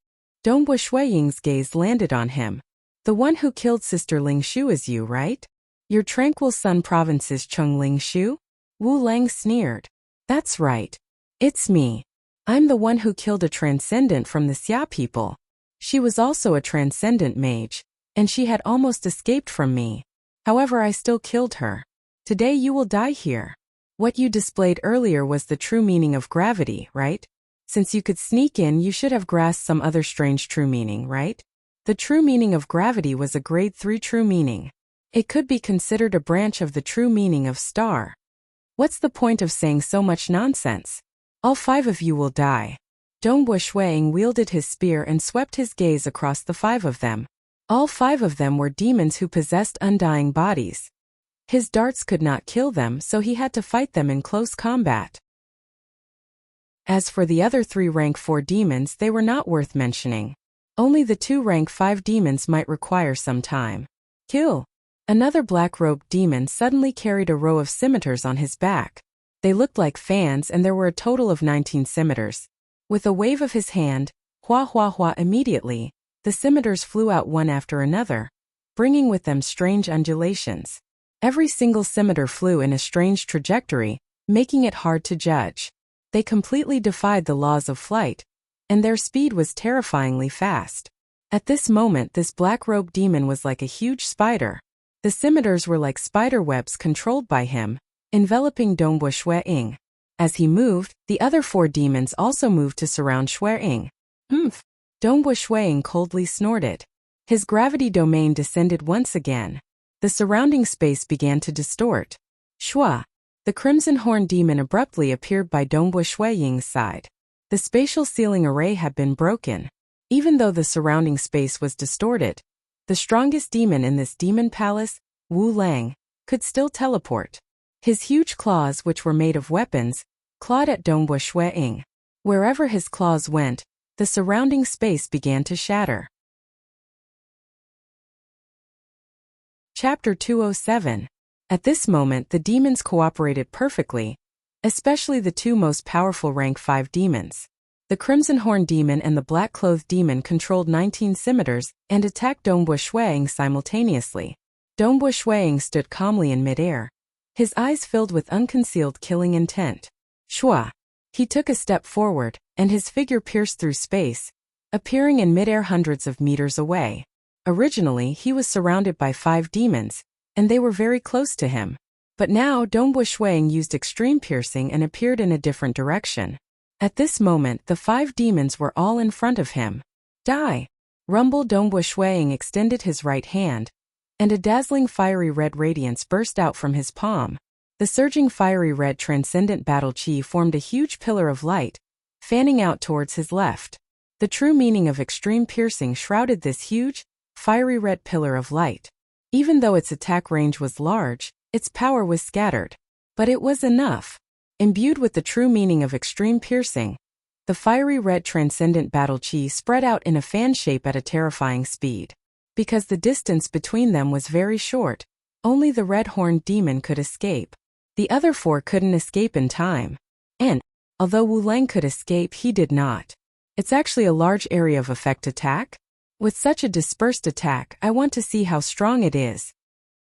Dongbu Shuiying's gaze landed on him. The one who killed Sister Ling Shu is you, right? Your Tranquil Sun Province's Chung Ling Shu? Wu Lang sneered. That's right. It's me. I'm the one who killed a transcendent from the Xia people. She was also a transcendent mage, and she had almost escaped from me. However, I still killed her. Today you will die here. What you displayed earlier was the true meaning of gravity, right? Since you could sneak in, you should have grasped some other strange true meaning, right? The true meaning of gravity was a grade 3 true meaning. It could be considered a branch of the true meaning of star. What's the point of saying so much nonsense? All 5 of you will die. Dongbu Shuiying wielded his spear and swept his gaze across the 5 of them. All 5 of them were demons who possessed undying bodies. His darts could not kill them, so he had to fight them in close combat. As for the other 3 rank 4 demons, they were not worth mentioning. Only the 2 rank 5 demons might require some time. Kill. Another black-robed demon suddenly carried a row of scimitars on his back. They looked like fans, and there were a total of 19 scimitars. With a wave of his hand, hua hua hua, immediately, the scimitars flew out one after another, bringing with them strange undulations. Every single scimitar flew in a strange trajectory, making it hard to judge. They completely defied the laws of flight, and their speed was terrifyingly fast. At this moment, this black-robed demon was like a huge spider. The scimitars were like spider webs controlled by him, enveloping Dongbu Shuiying. As he moved, the other 4 demons also moved to surround Shuiying. Humph! Dongbu Shuiying coldly snorted. His gravity domain descended once again. The surrounding space began to distort. Shua! The crimson horn demon abruptly appeared by Dongbu Shuiying's side. The spatial ceiling array had been broken. Even though the surrounding space was distorted, the strongest demon in this demon palace, Wu Lang, could still teleport. His huge claws, which were made of weapons, clawed at Dongbu Shuiying. Wherever his claws went, the surrounding space began to shatter. Chapter 207. At this moment, the demons cooperated perfectly, especially the 2 most powerful rank 5 demons. The Crimson Horn Demon and the Black-Clothed Demon controlled 19 scimitars and attacked Dongbu Shuiying simultaneously. Dongbu Shuiying stood calmly in midair, his eyes filled with unconcealed killing intent. Shua! He took a step forward, and his figure pierced through space, appearing in midair hundreds of meters away. Originally, he was surrounded by 5 demons, and they were very close to him. But now Dongbu Shuiying used extreme piercing and appeared in a different direction. At this moment, the 5 demons were all in front of him. Die! Rumble. Dongbu Shuiying extended his right hand, and a dazzling fiery red radiance burst out from his palm. The surging fiery red transcendent battle chi formed a huge pillar of light, fanning out towards his left. The true meaning of extreme piercing shrouded this huge, fiery red pillar of light. Even though its attack range was large, its power was scattered. But it was enough. Imbued with the true meaning of extreme piercing, the fiery red transcendent battle chi spread out in a fan shape at a terrifying speed. Because the distance between them was very short, only the red-horned demon could escape. The other 4 couldn't escape in time. And, although Wu Lang could escape, he did not. It's actually a large area of effect attack. With such a dispersed attack, I want to see how strong it is.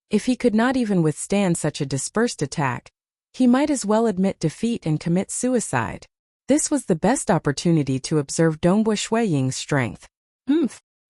If he could not even withstand such a dispersed attack, he might as well admit defeat and commit suicide. This was the best opportunity to observe Dongbo Shuiying's strength. Wu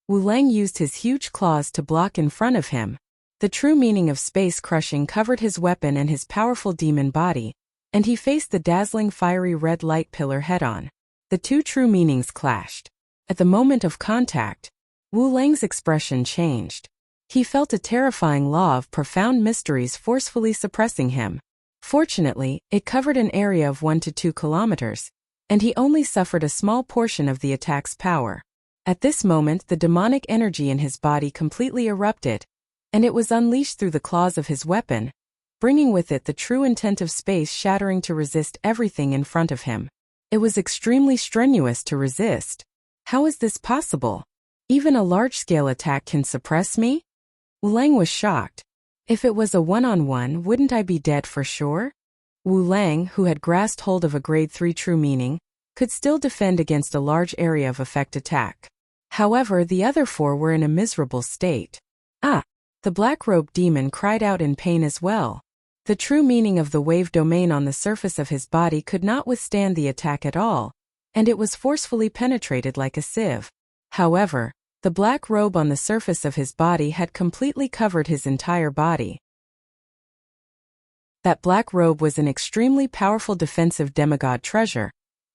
Lang used his huge claws to block in front of him. The true meaning of space crushing covered his weapon and his powerful demon body, and he faced the dazzling fiery red light pillar head-on. The two true meanings clashed. At the moment of contact, Wu Lang's expression changed. He felt a terrifying law of profound mysteries forcefully suppressing him. Fortunately, it covered an area of 1 to 2 kilometers, and he only suffered a small portion of the attack's power. At this moment, the demonic energy in his body completely erupted, and it was unleashed through the claws of his weapon, bringing with it the true intent of space shattering to resist everything in front of him. It was extremely strenuous to resist. How is this possible? Even a large-scale attack can suppress me? Wu Lang was shocked. If it was a one-on-one, wouldn't I be dead for sure? Wu Lang, who had grasped hold of a grade 3 true meaning, could still defend against a large area of effect attack. However, the other 4 were in a miserable state. The black-robed demon cried out in pain as well. The true meaning of the wave domain on the surface of his body could not withstand the attack at all, and it was forcefully penetrated like a sieve. However, the black robe on the surface of his body had completely covered his entire body. That black robe was an extremely powerful defensive demigod treasure,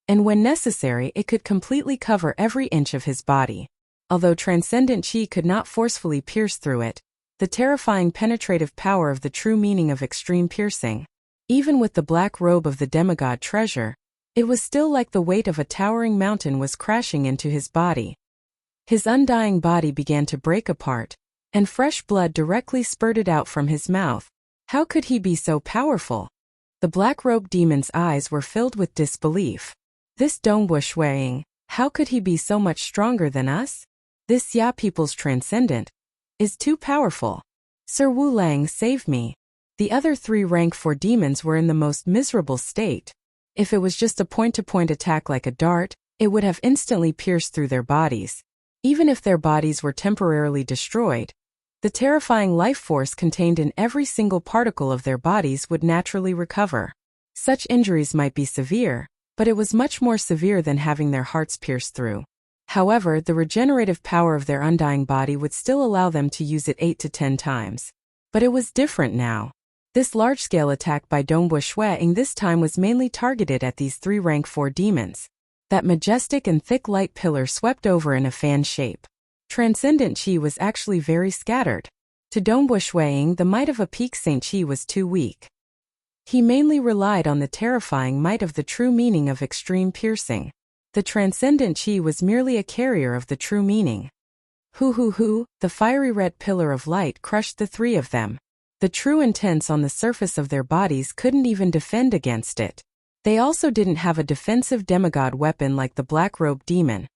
and when necessary it could completely cover every inch of his body. Although transcendent chi could not forcefully pierce through it, the terrifying penetrative power of the true meaning of extreme piercing. Even with the black robe of the demigod treasure, it was still like the weight of a towering mountain was crashing into his body. His undying body began to break apart, and fresh blood directly spurted out from his mouth. How could he be so powerful? The black-robed demon's eyes were filled with disbelief. This Dongbo Shuiying, how could he be so much stronger than us? This Ya people's transcendent is too powerful. Sir Wu Lang, save me. The other 3 rank 4 demons were in the most miserable state. If it was just a point-to-point attack like a dart, it would have instantly pierced through their bodies. Even if their bodies were temporarily destroyed, the terrifying life force contained in every single particle of their bodies would naturally recover. Such injuries might be severe, but it was much more severe than having their hearts pierced through. However, the regenerative power of their undying body would still allow them to use it 8 to 10 times. But it was different now. This large-scale attack by Dongbo Shuiying this time was mainly targeted at these 3 rank 4 demons. That majestic and thick light pillar swept over in a fan shape. Transcendent chi was actually very scattered. To Dongbo Shuiying, the might of a peak Saint Chi was too weak. He mainly relied on the terrifying might of the true meaning of extreme piercing. The transcendent chi was merely a carrier of the true meaning. The fiery red pillar of light crushed the 3 of them. The true intents on the surface of their bodies couldn't even defend against it. They also didn't have a defensive demigod weapon like the black-robed demon,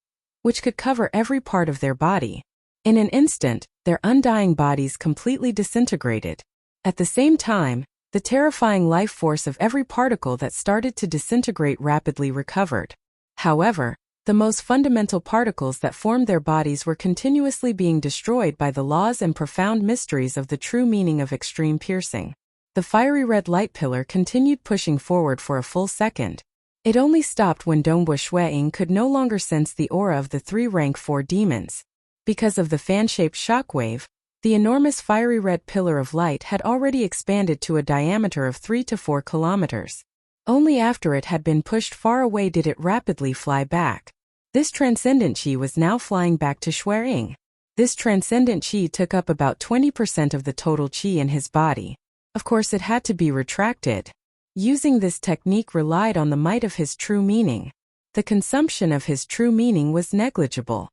which could cover every part of their body. In an instant, their undying bodies completely disintegrated. At the same time, the terrifying life force of every particle that started to disintegrate rapidly recovered. However, the most fundamental particles that formed their bodies were continuously being destroyed by the laws and profound mysteries of the true meaning of extreme piercing. The fiery red light pillar continued pushing forward for a full second. It only stopped when Dongbo Shuiying could no longer sense the aura of the 3 rank 4 demons. Because of the fan-shaped shockwave, the enormous fiery red pillar of light had already expanded to a diameter of 3 to 4 kilometers. Only after it had been pushed far away did it rapidly fly back. This transcendent chi was now flying back to Shuiying. This transcendent chi took up about 20% of the total chi in his body. Of course, it had to be retracted. Using this technique relied on the might of his true meaning. The consumption of his true meaning was negligible.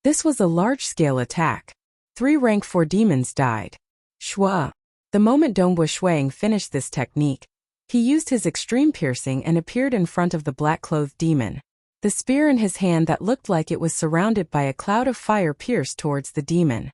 This was a large-scale attack. 3 rank 4 demons died. Shua. The moment Dongbo Shuiying finished this technique, he used his extreme piercing and appeared in front of the black-clothed demon. The spear in his hand that looked like it was surrounded by a cloud of fire pierced towards the demon.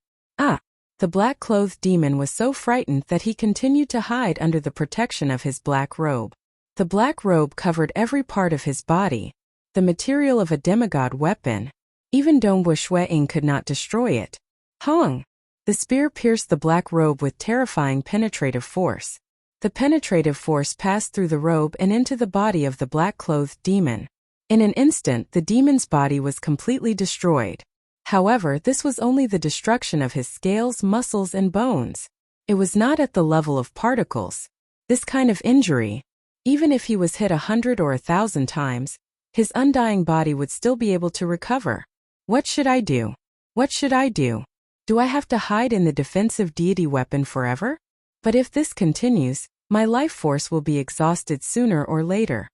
The black-clothed demon was so frightened that he continued to hide under the protection of his black robe. The black robe covered every part of his body, the material of a demigod weapon. Even Dongbo Shuiying could not destroy it. Hong! The spear pierced the black robe with terrifying penetrative force. The penetrative force passed through the robe and into the body of the black-clothed demon. In an instant, the demon's body was completely destroyed. However, this was only the destruction of his scales, muscles, and bones. It was not at the level of particles. This kind of injury, even if he was hit 100 or 1,000 times, his undying body would still be able to recover. What should I do? What should I do? Do I have to hide in the defensive deity weapon forever? But if this continues, my life force will be exhausted sooner or later.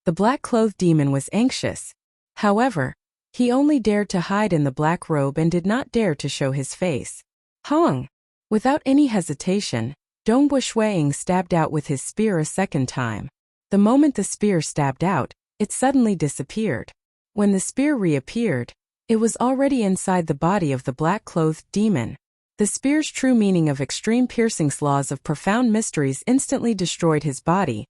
The black-clothed demon was anxious. However, he only dared to hide in the black robe and did not dare to show his face. Hong! Without any hesitation, Dongbu Shuiying stabbed out with his spear a second time. The moment the spear stabbed out, it suddenly disappeared. When the spear reappeared, it was already inside the body of the black-clothed demon. The spear's true meaning of extreme piercing's laws of profound mysteries instantly destroyed his body,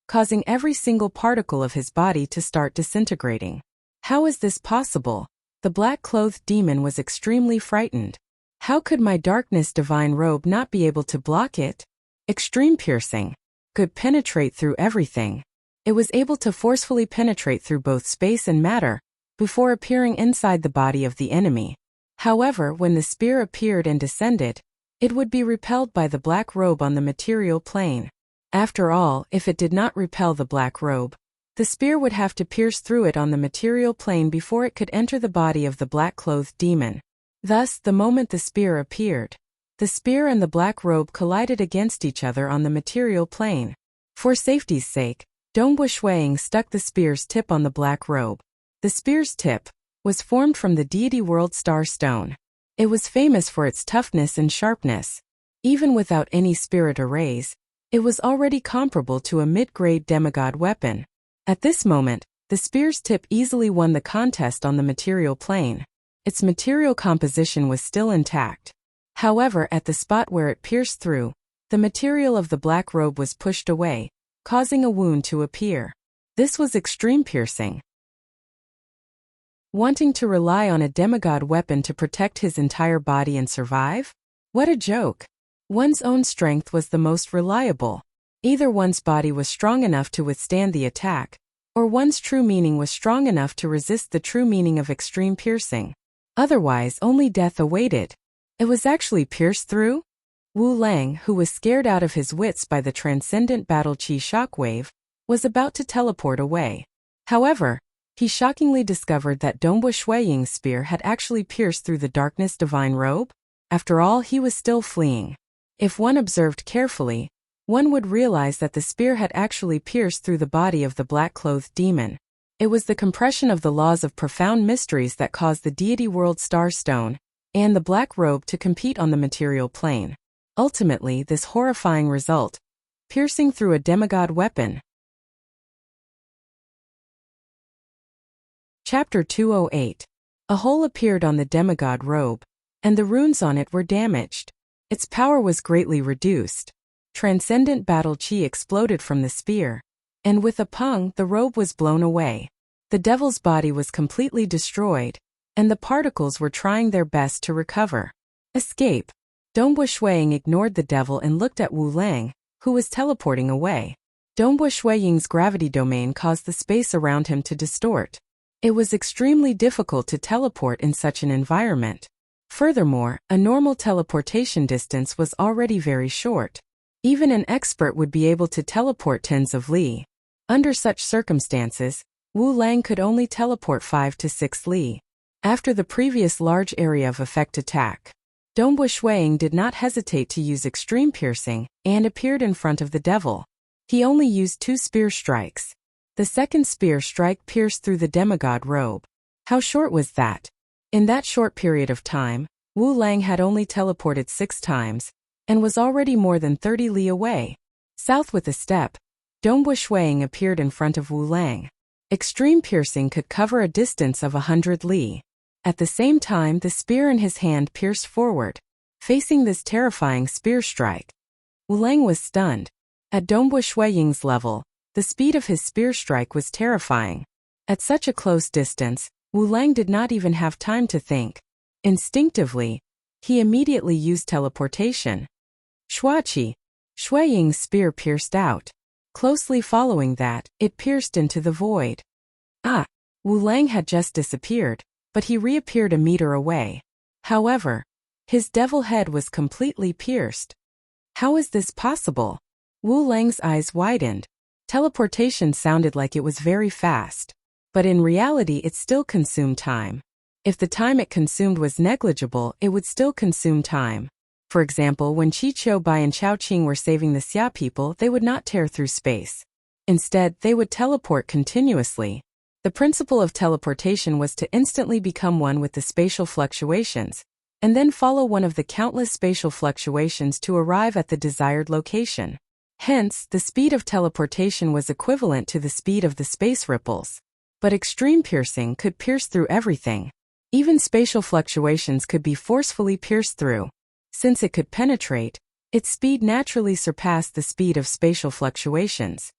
causing every single particle of his body to start disintegrating. How is this possible? The black-clothed demon was extremely frightened. How could my darkness divine robe not be able to block it? Extreme piercing could penetrate through everything. It was able to forcefully penetrate through both space and matter, before appearing inside the body of the enemy. However, when the spear appeared and descended, it would be repelled by the black robe on the material plane. After all, if it did not repel the black robe, the spear would have to pierce through it on the material plane before it could enter the body of the black-clothed demon. Thus, the moment the spear appeared, the spear and the black robe collided against each other on the material plane. For safety's sake, Dongbu Shuiying stuck the spear's tip on the black robe. The spear's tip was formed from the deity world star stone. It was famous for its toughness and sharpness. Even without any spirit arrays, it was already comparable to a mid-grade demigod weapon. At this moment, the spear's tip easily won the contest on the material plane. Its material composition was still intact. However, at the spot where it pierced through, the material of the black robe was pushed away, causing a wound to appear. This was extreme piercing. Wanting to rely on a demigod weapon to protect his entire body and survive? What a joke! One's own strength was the most reliable. Either one's body was strong enough to withstand the attack, or one's true meaning was strong enough to resist the true meaning of extreme piercing. Otherwise, only death awaited. It was actually pierced through? Wu Lang, who was scared out of his wits by the transcendent battle chi shockwave, was about to teleport away. However, he shockingly discovered that Dongbu Shuiying's spear had actually pierced through the darkness divine robe. After all, he was still fleeing. If one observed carefully, one would realize that the spear had actually pierced through the body of the black-clothed demon. It was the compression of the laws of profound mysteries that caused the deity world star stone and the black robe to compete on the material plane. Ultimately, this horrifying result, piercing through a demigod weapon. Chapter 208. A hole appeared on the demigod robe, and the runes on it were damaged. Its power was greatly reduced. Transcendent battle chi exploded from the spear, and with a pung, the robe was blown away. The devil's body was completely destroyed, and the particles were trying their best to recover. Escape. Dongbu Shuiying ignored the devil and looked at Wu Lang, who was teleporting away. Dongbu Shuiying's gravity domain caused the space around him to distort. It was extremely difficult to teleport in such an environment. Furthermore, a normal teleportation distance was already very short. Even an expert would be able to teleport tens of li. Under such circumstances, Wu Lang could only teleport 5 to 6 li. After the previous large area of effect attack, Dongbu Shuiying did not hesitate to use extreme piercing and appeared in front of the devil. He only used 2 spear strikes. The second spear strike pierced through the demigod robe. How short was that? In that short period of time, Wu Lang had only teleported 6 times, and was already more than 30 li away. South with a step, Dongbu Shuiying appeared in front of Wu Lang. Extreme piercing could cover a distance of 100 li. At the same time, the spear in his hand pierced forward, facing this terrifying spear strike. Wu Lang was stunned. At Dongbu Shuiying's level, the speed of his spear strike was terrifying. At such a close distance, Wu Lang did not even have time to think. Instinctively, he immediately used teleportation. Shuachi. Shui Ying's spear pierced out. Closely following that, it pierced into the void. Ah! Wu Lang had just disappeared, but he reappeared a meter away. However, his devil head was completely pierced. How is this possible? Wu Lang's eyes widened. Teleportation sounded like it was very fast. But in reality it still consumed time. If the time it consumed was negligible, it would still consume time. For example, when Qi Qiu Bai and Chao Qing were saving the Xia people, they would not tear through space. Instead, they would teleport continuously. The principle of teleportation was to instantly become one with the spatial fluctuations, and then follow one of the countless spatial fluctuations to arrive at the desired location. Hence, the speed of teleportation was equivalent to the speed of the space ripples. But extreme piercing could pierce through everything. Even spatial fluctuations could be forcefully pierced through. Since it could penetrate, its speed naturally surpassed the speed of spatial fluctuations.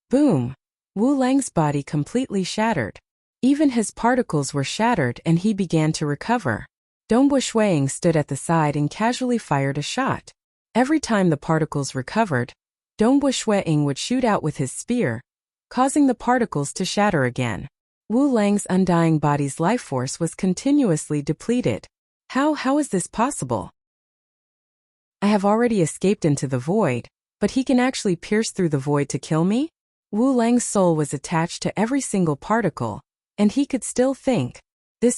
Boom! Wu Lang's body completely shattered. Even his particles were shattered and he began to recover. Dongbu Shuiying stood at the side and casually fired a shot. Every time the particles recovered, Dongbu Shuiying would shoot out with his spear, causing the particles to shatter again. Wu Lang's undying body's life force was continuously depleted. How is this possible? I have already escaped into the void, but he can actually pierce through the void to kill me? Wu Lang's soul was attached to every single particle, and he could still think.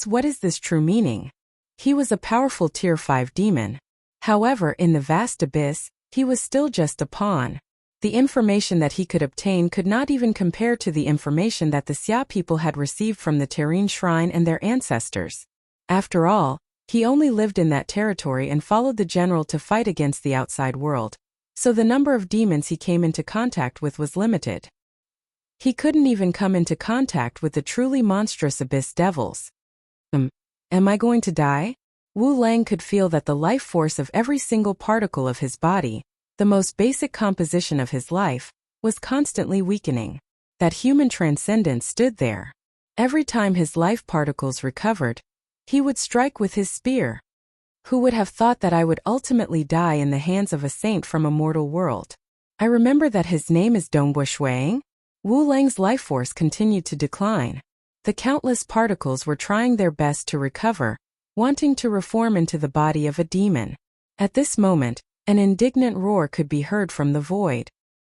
What is this true meaning? He was a powerful Tier 5 demon. However, in the vast abyss, he was still just a pawn. The information that he could obtain could not even compare to the information that the Xia people had received from the Terrene Shrine and their ancestors. After all, he only lived in that territory and followed the general to fight against the outside world, so the number of demons he came into contact with was limited. He couldn't even come into contact with the truly monstrous abyss devils. Am I going to die? Wu Lang could feel that the life force of every single particle of his body, the most basic composition of his life, was constantly weakening. That human transcendence stood there. Every time his life particles recovered, he would strike with his spear. Who would have thought that I would ultimately die in the hands of a saint from a mortal world? I remember that his name is Dongbu Shuiying. Wu Lang's life force continued to decline. The countless particles were trying their best to recover, wanting to reform into the body of a demon. At this moment, an indignant roar could be heard from the void.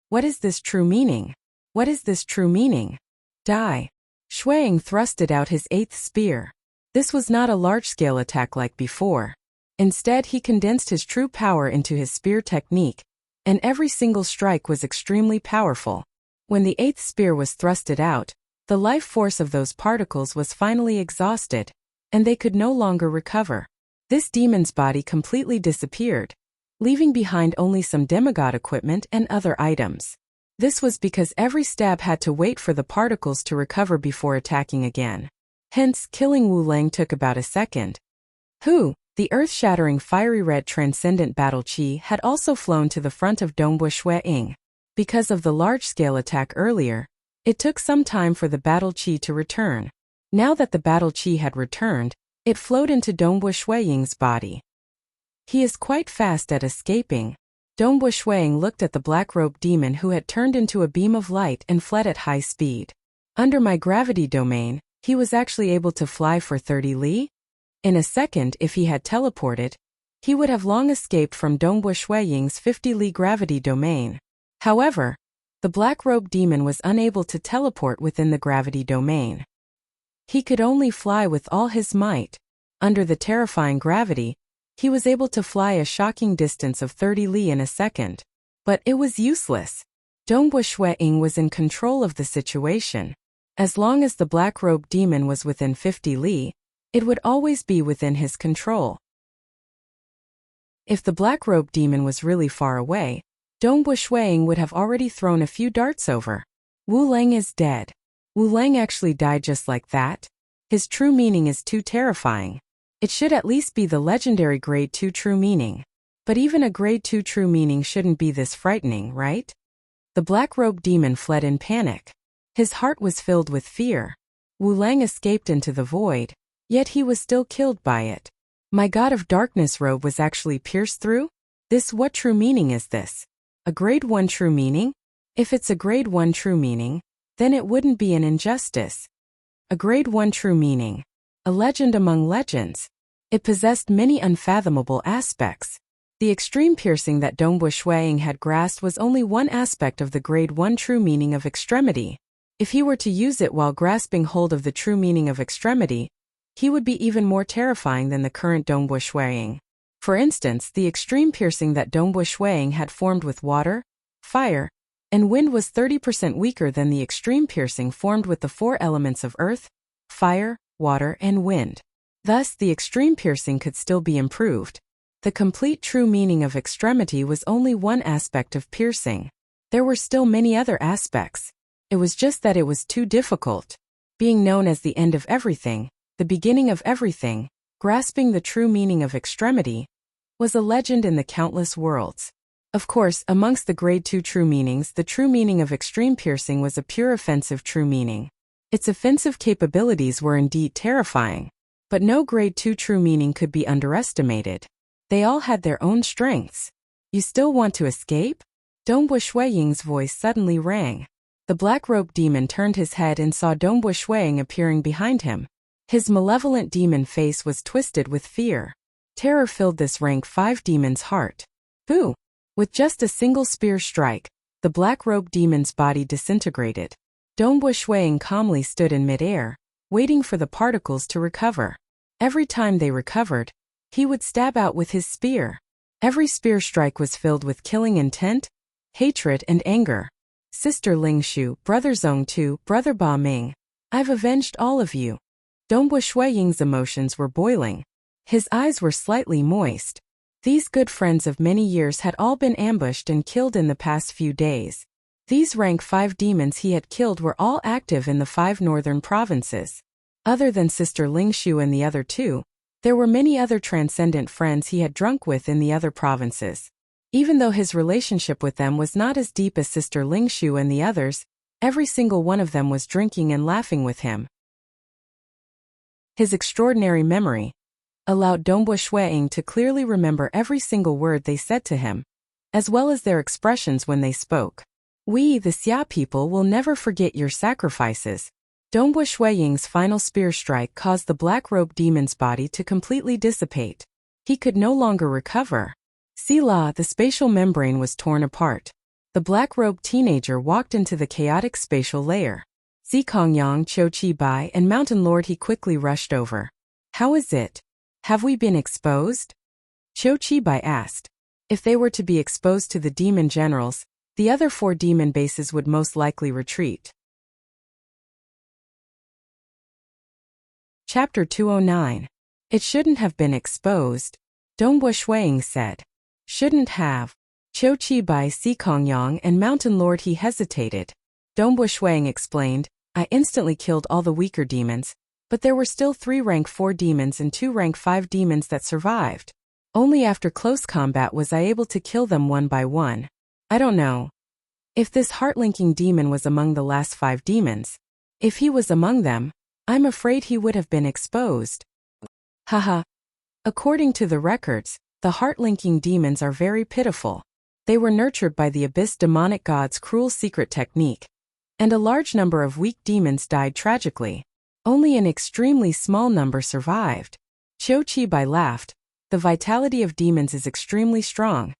What is this true meaning? What is this true meaning? Die! Shuiying thrusted out his 8th spear. This was not a large-scale attack like before. Instead, he condensed his true power into his spear technique, and every single strike was extremely powerful. When the 8th spear was thrusted out, the life force of those particles was finally exhausted, and they could no longer recover. This demon's body completely disappeared, leaving behind only some demigod equipment and other items. This was because every stab had to wait for the particles to recover before attacking again. Hence, killing Wu Lang took about a second. The earth-shattering fiery red transcendent battle chi had also flown to the front of Dongbu Shuiying. Because of the large-scale attack earlier, it took some time for the battle chi to return. Now that the battle chi had returned, it flowed into Dongbu Shuiying's body. He is quite fast at escaping. Dongbu Shuiying looked at the black-robed demon who had turned into a beam of light and fled at high speed. Under my gravity domain, he was actually able to fly for 30 li? In a second, if he had teleported, he would have long escaped from Dongbu Shuiying's 50 li gravity domain. However, the black-robed demon was unable to teleport within the gravity domain. He could only fly with all his might. Under the terrifying gravity, he was able to fly a shocking distance of 30 li in a second. But it was useless. Dongbu Shuiying was in control of the situation. As long as the black-robed demon was within 50 li, it would always be within his control. If the black-robed demon was really far away, Dongbu Shuiying would have already thrown a few darts over. Wu Lang is dead. Wu Lang actually died just like that? His true meaning is too terrifying. It should at least be the legendary Grade 2 true meaning. But even a Grade 2 true meaning shouldn't be this frightening, right? The black-robed demon fled in panic. His heart was filled with fear. Wu Lang escaped into the void, yet he was still killed by it. My God of Darkness robe was actually pierced through? What true meaning is this? A grade 1 true meaning? If it's a grade 1 true meaning, then it wouldn't be an injustice. A grade 1 true meaning. A legend among legends. It possessed many unfathomable aspects. The extreme piercing that Dongbu Shuiying had grasped was only one aspect of the grade 1 true meaning of extremity. If he were to use it while grasping hold of the true meaning of extremity, he would be even more terrifying than the current Dongbu Shuiying. For instance, the extreme piercing that Dongbu Shuiying had formed with water, fire, and wind was 30% weaker than the extreme piercing formed with the 4 elements of earth, fire, water, and wind. Thus, the extreme piercing could still be improved. The complete true meaning of extremity was only one aspect of piercing. There were still many other aspects. It was just that it was too difficult. Being known as the end of everything, the beginning of everything, grasping the true meaning of extremity, was a legend in the countless worlds. Of course, amongst the grade 2 true meanings, the true meaning of extreme piercing was a pure offensive true meaning. Its offensive capabilities were indeed terrifying. But no grade 2 true meaning could be underestimated. They all had their own strengths. You still want to escape? Dongbu Shuiying's voice suddenly rang. The black-robed demon turned his head and saw Dongbu Shuiying appearing behind him. His malevolent demon face was twisted with fear. Terror filled this rank 5 demon's heart. Boo! With just a single spear strike, the black-robed demon's body disintegrated. Dongbu Shuiying calmly stood in midair, waiting for the particles to recover. Every time they recovered, he would stab out with his spear. Every spear strike was filled with killing intent, hatred, and anger. Sister Ling Shu, Brother Zong Tu, Brother Ba Ming, I've avenged all of you. Dongbu Shuiying's emotions were boiling. His eyes were slightly moist. These good friends of many years had all been ambushed and killed in the past few days. These rank 5 demons he had killed were all active in the 5 northern provinces. Other than Sister Ling Shu and the other 2, there were many other transcendent friends he had drunk with in the other provinces. Even though his relationship with them was not as deep as Sister Ling Shu and the others, every single one of them was drinking and laughing with him. His extraordinary memory allowed Dongbu Shuiying to clearly remember every single word they said to him, as well as their expressions when they spoke. We, the Xia people, will never forget your sacrifices. Dongbu Shuiying's final spear strike caused the black-robed demon's body to completely dissipate. He could no longer recover. Sila, the spatial membrane was torn apart. The black-robed teenager walked into the chaotic spatial layer. Zikongyang, Qiu Qibai, and Mountain Lord he quickly rushed over. How is it? Have we been exposed? Qiu Qibai asked. If they were to be exposed to the demon generals, the other 4 demon bases would most likely retreat. Chapter 209. It shouldn't have been exposed, Dongbu Shuiying said. Shouldn't have. Qiu Qibai, Zikongyang, and Mountain Lord he hesitated. Dongbu Shuiying explained, I instantly killed all the weaker demons, but there were still 3 rank 4 demons and 2 rank 5 demons that survived. Only after close combat was I able to kill them one by one. I don't know if this heart-linking demon was among the last 5 demons. If he was among them, I'm afraid he would have been exposed. Haha. According to the records, the heart-linking demons are very pitiful. They were nurtured by the Abyss demonic god's cruel secret technique, and a large number of weak demons died tragically. Only an extremely small number survived. Qiu Qibai laughed. The vitality of demons is extremely strong,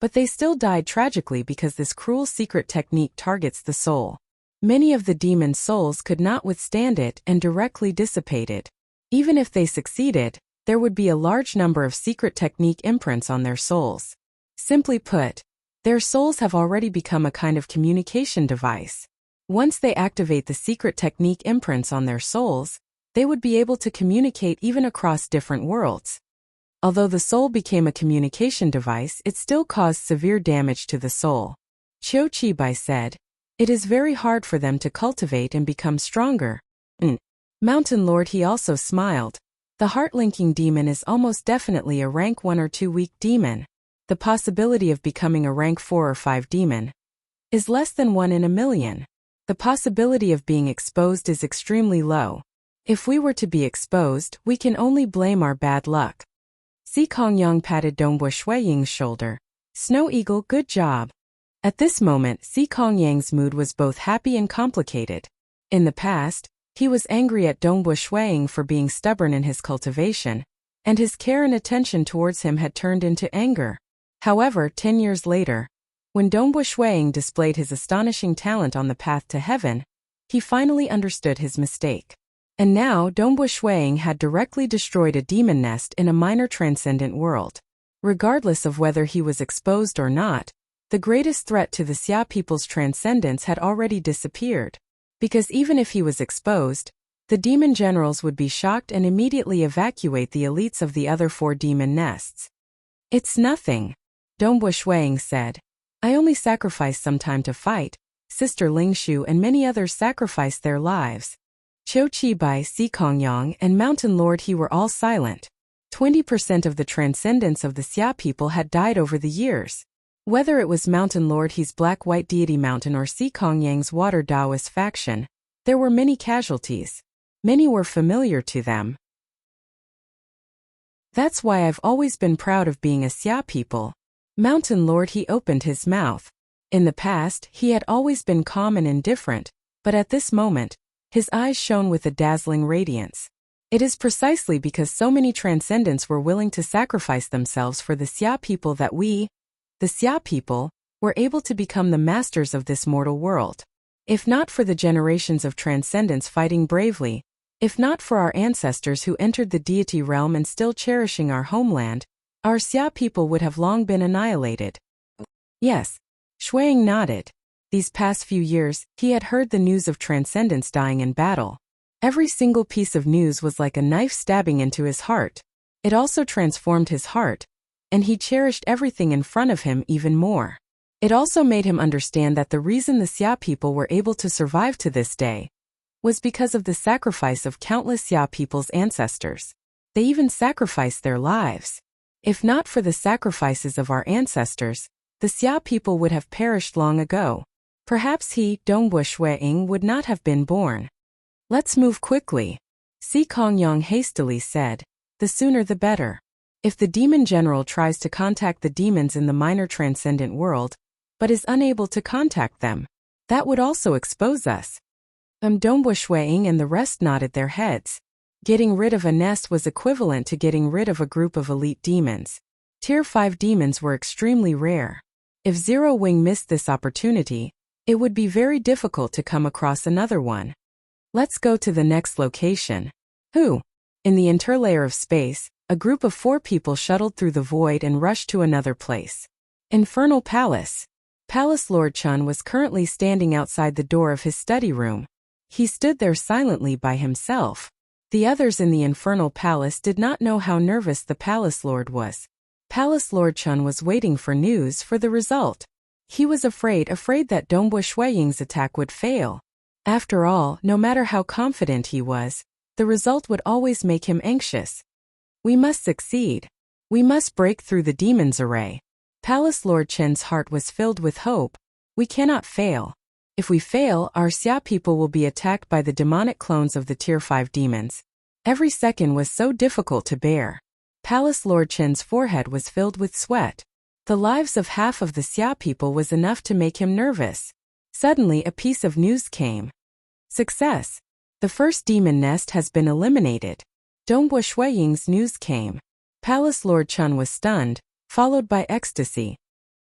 but they still died tragically because this cruel secret technique targets the soul. Many of the demons' souls could not withstand it and directly dissipated. Even if they succeeded, there would be a large number of secret technique imprints on their souls. Simply put, their souls have already become a kind of communication device. Once they activate the secret technique imprints on their souls, they would be able to communicate even across different worlds. Although the soul became a communication device, it still caused severe damage to the soul. Qiu Qibai said, it is very hard for them to cultivate and become stronger. Mountain Lord he also smiled. The heart-linking demon is almost definitely a rank 1 or 2 weak demon. The possibility of becoming a rank 4 or 5 demon is less than 1 in a million. The possibility of being exposed is extremely low. If we were to be exposed, we can only blame our bad luck. Zikongyang patted Dongbu Shuiying's shoulder. Snow Eagle, good job. At this moment, Si Kongyang's mood was both happy and complicated. In the past, he was angry at Dongbu Shuiying for being stubborn in his cultivation, and his care and attention towards him had turned into anger. However, 10 years later, when Dongbu Shuiying displayed his astonishing talent on the path to heaven, he finally understood his mistake. And now Dongbu Shuiying had directly destroyed a demon nest in a minor transcendent world. Regardless of whether he was exposed or not, the greatest threat to the Xia people's transcendence had already disappeared. Because even if he was exposed, the demon generals would be shocked and immediately evacuate the elites of the other 4 demon nests. "It's nothing," Dongbu Shuiying said. "I only sacrificed some time to fight. Sister Lingshu and many others sacrificed their lives." Qiu Qibai, Si Kongyang, and Mountain Lord He were all silent. 20% of the transcendence of the Xia people had died over the years. Whether it was Mountain Lord He's Black-White Deity Mountain or Si Kongyang's Water Taoist faction, there were many casualties. Many were familiar to them. "That's why I've always been proud of being a Xia people." Mountain Lord He opened his mouth. In the past, he had always been calm and indifferent, but at this moment, his eyes shone with a dazzling radiance. It is precisely because so many transcendents were willing to sacrifice themselves for the Xia people that we, the Xia people, were able to become the masters of this mortal world. If not for the generations of transcendents fighting bravely, if not for our ancestors who entered the deity realm and still cherishing our homeland, our Xia people would have long been annihilated. Yes, Shuiying nodded. These past few years, he had heard the news of transcendents dying in battle. Every single piece of news was like a knife stabbing into his heart. It also transformed his heart, and he cherished everything in front of him even more. It also made him understand that the reason the Xia people were able to survive to this day was because of the sacrifice of countless Xia people's ancestors. They even sacrificed their lives. If not for the sacrifices of our ancestors, the Xia people would have perished long ago. Perhaps he, Dongbu Shuiying, would not have been born. "Let's move quickly," Si Kongyang hastily said. "The sooner the better. If the demon general tries to contact the demons in the minor transcendent world, but is unable to contact them, that would also expose us." Dongbu Shuiying and the rest nodded their heads. Getting rid of a nest was equivalent to getting rid of a group of elite demons. Tier 5 demons were extremely rare. If Zero Wing missed this opportunity, it would be very difficult to come across another one. Let's go to the next location. In the interlayer of space, a group of 4 people shuttled through the void and rushed to another place. Infernal Palace. Palace Lord Chun was currently standing outside the door of his study room. He stood there silently by himself. The others in the Infernal Palace did not know how nervous the Palace Lord was. Palace Lord Chun was waiting for news for the result. He was afraid that Dongbu Shuiying's attack would fail. After all, no matter how confident he was, the result would always make him anxious. "We must succeed. We must break through the demon's array." Palace Lord Chen's heart was filled with hope. "We cannot fail. If we fail, our Xia people will be attacked by the demonic clones of the Tier 5 demons." Every second was so difficult to bear. Palace Lord Chen's forehead was filled with sweat. The lives of half of the Xia people was enough to make him nervous. Suddenly a piece of news came. "Success! The first demon nest has been eliminated." Dongbu Shuiying's news came. Palace Lord Chun was stunned, followed by ecstasy.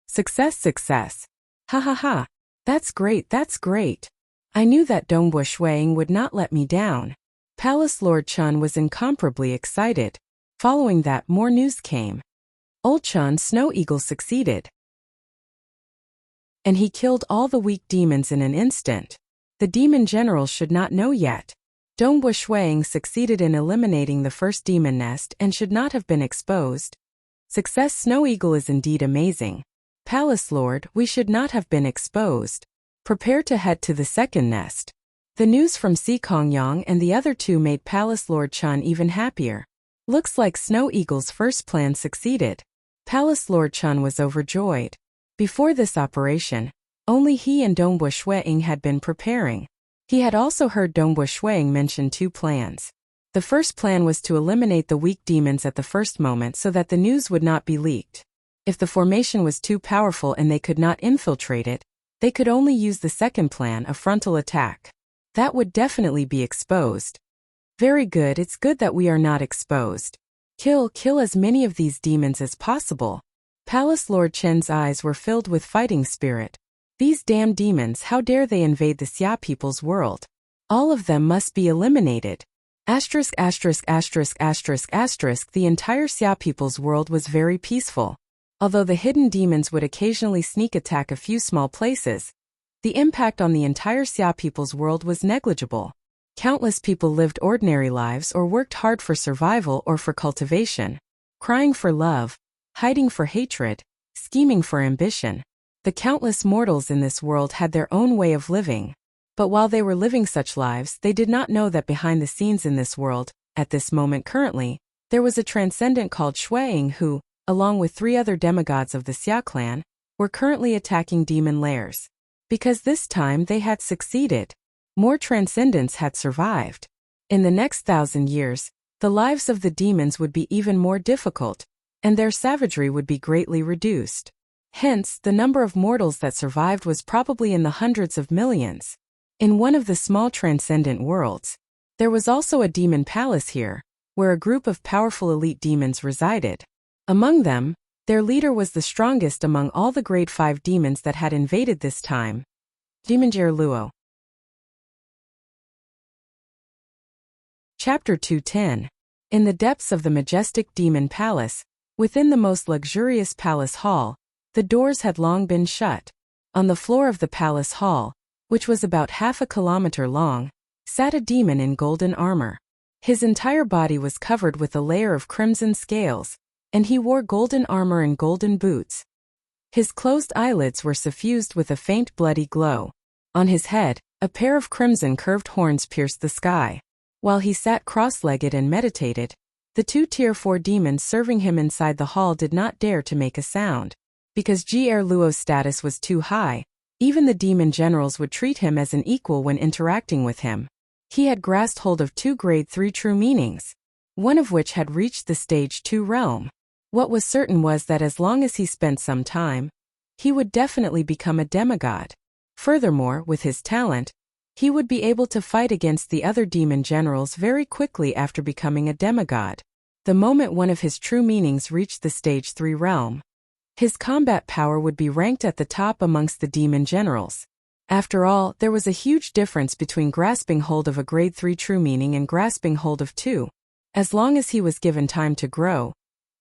"Success, success! Ha ha ha! That's great, that's great! I knew that Dongbu Shuiying would not let me down." Palace Lord Chun was incomparably excited. Following that, more news came. Old Chun Snow Eagle succeeded, and he killed all the weak demons in an instant. The demon generals should not know yet. Dongbu Shuiying succeeded in eliminating the first demon nest and should not have been exposed. Success. Snow Eagle is indeed amazing. Palace Lord, we should not have been exposed. Prepare to head to the second nest. The news from Si Kongyang and the other 2 made Palace Lord Chun even happier. Looks like Snow Eagle's first plan succeeded. Palace Lord Chun was overjoyed. Before this operation, only he and Dongbu Shuiying had been preparing. He had also heard Dongbu Shuiying mention 2 plans. The first plan was to eliminate the weak demons at the first moment so that the news would not be leaked. If the formation was too powerful and they could not infiltrate it, they could only use the second plan, a frontal attack. That would definitely be exposed. Very good, it's good that we are not exposed. Kill as many of these demons as possible. Palace Lord Chen's eyes were filled with fighting spirit. These damn demons, how dare they invade the Xia people's world? All of them must be eliminated. The entire Xia people's world was very peaceful. Although the hidden demons would occasionally sneak attack a few small places, the impact on the entire Xia people's world was negligible. Countless people lived ordinary lives or worked hard for survival or for cultivation, crying for love, hiding for hatred, scheming for ambition. The countless mortals in this world had their own way of living. But while they were living such lives, they did not know that behind the scenes in this world, at this moment currently, there was a transcendent called Ying who, along with 3 other demigods of the Xia clan, were currently attacking demon lairs. Because this time they had succeeded. More transcendents had survived. In the next 1,000 years, the lives of the demons would be even more difficult, and their savagery would be greatly reduced. Hence, the number of mortals that survived was probably in the hundreds of millions. In one of the small transcendent worlds, there was also a demon palace here, where a group of powerful elite demons resided. Among them, their leader was the strongest among all the grade 5 demons that had invaded this time. Demon Luo. Chapter 210. In the depths of the majestic demon palace, within the most luxurious palace hall, the doors had long been shut. On the floor of the palace hall, which was about half a kilometer long, sat a demon in golden armor. His entire body was covered with a layer of crimson scales, and he wore golden armor and golden boots. His closed eyelids were suffused with a faint bloody glow. On his head, a pair of crimson curved horns pierced the sky. While he sat cross-legged and meditated, the 2 Tier 4 demons serving him inside the hall did not dare to make a sound. Because Luo's status was too high, even the demon generals would treat him as an equal when interacting with him. He had grasped hold of 2 grade 3 true meanings, one of which had reached the stage 2 realm. What was certain was that as long as he spent some time, he would definitely become a demigod. Furthermore, with his talent, he would be able to fight against the other demon generals very quickly after becoming a demigod. The moment one of his true meanings reached the stage 3 realm, his combat power would be ranked at the top amongst the demon generals. After all, there was a huge difference between grasping hold of a grade 3 true meaning and grasping hold of 2. As long as he was given time to grow,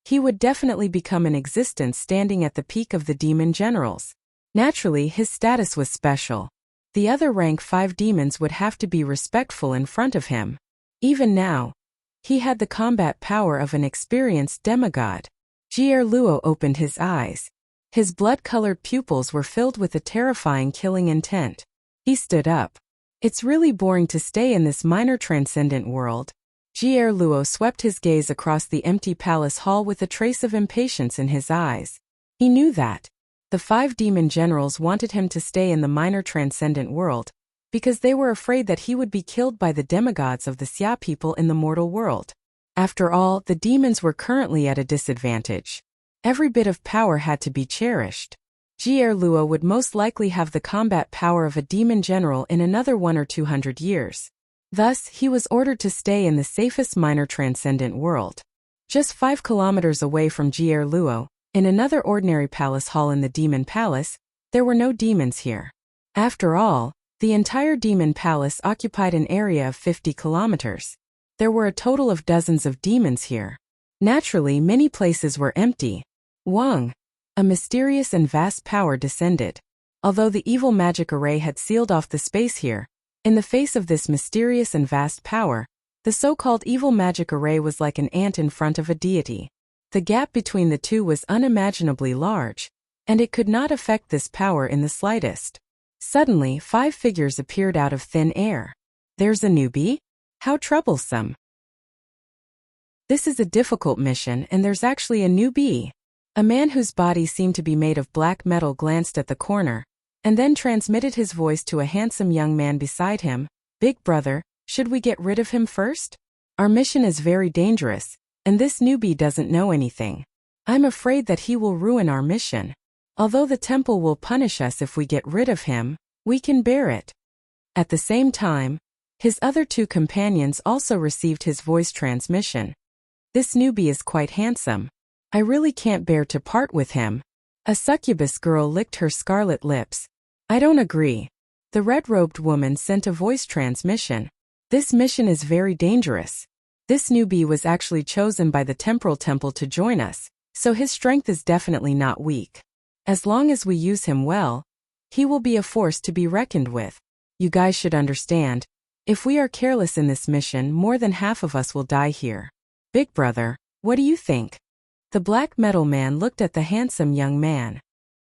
he would definitely become an existence standing at the peak of the demon generals. Naturally, his status was special. The other rank 5 demons would have to be respectful in front of him. Even now, he had the combat power of an experienced demigod. Luo opened his eyes. His blood-colored pupils were filled with a terrifying killing intent. He stood up. It's really boring to stay in this minor transcendent world. Luo swept his gaze across the empty palace hall with a trace of impatience in his eyes. He knew that the 5 demon generals wanted him to stay in the minor transcendent world, because they were afraid that he would be killed by the demigods of the Xia people in the mortal world. After all, the demons were currently at a disadvantage. Every bit of power had to be cherished. Luo would most likely have the combat power of a demon general in another 100 or 200 years. Thus, he was ordered to stay in the safest minor transcendent world. Just 5 kilometers away from Luo, in another ordinary palace hall in the demon palace, there were no demons here. After all, the entire demon palace occupied an area of 50 kilometers. There were a total of dozens of demons here. Naturally, many places were empty. Wang. A mysterious and vast power descended. Although the evil magic array had sealed off the space here, in the face of this mysterious and vast power, the so-called evil magic array was like an ant in front of a deity. The gap between the two was unimaginably large, and it could not affect this power in the slightest. Suddenly, 5 figures appeared out of thin air. There's a newbie? How troublesome. This is a difficult mission, and there's actually a newbie. A man whose body seemed to be made of black metal glanced at the corner, and then transmitted his voice to a handsome young man beside him. Big brother, should we get rid of him first? Our mission is very dangerous, and this newbie doesn't know anything. I'm afraid that he will ruin our mission. Although the temple will punish us if we get rid of him, we can bear it." At the same time, his other two companions also received his voice transmission. "This newbie is quite handsome. I really can't bear to part with him." A succubus girl licked her scarlet lips. "I don't agree." The red-robed woman sent a voice transmission. "This mission is very dangerous. This newbie was actually chosen by the temporal temple to join us, so his strength is definitely not weak. As long as we use him well, he will be a force to be reckoned with. You guys should understand, if we are careless in this mission, more than half of us will die here. Big brother, what do you think?" The black metal man looked at the handsome young man.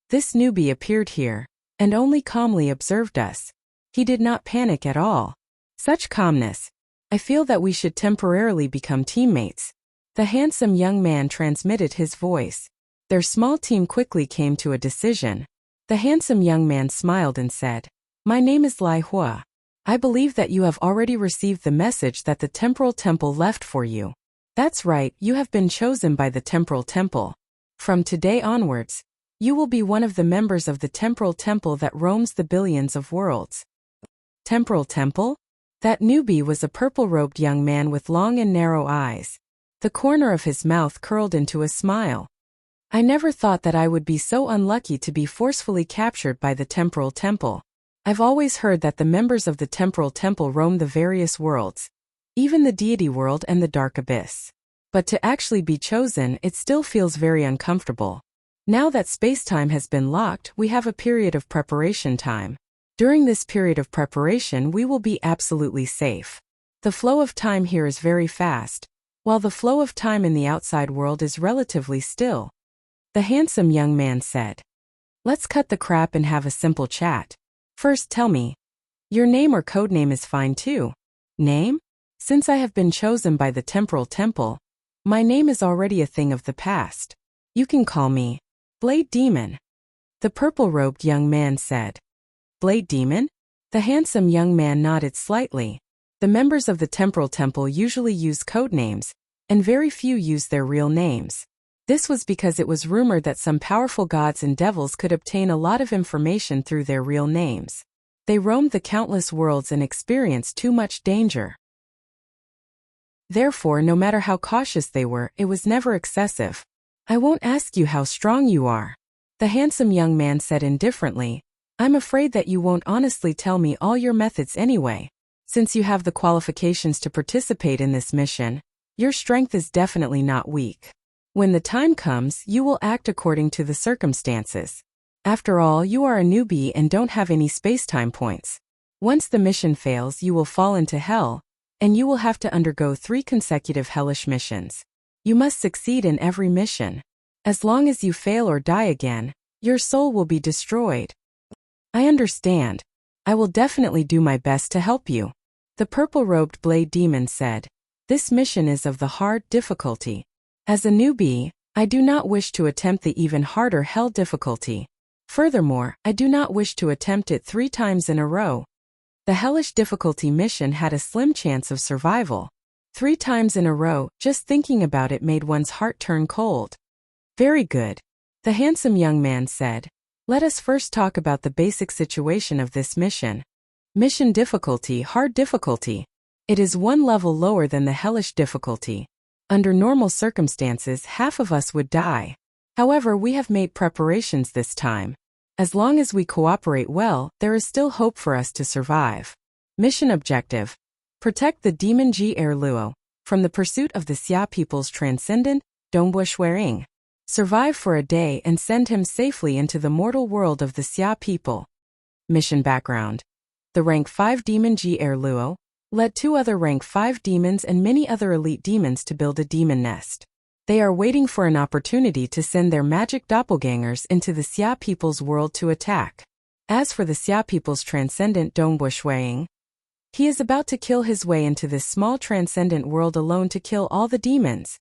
This newbie appeared here, and only calmly observed us. He did not panic at all. Such calmness. I feel that we should temporarily become teammates. The handsome young man transmitted his voice. Their small team quickly came to a decision. The handsome young man smiled and said, "My name is Lai Hua. I believe that you have already received the message that the temporal temple left for you. That's right, you have been chosen by the temporal temple. From today onwards, you will be one of the members of the temporal temple that roams the billions of worlds." Temporal temple? That newbie was a purple-robed young man with long and narrow eyes. The corner of his mouth curled into a smile. "I never thought that I would be so unlucky to be forcefully captured by the temporal temple. I've always heard that the members of the temporal temple roam the various worlds, even the deity world and the dark abyss. But to actually be chosen, it still feels very uncomfortable. Now that space-time has been locked, we have a period of preparation time. During this period of preparation, we will be absolutely safe. The flow of time here is very fast, while the flow of time in the outside world is relatively still." The handsome young man said, "Let's cut the crap and have a simple chat. First tell me, your name or codename is fine too." "Name? Since I have been chosen by the temporal temple, my name is already a thing of the past. You can call me Blade Demon." The purple-robed young man said. "Blade Demon?" The handsome young man nodded slightly. The members of the temporal temple usually use codenames, and very few use their real names. This was because it was rumored that some powerful gods and devils could obtain a lot of information through their real names. They roamed the countless worlds and experienced too much danger. Therefore, no matter how cautious they were, it was never excessive. "I won't ask you how strong you are," the handsome young man said indifferently. "I'm afraid that you won't honestly tell me all your methods anyway. Since you have the qualifications to participate in this mission, your strength is definitely not weak. When the time comes, you will act according to the circumstances. After all, you are a newbie and don't have any space-time points. Once the mission fails, you will fall into hell, and you will have to undergo 3 consecutive hellish missions. You must succeed in every mission. As long as you fail or die again, your soul will be destroyed." "I understand. I will definitely do my best to help you," the purple-robed Blade Demon said. "This mission is of the hard difficulty. As a newbie, I do not wish to attempt the even harder hell difficulty. Furthermore, I do not wish to attempt it 3 times in a row." The hellish difficulty mission had a slim chance of survival. 3 times in a row, just thinking about it made one's heart turn cold. "Very good," the handsome young man said. "Let us first talk about the basic situation of this mission. Mission difficulty, hard difficulty. It is 1 level lower than the hellish difficulty. Under normal circumstances, half of us would die. However, we have made preparations this time. As long as we cooperate well, there is still hope for us to survive. Mission objective: protect the demon G-Er Luo from the pursuit of the Xia people's transcendent, Dongbuo. Survive for a day and send him safely into the mortal world of the Xia people." Mission background: the rank 5 demon G-Er Luo led 2 other rank 5 demons and many other elite demons to build a demon nest. They are waiting for an opportunity to send their magic doppelgangers into the Xia people's world to attack. As for the Xia people's transcendent Dongbuo, he is about to kill his way into this small transcendent world alone to kill all the demons.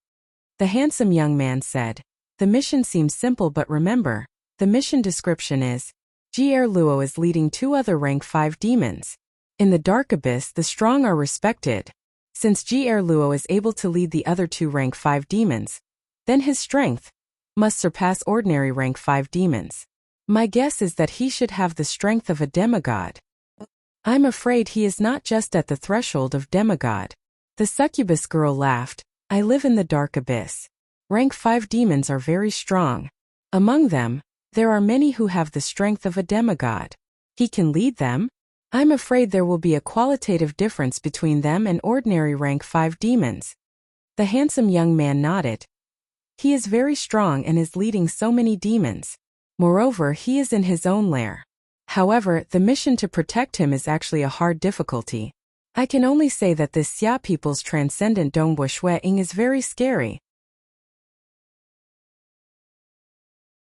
The handsome young man said, "The mission seems simple, but remember, the mission description is, G-Er Luo is leading 2 other rank 5 demons. In the dark abyss, the strong are respected. Since G-Er Luo is able to lead the other 2 rank 5 demons, then his strength, must surpass ordinary rank 5 demons. My guess is that he should have the strength of a demigod. I'm afraid he is not just at the threshold of demigod. The succubus girl laughed. I live in the dark abyss. Rank 5 demons are very strong. Among them, there are many who have the strength of a demigod. He can lead them? I'm afraid there will be a qualitative difference between them and ordinary rank 5 demons. The handsome young man nodded. He is very strong and is leading so many demons. Moreover, he is in his own lair. However, the mission to protect him is actually a hard difficulty. I can only say that this Xia people's transcendent Dongbui Shuiying is very scary.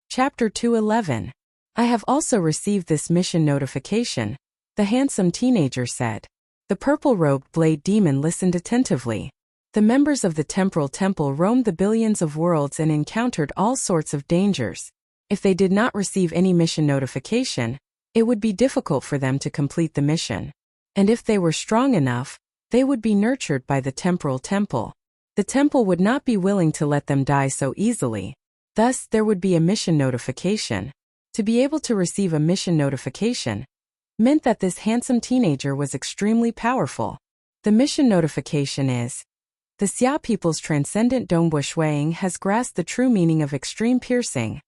Chapter 211. I have also received this mission notification, the handsome teenager said. The purple-robed blade demon listened attentively. The members of the temporal temple roamed the billions of worlds and encountered all sorts of dangers. If they did not receive any mission notification, it would be difficult for them to complete the mission. And if they were strong enough, they would be nurtured by the temporal temple. The temple would not be willing to let them die so easily. Thus, there would be a mission notification. To be able to receive a mission notification meant that this handsome teenager was extremely powerful. The mission notification is: the Xia people's transcendent Dongbui Shuiying has grasped the true meaning of extreme piercing.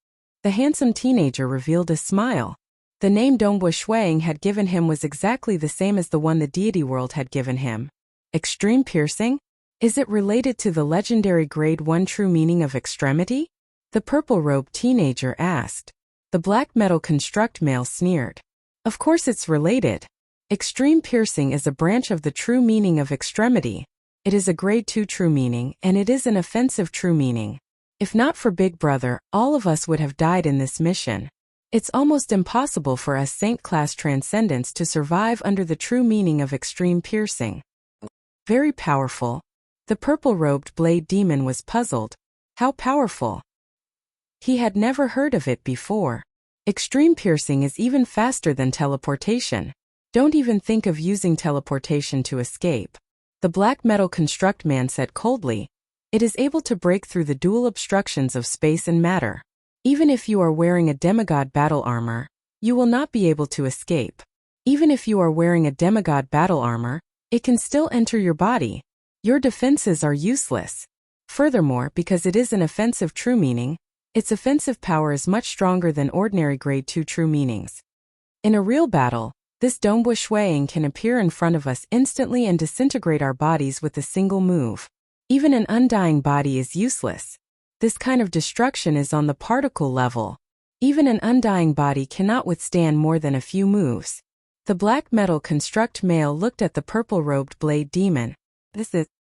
The handsome teenager revealed a smile. The name Dongbui Shuiying had given him was exactly the same as the one the deity world had given him. Extreme piercing? Is it related to the legendary grade 1 true meaning of extremity? The purple-robed teenager asked. The black metal construct male sneered. Of course it's related. Extreme piercing is a branch of the true meaning of extremity. It is a grade 2 true meaning, and it is an offensive true meaning. If not for Big Brother, all of us would have died in this mission. It's almost impossible for us Saint-class transcendents to survive under the true meaning of extreme piercing. Very powerful. The purple-robed blade demon was puzzled. How powerful? He had never heard of it before. Extreme piercing is even faster than teleportation. Don't even think of using teleportation to escape. The black metal construct man said coldly. It is able to break through the dual obstructions of space and matter. Even if you are wearing a demigod battle armor, you will not be able to escape. Even if you are wearing a demigod battle armor, it can still enter your body. Your defenses are useless. Furthermore, because it is an offensive true meaning, its offensive power is much stronger than ordinary grade 2 true meanings. In a real battle, this Dongbui Shuiying can appear in front of us instantly and disintegrate our bodies with a single move. Even an undying body is useless. This kind of destruction is on the particle level. Even an undying body cannot withstand more than a few moves. The black metal construct male looked at the purple-robed blade demon.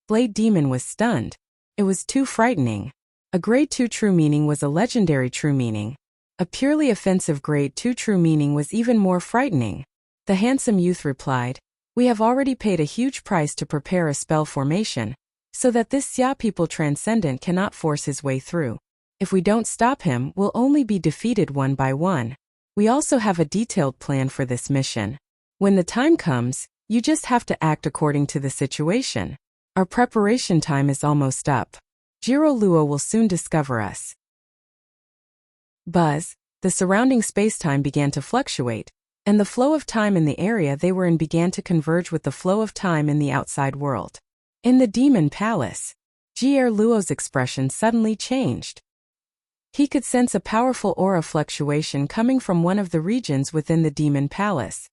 Blade demon was stunned. It was too frightening. A grade 2 true meaning was a legendary true meaning. A purely offensive grade 2 true meaning was even more frightening. The handsome youth replied, we have already paid a huge price to prepare a spell formation, so that this Xia people transcendent cannot force his way through. If we don't stop him, we'll only be defeated one by one. We also have a detailed plan for this mission. When the time comes, you just have to act according to the situation. Our preparation time is almost up. Jiro Luo will soon discover us. Buzz, the surrounding space-time began to fluctuate, and the flow of time in the area they were in began to converge with the flow of time in the outside world. In the Demon Palace, Jiro Luo's expression suddenly changed. He could sense a powerful aura fluctuation coming from one of the regions within the Demon Palace.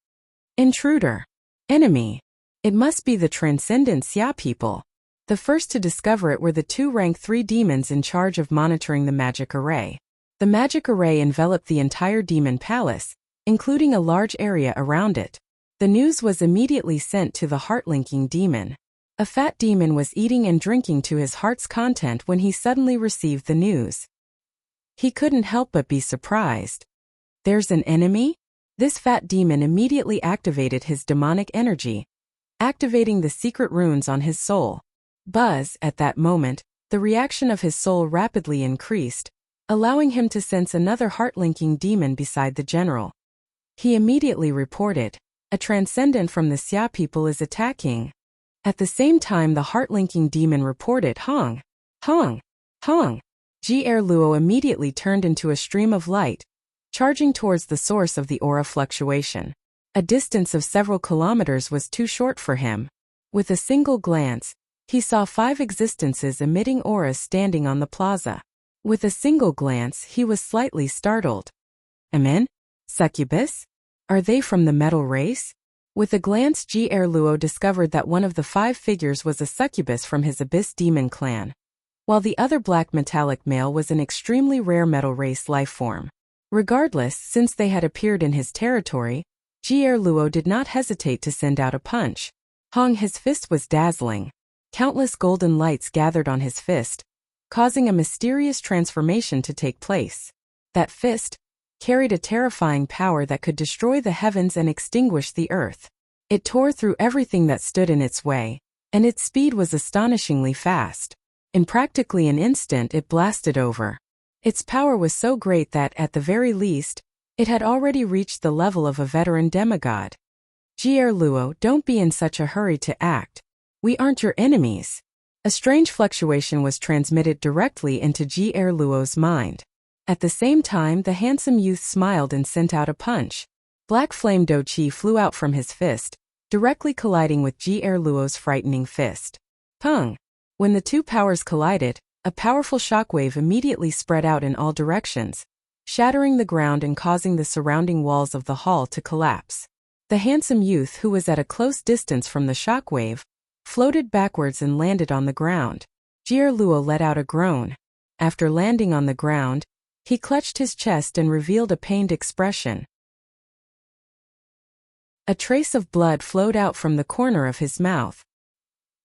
Intruder. Enemy. It must be the transcendent Xia people. The first to discover it were the 2 rank 3 demons in charge of monitoring the magic array. The magic array enveloped the entire Demon Palace, including a large area around it. The news was immediately sent to the heart-linking demon. A fat demon was eating and drinking to his heart's content when he suddenly received the news. He couldn't help but be surprised. There's an enemy? This fat demon immediately activated his demonic energy, activating the secret runes on his soul. Buzz, at that moment, the reaction of his soul rapidly increased, allowing him to sense another heart-linking demon beside the general. He immediately reported, a transcendent from the Xia people is attacking. At the same time the heart-linking demon reported Hong, Hong, Hong. Luo immediately turned into a stream of light, charging towards the source of the aura fluctuation. A distance of several kilometers was too short for him. With a single glance, he saw 5 existences emitting auras standing on the plaza. With a single glance, he was slightly startled. Amen? Succubus? Are they from the metal race? With a glance, Luo discovered that one of the 5 figures was a succubus from his Abyss Demon clan, while the other black metallic male was an extremely rare metal race life form. Regardless, since they had appeared in his territory, Luo did not hesitate to send out a punch. His fist was dazzling. Countless golden lights gathered on his fist, causing a mysterious transformation to take place. That fist carried a terrifying power that could destroy the heavens and extinguish the earth. It tore through everything that stood in its way, and its speed was astonishingly fast. In practically an instant, it blasted over. Its power was so great that, at the very least, it had already reached the level of a veteran demigod. Luo, don't be in such a hurry to act. We aren't your enemies. A strange fluctuation was transmitted directly into Luo's mind. At the same time, the handsome youth smiled and sent out a punch. Black flame doqi flew out from his fist, directly colliding with Luo's frightening fist. Pung! When the two powers collided, a powerful shockwave immediately spread out in all directions, shattering the ground and causing the surrounding walls of the hall to collapse. The handsome youth, who was at a close distance from the shockwave, floated backwards and landed on the ground. Luo let out a groan. After landing on the ground, he clutched his chest and revealed a pained expression. A trace of blood flowed out from the corner of his mouth.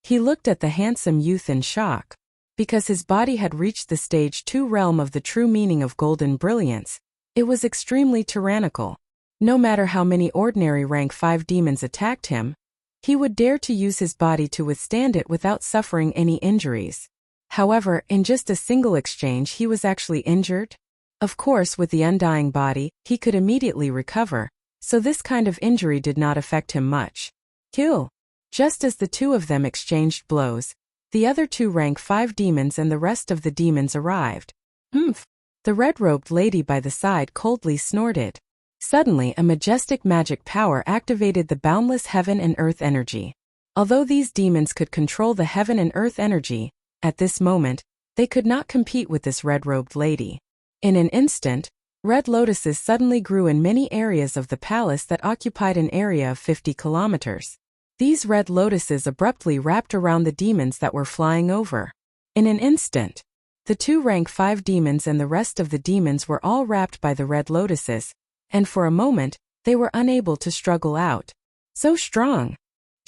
He looked at the handsome youth in shock. Because his body had reached the stage 2 realm of the true meaning of golden brilliance, it was extremely tyrannical. No matter how many ordinary rank 5 demons attacked him, he would dare to use his body to withstand it without suffering any injuries. However, in just a single exchange, he was actually injured. Of course, with the undying body, he could immediately recover, so this kind of injury did not affect him much. Kill! Just as the two of them exchanged blows, the other 2 rank 5 demons and the rest of the demons arrived. Humph! The red-robed lady by the side coldly snorted. Suddenly, a majestic magic power activated the boundless heaven and earth energy. Although these demons could control the heaven and earth energy, at this moment, they could not compete with this red-robed lady. In an instant, red lotuses suddenly grew in many areas of the palace that occupied an area of 50 kilometers. These red lotuses abruptly wrapped around the demons that were flying over. In an instant, the 2 rank 5 demons and the rest of the demons were all wrapped by the red lotuses, and for a moment, they were unable to struggle out. So strong!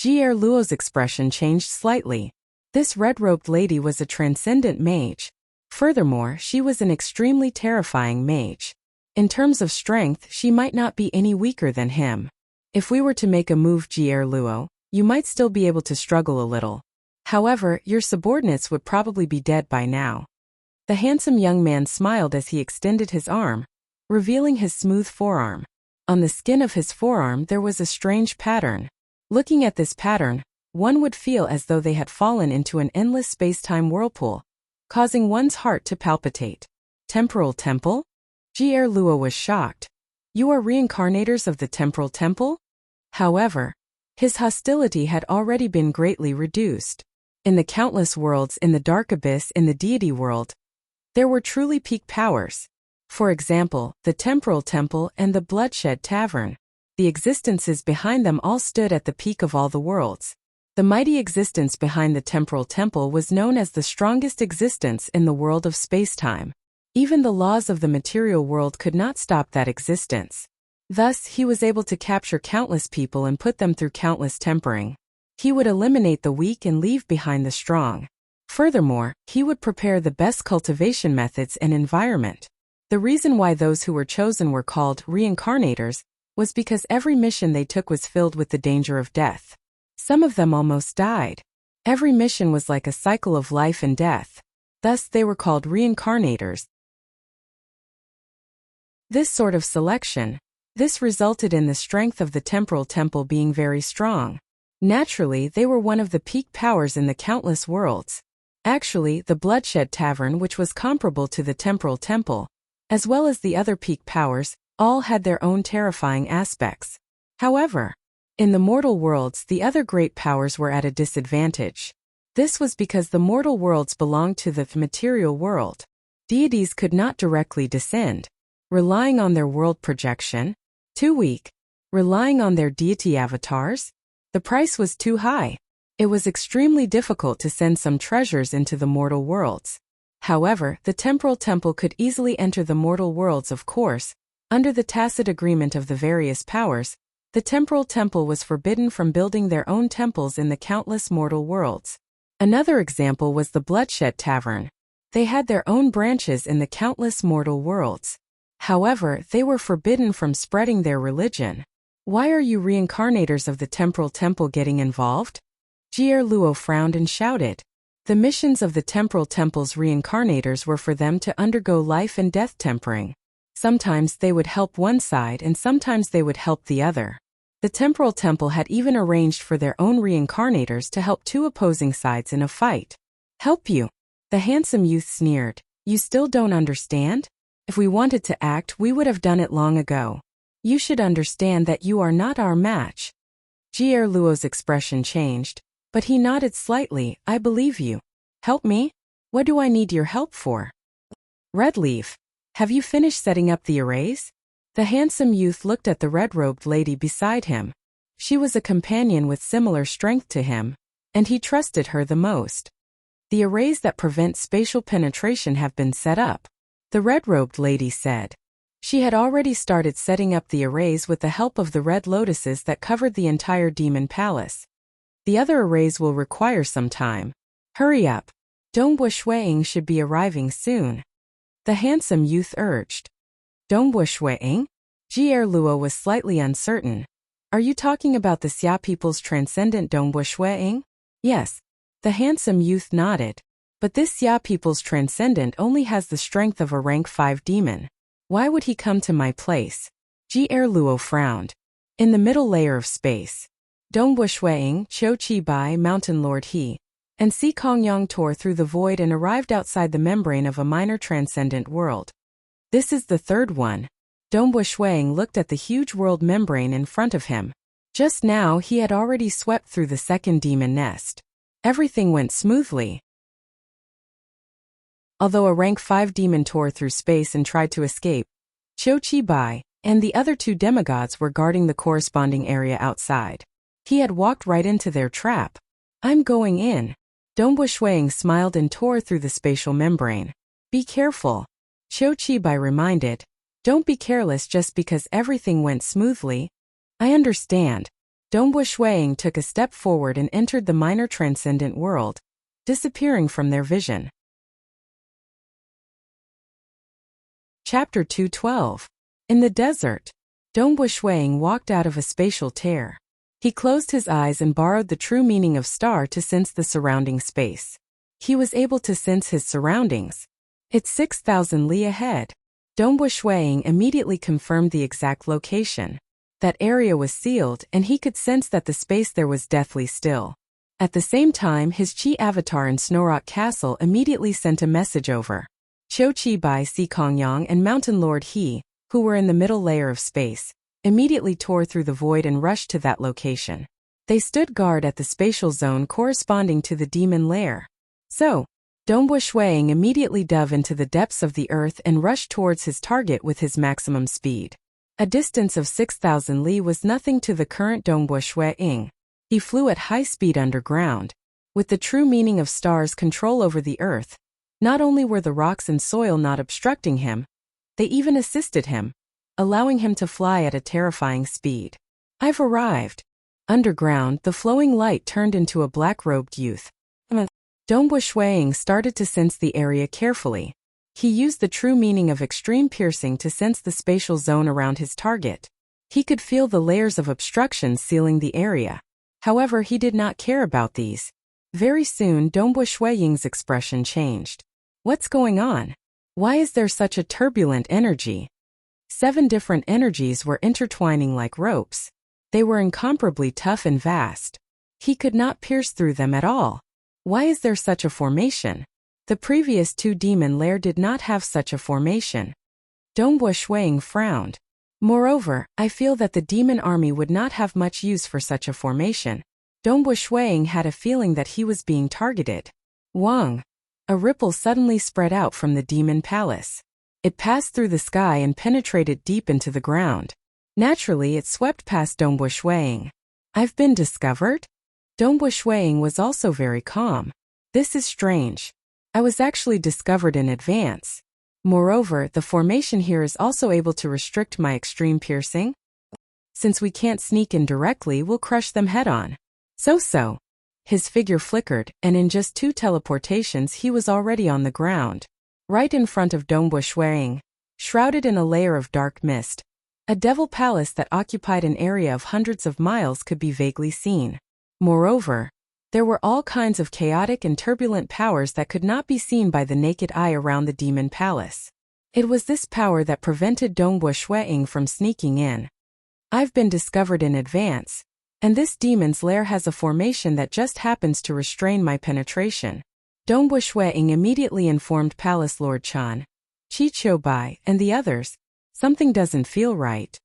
Luo's expression changed slightly. This red-robed lady was a transcendent mage. Furthermore, she was an extremely terrifying mage. In terms of strength, she might not be any weaker than him. If we were to make a move, Luo, you might still be able to struggle a little. However, your subordinates would probably be dead by now. The handsome young man smiled as he extended his arm, revealing his smooth forearm. On the skin of his forearm there was a strange pattern. Looking at this pattern, one would feel as though they had fallen into an endless space-time whirlpool, causing one's heart to palpitate. Temporal Temple? Luo was shocked. You are reincarnators of the Temporal Temple? However, his hostility had already been greatly reduced. In the countless worlds in the Dark Abyss in the Deity World, there were truly peak powers. For example, the Temporal Temple and the Bloodshed Tavern. The existences behind them all stood at the peak of all the worlds. The mighty existence behind the Temporal Temple was known as the strongest existence in the world of space-time. Even the laws of the material world could not stop that existence. Thus, he was able to capture countless people and put them through countless tempering. He would eliminate the weak and leave behind the strong. Furthermore, he would prepare the best cultivation methods and environment. The reason why those who were chosen were called reincarnators was because every mission they took was filled with the danger of death. Some of them almost died. Every mission was like a cycle of life and death. Thus, they were called reincarnators. This sort of selection, this resulted in the strength of the Temporal Temple being very strong. Naturally, they were one of the peak powers in the countless worlds. Actually, the Bloodshed Tavern, which was comparable to the Temporal Temple, as well as the other peak powers, all had their own terrifying aspects. However, in the mortal worlds, the other great powers were at a disadvantage. This was because the mortal worlds belonged to the material world. Deities could not directly descend, relying on their world projection. Too weak. Relying on their deity avatars? The price was too high. It was extremely difficult to send some treasures into the mortal worlds. However, the Temporal Temple could easily enter the mortal worlds, of course. Under the tacit agreement of the various powers, the Temporal Temple was forbidden from building their own temples in the countless mortal worlds. Another example was the Bloodshed Tavern. They had their own branches in the countless mortal worlds. However, they were forbidden from spreading their religion. Why are you reincarnators of the Temporal Temple getting involved? Jie Luo frowned and shouted. The missions of the Temporal Temple's reincarnators were for them to undergo life and death tempering. Sometimes they would help one side and sometimes they would help the other. The Temporal Temple had even arranged for their own reincarnators to help two opposing sides in a fight. Help you? The handsome youth sneered. You still don't understand? If we wanted to act, we would have done it long ago. You should understand that you are not our match. Jie Luo's expression changed, but he nodded slightly. I believe you. Help me? What do I need your help for? Red Leaf. Have you finished setting up the arrays? The handsome youth looked at the red-robed lady beside him. She was a companion with similar strength to him, and he trusted her the most. The arrays that prevent spatial penetration have been set up, the red-robed lady said. She had already started setting up the arrays with the help of the red lotuses that covered the entire demon palace. The other arrays will require some time. Hurry up. Dongbo Shuiying should be arriving soon. The handsome youth urged. Dongbo Shuiying? Jie Luo was slightly uncertain. Are you talking about the Xia people's transcendent Dongbo Shuiying? Yes. The handsome youth nodded. But this Xia people's transcendent only has the strength of a rank 5 demon. Why would he come to my place? Jie Luo frowned. In the middle layer of space, Dongbo Shuiying, Qiu Qi Bai, Mountain Lord He, and Si Kongyang tore through the void and arrived outside the membrane of a minor transcendent world. This is the third one. Dongbo Shuiying looked at the huge world membrane in front of him. Just now he had already swept through the second demon nest. Everything went smoothly. Although a rank 5 demon tore through space and tried to escape, Qiu Qi Bai and the other 2 demigods were guarding the corresponding area outside. He had walked right into their trap. I'm going in. Dongbo Shuiying smiled and tore through the spatial membrane. Be careful. Qiu Qi Bai reminded. Don't be careless just because everything went smoothly. I understand. Dongbo Shuiying took a step forward and entered the minor transcendent world, disappearing from their vision. Chapter 212. In the desert, Dongbo Shuiying walked out of a spatial tear. He closed his eyes and borrowed the true meaning of star to sense the surrounding space. He was able to sense his surroundings. It's 6,000 li ahead. Dongbo Shuiying immediately confirmed the exact location. That area was sealed and he could sense that the space there was deathly still. At the same time, his Qi avatar in Snowrock Castle immediately sent a message over. Qiu Qi Bai, Si Kongyang, and Mountain Lord He, who were in the middle layer of space, immediately tore through the void and rushed to that location. They stood guard at the spatial zone corresponding to the demon lair. So, Dongbo Shuiying immediately dove into the depths of the earth and rushed towards his target with his maximum speed. A distance of 6,000 li was nothing to the current Dongbo Shuiying. He flew at high speed underground. With the true meaning of stars' control over the earth, not only were the rocks and soil not obstructing him, they even assisted him, allowing him to fly at a terrifying speed. I've arrived. Underground, the flowing light turned into a black-robed youth. Dongbo Shuiying started to sense the area carefully. He used the true meaning of extreme piercing to sense the spatial zone around his target. He could feel the layers of obstruction sealing the area. However, he did not care about these. Very soon, Dongbo Shuiying's expression changed. What's going on? Why is there such a turbulent energy? 7 different energies were intertwining like ropes. They were incomparably tough and vast. He could not pierce through them at all. Why is there such a formation? The previous 2 demon lair did not have such a formation. Dongbua Shuiying frowned. Moreover, I feel that the demon army would not have much use for such a formation. Dongbua Shuiying had a feeling that he was being targeted. Wang! A ripple suddenly spread out from the demon palace. It passed through the sky and penetrated deep into the ground. Naturally, it swept past Dongbua Shuiying. I've been discovered? Dongbua Shuiying was also very calm. This is strange. I was actually discovered in advance. Moreover, the formation here is also able to restrict my extreme piercing. Since we can't sneak in directly, we'll crush them head-on. So. His figure flickered, and in just 2 teleportations he was already on the ground. Right in front of Dongbua Shuiying, shrouded in a layer of dark mist. A devil palace that occupied an area of hundreds of miles could be vaguely seen. Moreover, there were all kinds of chaotic and turbulent powers that could not be seen by the naked eye around the demon palace. It was this power that prevented Dongbua Shuiying from sneaking in. I've been discovered in advance, and this demon's lair has a formation that just happens to restrain my penetration. Dongbua Shuiying immediately informed Palace Lord Chan, Qi Qiubai, and the others. Something doesn't feel right.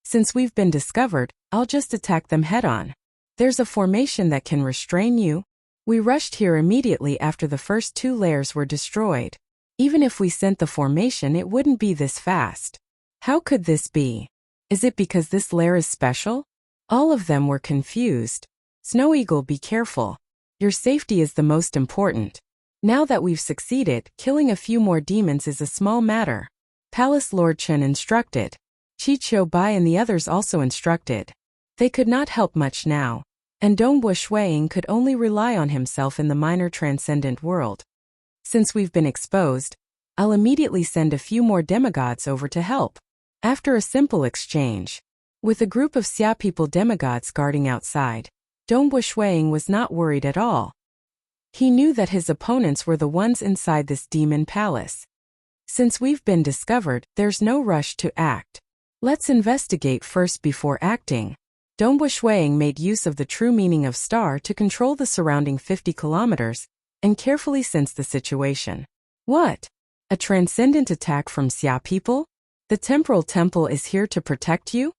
Since we've been discovered, I'll just attack them head-on. There's a formation that can restrain you. We rushed here immediately after the first 2 lairs were destroyed. Even if we sent the formation, it wouldn't be this fast. How could this be? Is it because this lair is special? All of them were confused. Snow Eagle, be careful. Your safety is the most important. Now that we've succeeded, killing a few more demons is a small matter. Palace Lord Chen instructed. Qi Qiubai and the others also instructed. They could not help much now, and Dongbua Shuiying could only rely on himself in the minor transcendent world. Since we've been exposed, I'll immediately send a few more demigods over to help. After a simple exchange, with a group of Xia people demigods guarding outside, Dongbua Shuiying was not worried at all. He knew that his opponents were the ones inside this demon palace. Since we've been discovered, there's no rush to act. Let's investigate first before acting. Dongbua Shuiying made use of the true meaning of star to control the surrounding 50 kilometers and carefully sense the situation. What? A transcendent attack from Xia people? The temporal temple is here to protect you?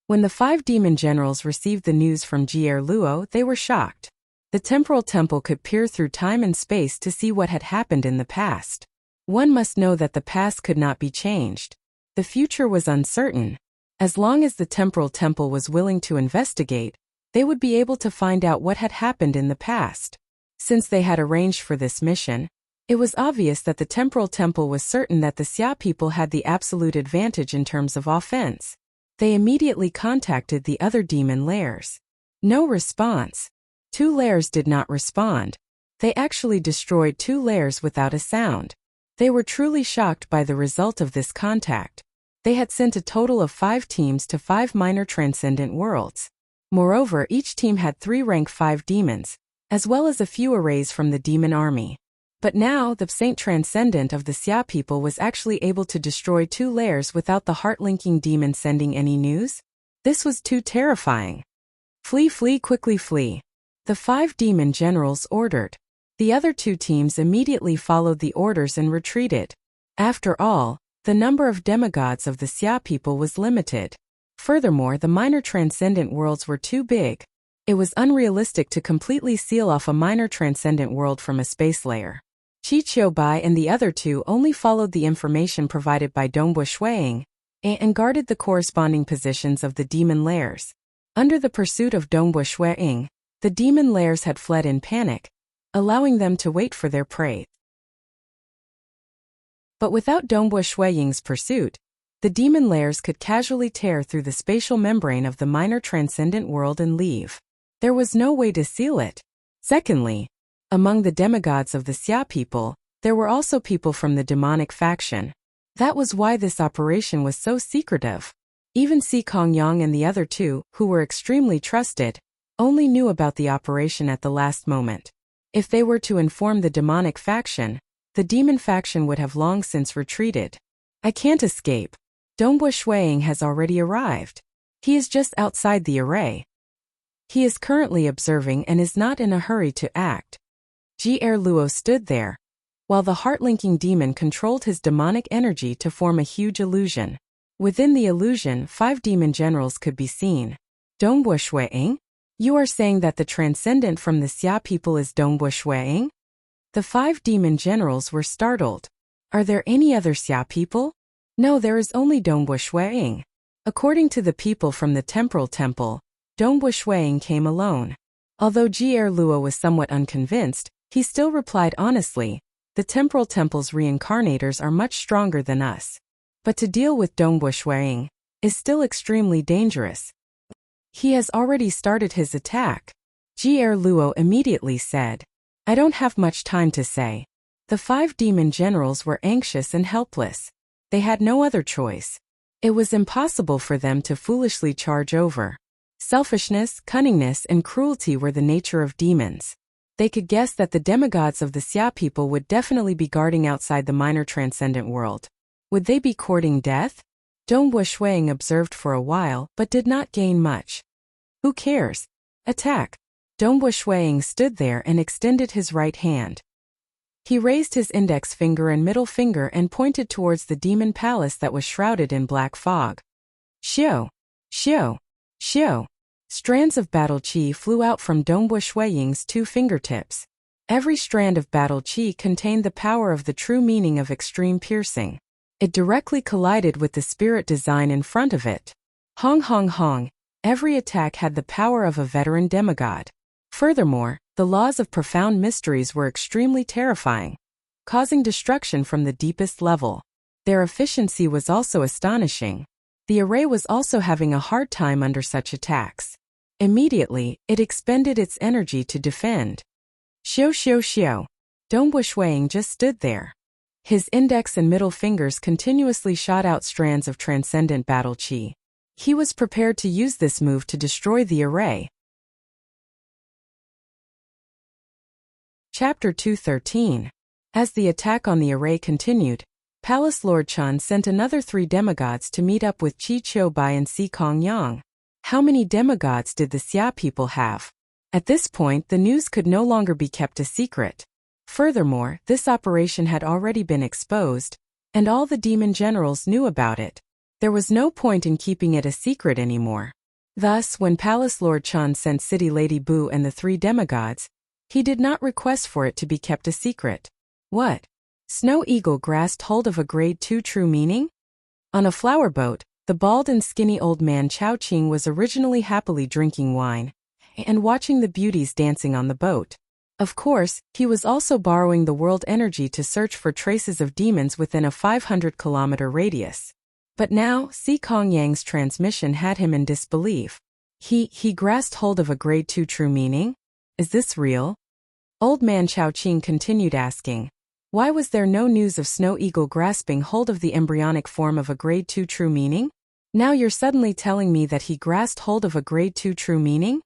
When the 5 demon generals received the news from Jier Luo, they were shocked. The temporal temple could peer through time and space to see what had happened in the past. One must know that the past could not be changed. The future was uncertain. As long as the temporal temple was willing to investigate, they would be able to find out what had happened in the past. Since they had arranged for this mission, it was obvious that the temporal temple was certain that the Xia people had the absolute advantage in terms of offense. They immediately contacted the other demon lairs. No response. 2 lairs did not respond. They actually destroyed 2 lairs without a sound. They were truly shocked by the result of this contact. They had sent a total of 5 teams to 5 minor transcendent worlds. Moreover, each team had 3 rank 5 demons, as well as a few arrays from the demon army. But now, the Saint Transcendent of the Xia people was actually able to destroy 2 lairs without the heart-linking demon sending any news? This was too terrifying. Flee, quickly flee. The 5 demon generals ordered. The other 2 teams immediately followed the orders and retreated. After all, the number of demigods of the Xia people was limited. Furthermore, the minor transcendent worlds were too big. It was unrealistic to completely seal off a minor transcendent world from a space layer. Qi Qiubai and the other 2 only followed the information provided by Dongbua Shuiying and guarded the corresponding positions of the demon lairs. Under the pursuit of Dongbua Shuiying, the demon lairs had fled in panic, allowing them to wait for their prey. But without Dongbua Shuiying's pursuit, the demon lairs could casually tear through the spatial membrane of the minor transcendent world and leave. There was no way to seal it. Secondly, among the demigods of the Xia people, there were also people from the demonic faction. That was why this operation was so secretive. Even Si Kongyang and the other 2, who were extremely trusted, only knew about the operation at the last moment. If they were to inform the demonic faction, the demon faction would have long since retreated. I can't escape. Dongbua Shuiying has already arrived. He is just outside the array. He is currently observing and is not in a hurry to act. Luo stood there, while the heart-linking demon controlled his demonic energy to form a huge illusion. Within the illusion, 5 demon generals could be seen. Dongbo Shuiying? You are saying that the transcendent from the Xia people is Dongbo Shuiying? The 5 demon generals were startled. Are there any other Xia people? No, there is only Dongbo Shuiying. According to the people from the temporal temple, Dongbo Shuiying came alone. Although Luo was somewhat unconvinced, he still replied honestly, the temporal temple's reincarnators are much stronger than us. But to deal with Dongbo Shuiying is still extremely dangerous. He has already started his attack. Luo immediately said. I don't have much time to say. The 5 demon generals were anxious and helpless. They had no other choice. It was impossible for them to foolishly charge over. Selfishness, cunningness, and cruelty were the nature of demons. They could guess that the demigods of the Xia people would definitely be guarding outside the minor transcendent world. Would they be courting death? Dongbo Shuiying observed for a while, but did not gain much. Who cares? Attack! Dongbo Shuiying stood there and extended his right hand. He raised his index finger and middle finger and pointed towards the demon palace that was shrouded in black fog. Xiao! Xiao! Xiao! Strands of battle qi flew out from Dongbo Shuiying's 2 fingertips. Every strand of battle qi contained the power of the true meaning of extreme piercing. It directly collided with the spirit design in front of it. Hong hong hong! Every attack had the power of a veteran demigod. Furthermore, the laws of profound mysteries were extremely terrifying, causing destruction from the deepest level. Their efficiency was also astonishing. The array was also having a hard time under such attacks. Immediately, it expended its energy to defend. Xiao xiao xiao! Dongbo Shuiying just stood there. His index and middle fingers continuously shot out strands of transcendent battle qi. He was prepared to use this move to destroy the array. Chapter 213. As the attack on the array continued, Palace Lord Chun sent another 3 demigods to meet up with Qi Qiubai and Si Kongyang. How many demigods did the Xia people have? At this point, the news could no longer be kept a secret. Furthermore, this operation had already been exposed, and all the demon generals knew about it. There was no point in keeping it a secret anymore. Thus, when Palace Lord Chun sent City Lady Bu and the 3 demigods, he did not request for it to be kept a secret. What? Snow Eagle grasped hold of a grade 2 true meaning? On a flower boat, the bald and skinny old man Chao Qing was originally happily drinking wine and watching the beauties dancing on the boat. Of course, he was also borrowing the world energy to search for traces of demons within a 500-kilometer radius. But now, Si Kongyang's transmission had him in disbelief. He grasped hold of a grade 2 true meaning? Is this real? Old man Chao Qing continued asking. Why was there no news of Snow Eagle grasping hold of the embryonic form of a grade 2 true meaning? Now you're suddenly telling me that he grasped hold of a grade 2 true meaning?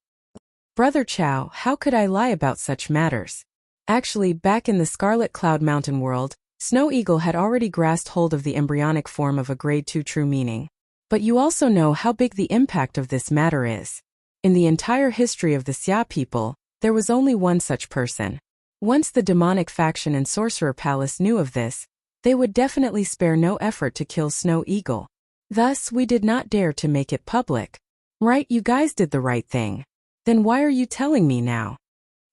Brother Chao, how could I lie about such matters? Actually, back in the Scarlet Cloud Mountain world, Snow Eagle had already grasped hold of the embryonic form of a grade 2 true meaning. But you also know how big the impact of this matter is. In the entire history of the Xia people, there was only one such person. Once the demonic faction and Sorcerer Palace knew of this, they would definitely spare no effort to kill Snow Eagle. Thus, we did not dare to make it public. Right, you guys did the right thing. Then why are you telling me now?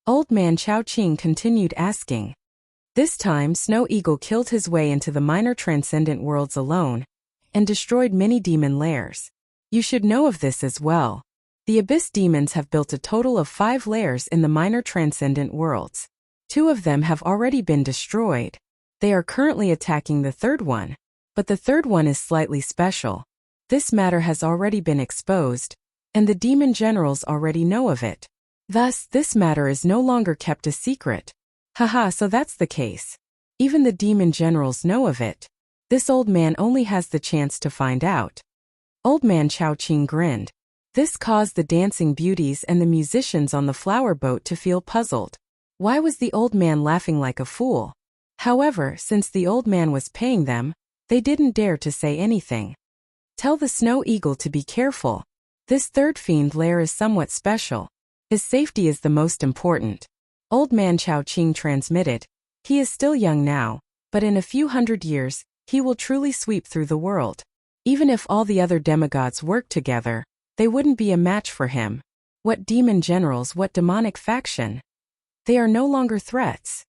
Old man Chao Qing continued asking. This time, Snow Eagle killed his way into the minor transcendent worlds alone and destroyed many demon lairs. You should know of this as well. The Abyss demons have built a total of 5 lairs in the minor transcendent worlds. 2 of them have already been destroyed. They are currently attacking the 3rd one, but the 3rd one is slightly special. This matter has already been exposed, and the demon generals already know of it. Thus, this matter is no longer kept a secret. Haha, so that's the case. Even the demon generals know of it. This old man only has the chance to find out. Old man Chao Qing grinned. This caused the dancing beauties and the musicians on the flower boat to feel puzzled. Why was the old man laughing like a fool? However, since the old man was paying them, they didn't dare to say anything. Tell the Snow Eagle to be careful. This 3rd fiend lair is somewhat special. His safety is the most important. Old man Chao-Ching transmitted. He is still young now, but in a few hundred years, he will truly sweep through the world. Even if all the other demigods worked together, they wouldn't be a match for him. What demon generals, what demonic faction? They are no longer threats.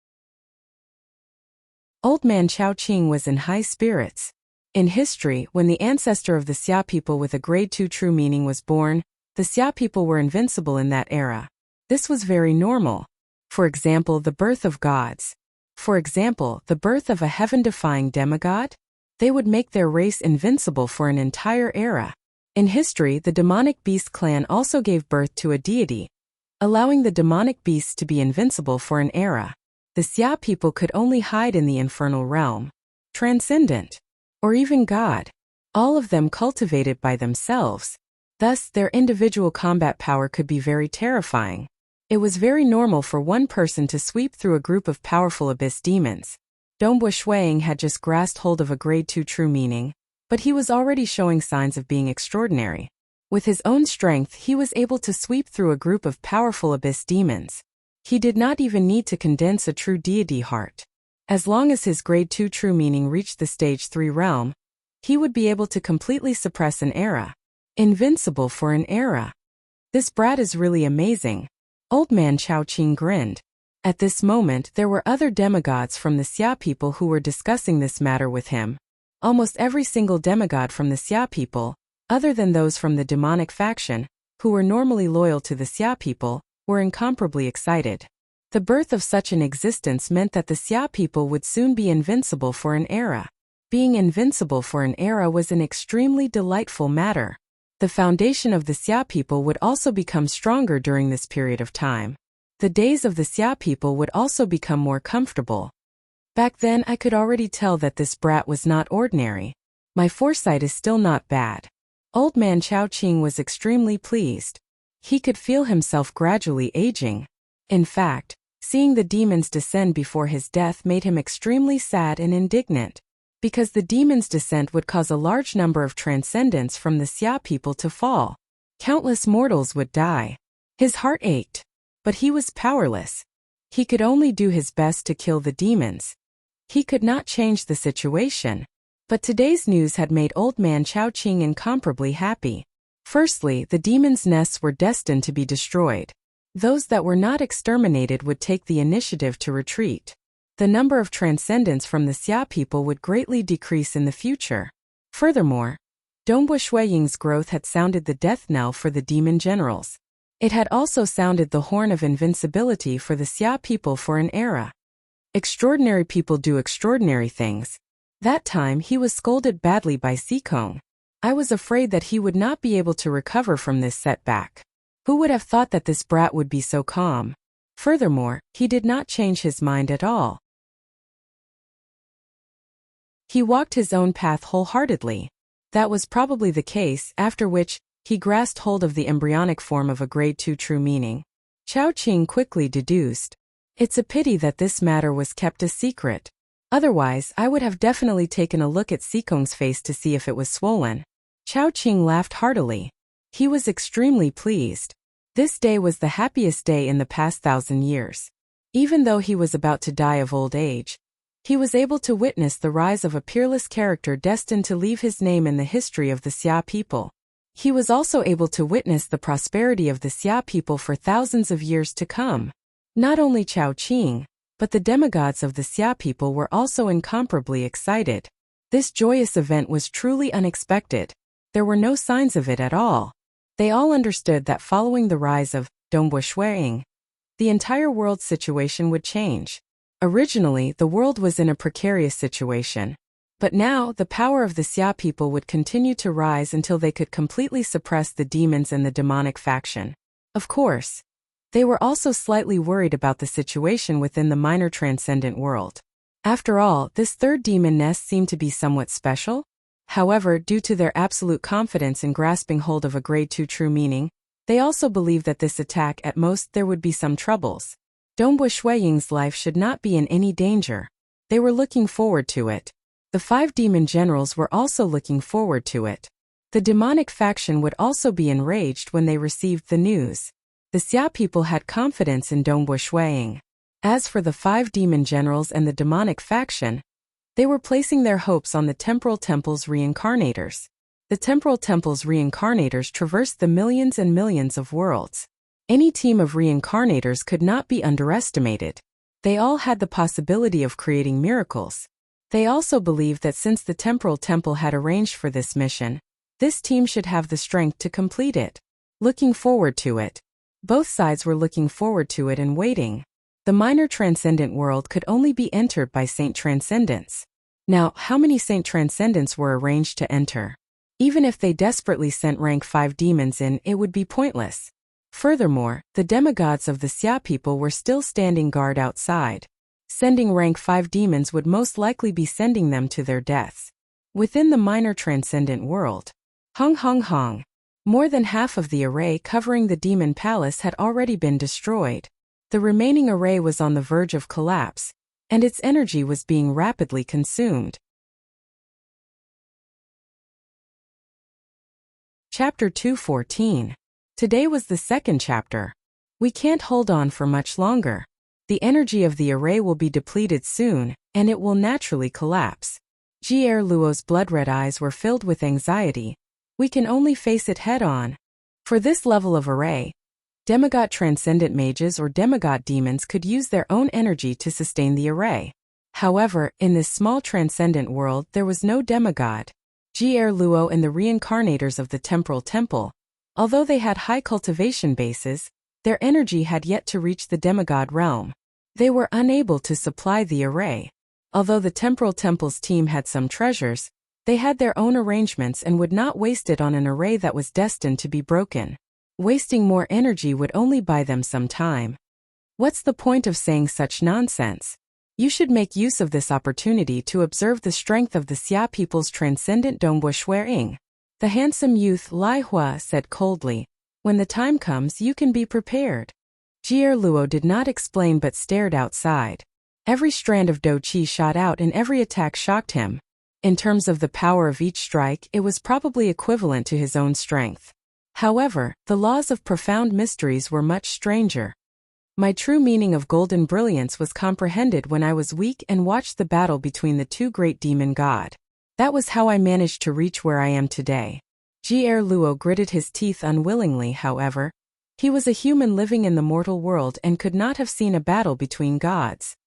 Old man Chao-Ching was in high spirits. In history, when the ancestor of the Xia people with a grade 2 true meaning was born, the Xia people were invincible in that era. This was very normal. For example, the birth of gods. For example, the birth of a heaven-defying demigod? They would make their race invincible for an entire era. In history, the demonic beast clan also gave birth to a deity, allowing the demonic beasts to be invincible for an era. The Xia people could only hide in the infernal realm. Transcendent. Or even God. All of them cultivated by themselves. Thus, their individual combat power could be very terrifying. It was very normal for one person to sweep through a group of powerful abyss demons. Dongbua Shuiying had just grasped hold of a grade 2 true meaning, but he was already showing signs of being extraordinary. With his own strength, he was able to sweep through a group of powerful abyss demons. He did not even need to condense a true deity heart. As long as his grade 2 true meaning reached the stage 3 realm, he would be able to completely suppress an era. Invincible for an era. This brat is really amazing. Old man Chao-Ching grinned. At this moment, there were other demigods from the Xia people who were discussing this matter with him. Almost every single demigod from the Xia people, other than those from the demonic faction, who were normally loyal to the Xia people, were incomparably excited. The birth of such an existence meant that the Xia people would soon be invincible for an era. Being invincible for an era was an extremely delightful matter. The foundation of the Xia people would also become stronger during this period of time. The days of the Xia people would also become more comfortable. Back then I could already tell that this brat was not ordinary. My foresight is still not bad. Old man Chao-Ching was extremely pleased. He could feel himself gradually aging. In fact, seeing the demons descend before his death made him extremely sad and indignant. Because the demons' descent would cause a large number of transcendents from the Xia people to fall. Countless mortals would die. His heart ached. But he was powerless. He could only do his best to kill the demons. He could not change the situation. But today's news had made old man Chao-Ching incomparably happy. Firstly, the demons' nests were destined to be destroyed. Those that were not exterminated would take the initiative to retreat. The number of transcendents from the Xia people would greatly decrease in the future. Furthermore, Dongbua Shuiying's growth had sounded the death knell for the demon generals. It had also sounded the horn of invincibility for the Xia people for an era. Extraordinary people do extraordinary things. That time he was scolded badly by Sikong. I was afraid that he would not be able to recover from this setback. Who would have thought that this brat would be so calm? Furthermore, he did not change his mind at all. He walked his own path wholeheartedly. That was probably the case, after which, he grasped hold of the embryonic form of a grade 2 true meaning. Chao-Ching quickly deduced. It's a pity that this matter was kept a secret. Otherwise, I would have definitely taken a look at Sikong's face to see if it was swollen. Chao-Ching laughed heartily. He was extremely pleased. This day was the happiest day in the past 1,000 years. Even though he was about to die of old age, he was able to witness the rise of a peerless character destined to leave his name in the history of the Xia people. He was also able to witness the prosperity of the Xia people for thousands of years to come. Not only Chao-Ching, but the demigods of the Xia people were also incomparably excited. This joyous event was truly unexpected. There were no signs of it at all. They all understood that following the rise of Dongbua Shuiying, the entire world's situation would change. Originally, the world was in a precarious situation. But now, the power of the Xia people would continue to rise until they could completely suppress the demons and the demonic faction. Of course, they were also slightly worried about the situation within the minor transcendent world. After all, this third demon nest seemed to be somewhat special. However, due to their absolute confidence in grasping hold of a grade 2 true meaning, they also believed that this attack at most there would be some troubles. Dongbua Shuiying's life should not be in any danger. They were looking forward to it. The 5 demon generals were also looking forward to it. The demonic faction would also be enraged when they received the news. The Xia people had confidence in Dongbu. As for the 5 demon generals and the demonic faction, they were placing their hopes on the Temporal Temple's reincarnators. The Temporal Temple's reincarnators traversed the millions and millions of worlds. Any team of reincarnators could not be underestimated. They all had the possibility of creating miracles. They also believed that since the Temporal Temple had arranged for this mission, this team should have the strength to complete it. Looking forward to it. Both sides were looking forward to it and waiting. The minor transcendent world could only be entered by Saint Transcendents. Now, how many Saint Transcendents were arranged to enter? Even if they desperately sent rank 5 demons in, it would be pointless. Furthermore, the demigods of the Xia people were still standing guard outside. Sending rank 5 demons would most likely be sending them to their deaths. Within the minor transcendent world, Hong. More than half of the array covering the demon palace had already been destroyed. The remaining array was on the verge of collapse, and its energy was being rapidly consumed. Chapter 2:14. Today was the second chapter. We can't hold on for much longer. The energy of the array will be depleted soon, and it will naturally collapse. Jie Luo's blood-red eyes were filled with anxiety. We can only face it head-on. For this level of array, demigod transcendent mages or demigod demons could use their own energy to sustain the array. However, in this small transcendent world there was no demigod. Jie Luo and the reincarnators of the Temporal Temple, although they had high cultivation bases, their energy had yet to reach the demigod realm. They were unable to supply the array. Although the Temporal Temple's team had some treasures, they had their own arrangements and would not waste it on an array that was destined to be broken. Wasting more energy would only buy them some time. What's the point of saying such nonsense? You should make use of this opportunity to observe the strength of the Xia people's transcendent Dongbu. The handsome youth Lai Hua said coldly, "When the time comes you can be prepared." Jie Luo did not explain but stared outside. Every strand of Do Qi shot out and every attack shocked him. In terms of the power of each strike, it was probably equivalent to his own strength. However, the laws of profound mysteries were much stranger. My true meaning of golden brilliance was comprehended when I was weak and watched the battle between the 2 great demon god. That was how I managed to reach where I am today. Jie Luo gritted his teeth unwillingly, however. He was a human living in the mortal world and could not have seen a battle between gods.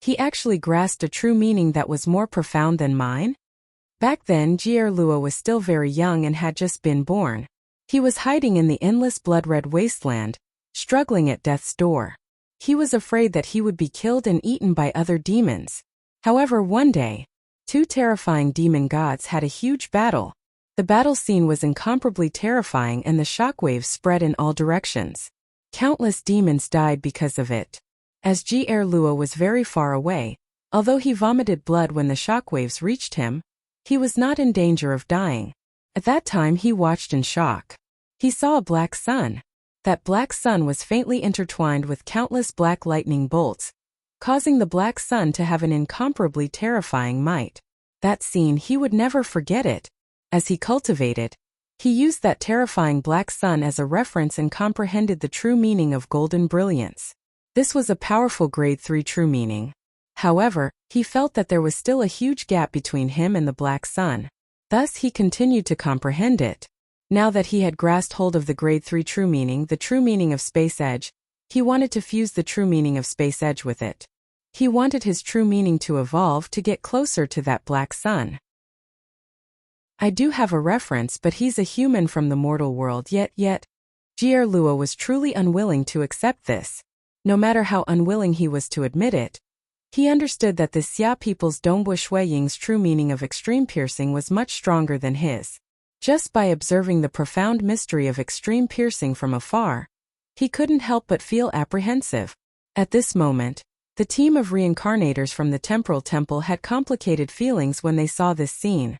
He actually grasped a true meaning that was more profound than mine? Back then, Jie Luo was still very young and had just been born. He was hiding in the endless blood-red wasteland, struggling at death's door. He was afraid that he would be killed and eaten by other demons. However, one day, 2 terrifying demon gods had a huge battle. The battle scene was incomparably terrifying and the shockwaves spread in all directions. Countless demons died because of it. As Jie Luo was very far away, although he vomited blood when the shockwaves reached him, he was not in danger of dying. At that time he watched in shock. He saw a black sun. That black sun was faintly intertwined with countless black lightning bolts, causing the black sun to have an incomparably terrifying might. That scene, he would never forget it. As he cultivated, he used that terrifying black sun as a reference and comprehended the true meaning of golden brilliance. This was a powerful grade 3 true meaning. However, he felt that there was still a huge gap between him and the black sun. Thus he continued to comprehend it. Now that he had grasped hold of the grade 3 true meaning, the true meaning of space edge, he wanted to fuse the true meaning of space edge with it. He wanted his true meaning to evolve to get closer to that black sun. I do have a reference, but he's a human from the mortal world yet. Jie Luo was truly unwilling to accept this. No matter how unwilling he was to admit it, he understood that the Xia people's Dongbu Ying's true meaning of extreme piercing was much stronger than his. Just by observing the profound mystery of extreme piercing from afar, he couldn't help but feel apprehensive. At this moment, the team of reincarnators from the Temporal Temple had complicated feelings when they saw this scene.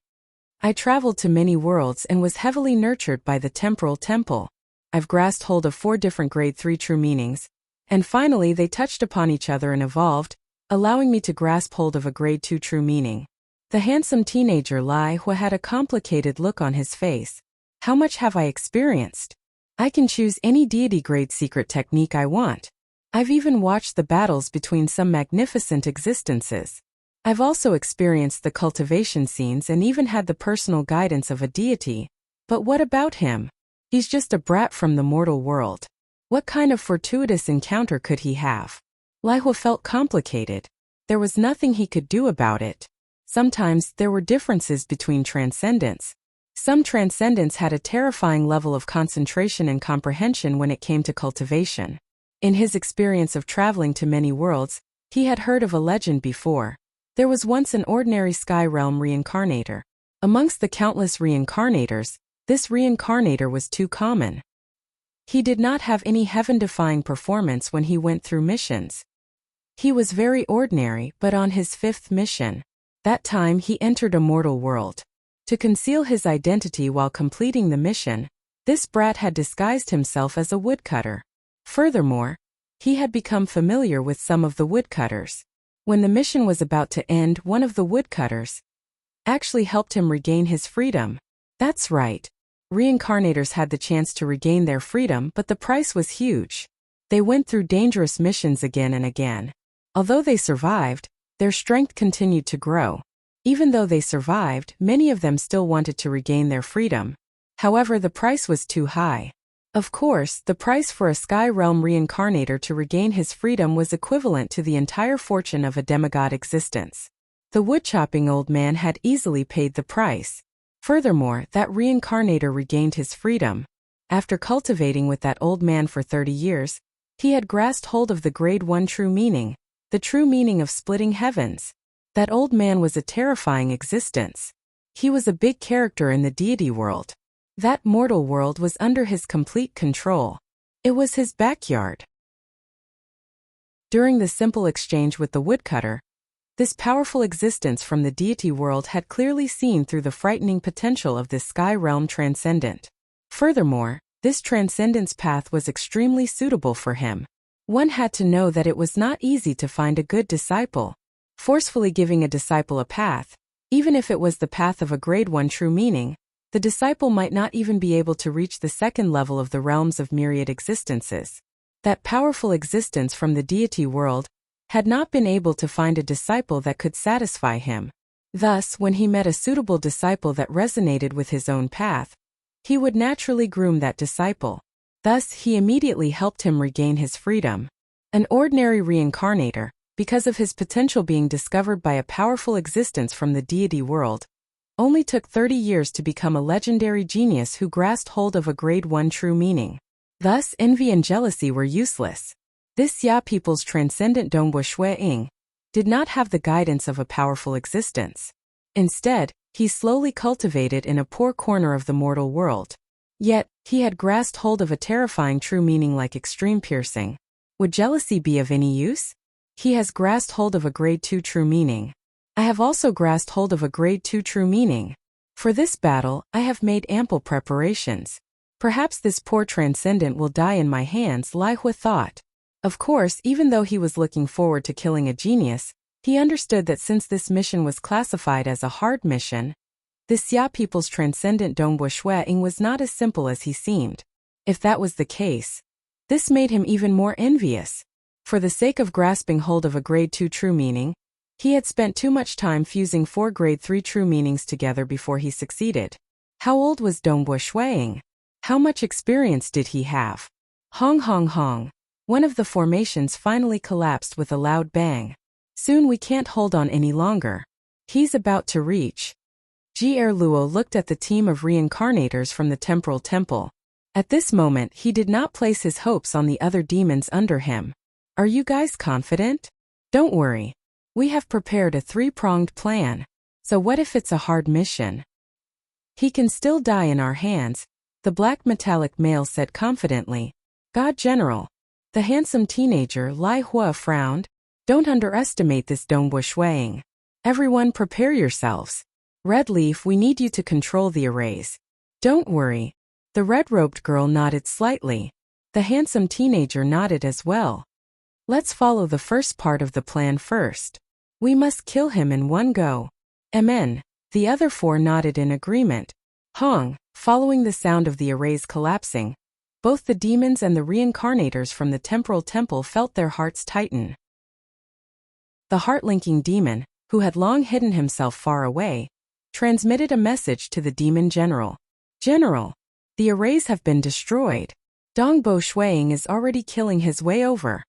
I traveled to many worlds and was heavily nurtured by the Temporal Temple. I've grasped hold of 4 different grade 3 true meanings, and finally they touched upon each other and evolved, allowing me to grasp hold of a grade 2 true meaning. The handsome teenager Lai Hua had a complicated look on his face. How much have I experienced? I can choose any deity-grade secret technique I want. I've even watched the battles between some magnificent existences. I've also experienced the cultivation scenes and even had the personal guidance of a deity. But what about him? He's just a brat from the mortal world. What kind of fortuitous encounter could he have? Lai Hua felt complicated. There was nothing he could do about it. Sometimes there were differences between transcendents. Some transcendents had a terrifying level of concentration and comprehension when it came to cultivation. In his experience of traveling to many worlds, he had heard of a legend before. There was once an ordinary sky realm reincarnator. Amongst the countless reincarnators, this reincarnator was too common. He did not have any heaven-defying performance when he went through missions. He was very ordinary, but on his 5th mission, that time he entered a mortal world. To conceal his identity while completing the mission, this brat had disguised himself as a woodcutter. Furthermore, he had become familiar with some of the woodcutters. When the mission was about to end, one of the woodcutters actually helped him regain his freedom. That's right. Reincarnators had the chance to regain their freedom, but the price was huge. They went through dangerous missions again and again. Although they survived, their strength continued to grow. Even though they survived, many of them still wanted to regain their freedom. However, the price was too high. Of course, the price for a Sky Realm reincarnator to regain his freedom was equivalent to the entire fortune of a demigod existence. The wood-chopping old man had easily paid the price. Furthermore, that reincarnator regained his freedom. After cultivating with that old man for 30 years, he had grasped hold of the Grade 1 true meaning, the true meaning of splitting heavens. That old man was a terrifying existence. He was a big character in the deity world. That mortal world was under his complete control. It was his backyard. During the simple exchange with the woodcutter, this powerful existence from the deity world had clearly seen through the frightening potential of this sky realm transcendent. Furthermore, this transcendence path was extremely suitable for him. One had to know that it was not easy to find a good disciple. Forcefully giving a disciple a path, even if it was the path of a Grade 1 true meaning, the disciple might not even be able to reach the 2nd level of the realms of myriad existences. That powerful existence from the deity world had not been able to find a disciple that could satisfy him. Thus, when he met a suitable disciple that resonated with his own path, he would naturally groom that disciple. Thus, he immediately helped him regain his freedom. An ordinary reincarnator, because of his potential being discovered by a powerful existence from the deity world, only took 30 years to become a legendary genius who grasped hold of a Grade 1 true meaning. Thus, envy and jealousy were useless. This Xia people's transcendent Dongbui Shui Ying did not have the guidance of a powerful existence. Instead, he slowly cultivated in a poor corner of the mortal world. Yet, he had grasped hold of a terrifying true meaning like extreme piercing. Would jealousy be of any use? He has grasped hold of a Grade 2 true meaning. I have also grasped hold of a Grade 2 true meaning. For this battle, I have made ample preparations. Perhaps this poor transcendent will die in my hands, Lai Hua thought. Of course, even though he was looking forward to killing a genius, he understood that since this mission was classified as a hard mission, this Xia people's transcendent Dongbui Shui Ying was not as simple as he seemed. If that was the case, this made him even more envious. For the sake of grasping hold of a Grade 2 true meaning, he had spent too much time fusing 4 Grade 3 true meanings together before he succeeded. How old was Dongbui Shui Ying? How much experience did he have? Hong hong hong. One of the formations finally collapsed with a loud bang. Soon we can't hold on any longer. He's about to reach. Ji Luo looked at the team of reincarnators from the temporal temple. At this moment, he did not place his hopes on the other demons under him. Are you guys confident? Don't worry. We have prepared a 3-pronged plan. So what if it's a hard mission? He can still die in our hands, the black metallic male said confidently. God General. The handsome teenager Lai Hua frowned. Don't underestimate this Dongbui Shui Ying. Everyone prepare yourselves. Red Leaf, we need you to control the arrays. Don't worry. The red-robed girl nodded slightly. The handsome teenager nodded as well. Let's follow the first part of the plan first. We must kill him in one go. Amen. The other 4 nodded in agreement. Hong, following the sound of the arrays collapsing, Both the demons and the reincarnators from the temporal temple felt their hearts tighten. The heart-linking demon, who had long hidden himself far away, transmitted a message to the demon general. General, the arrays have been destroyed. Dongbo Shuiying is already killing his way over.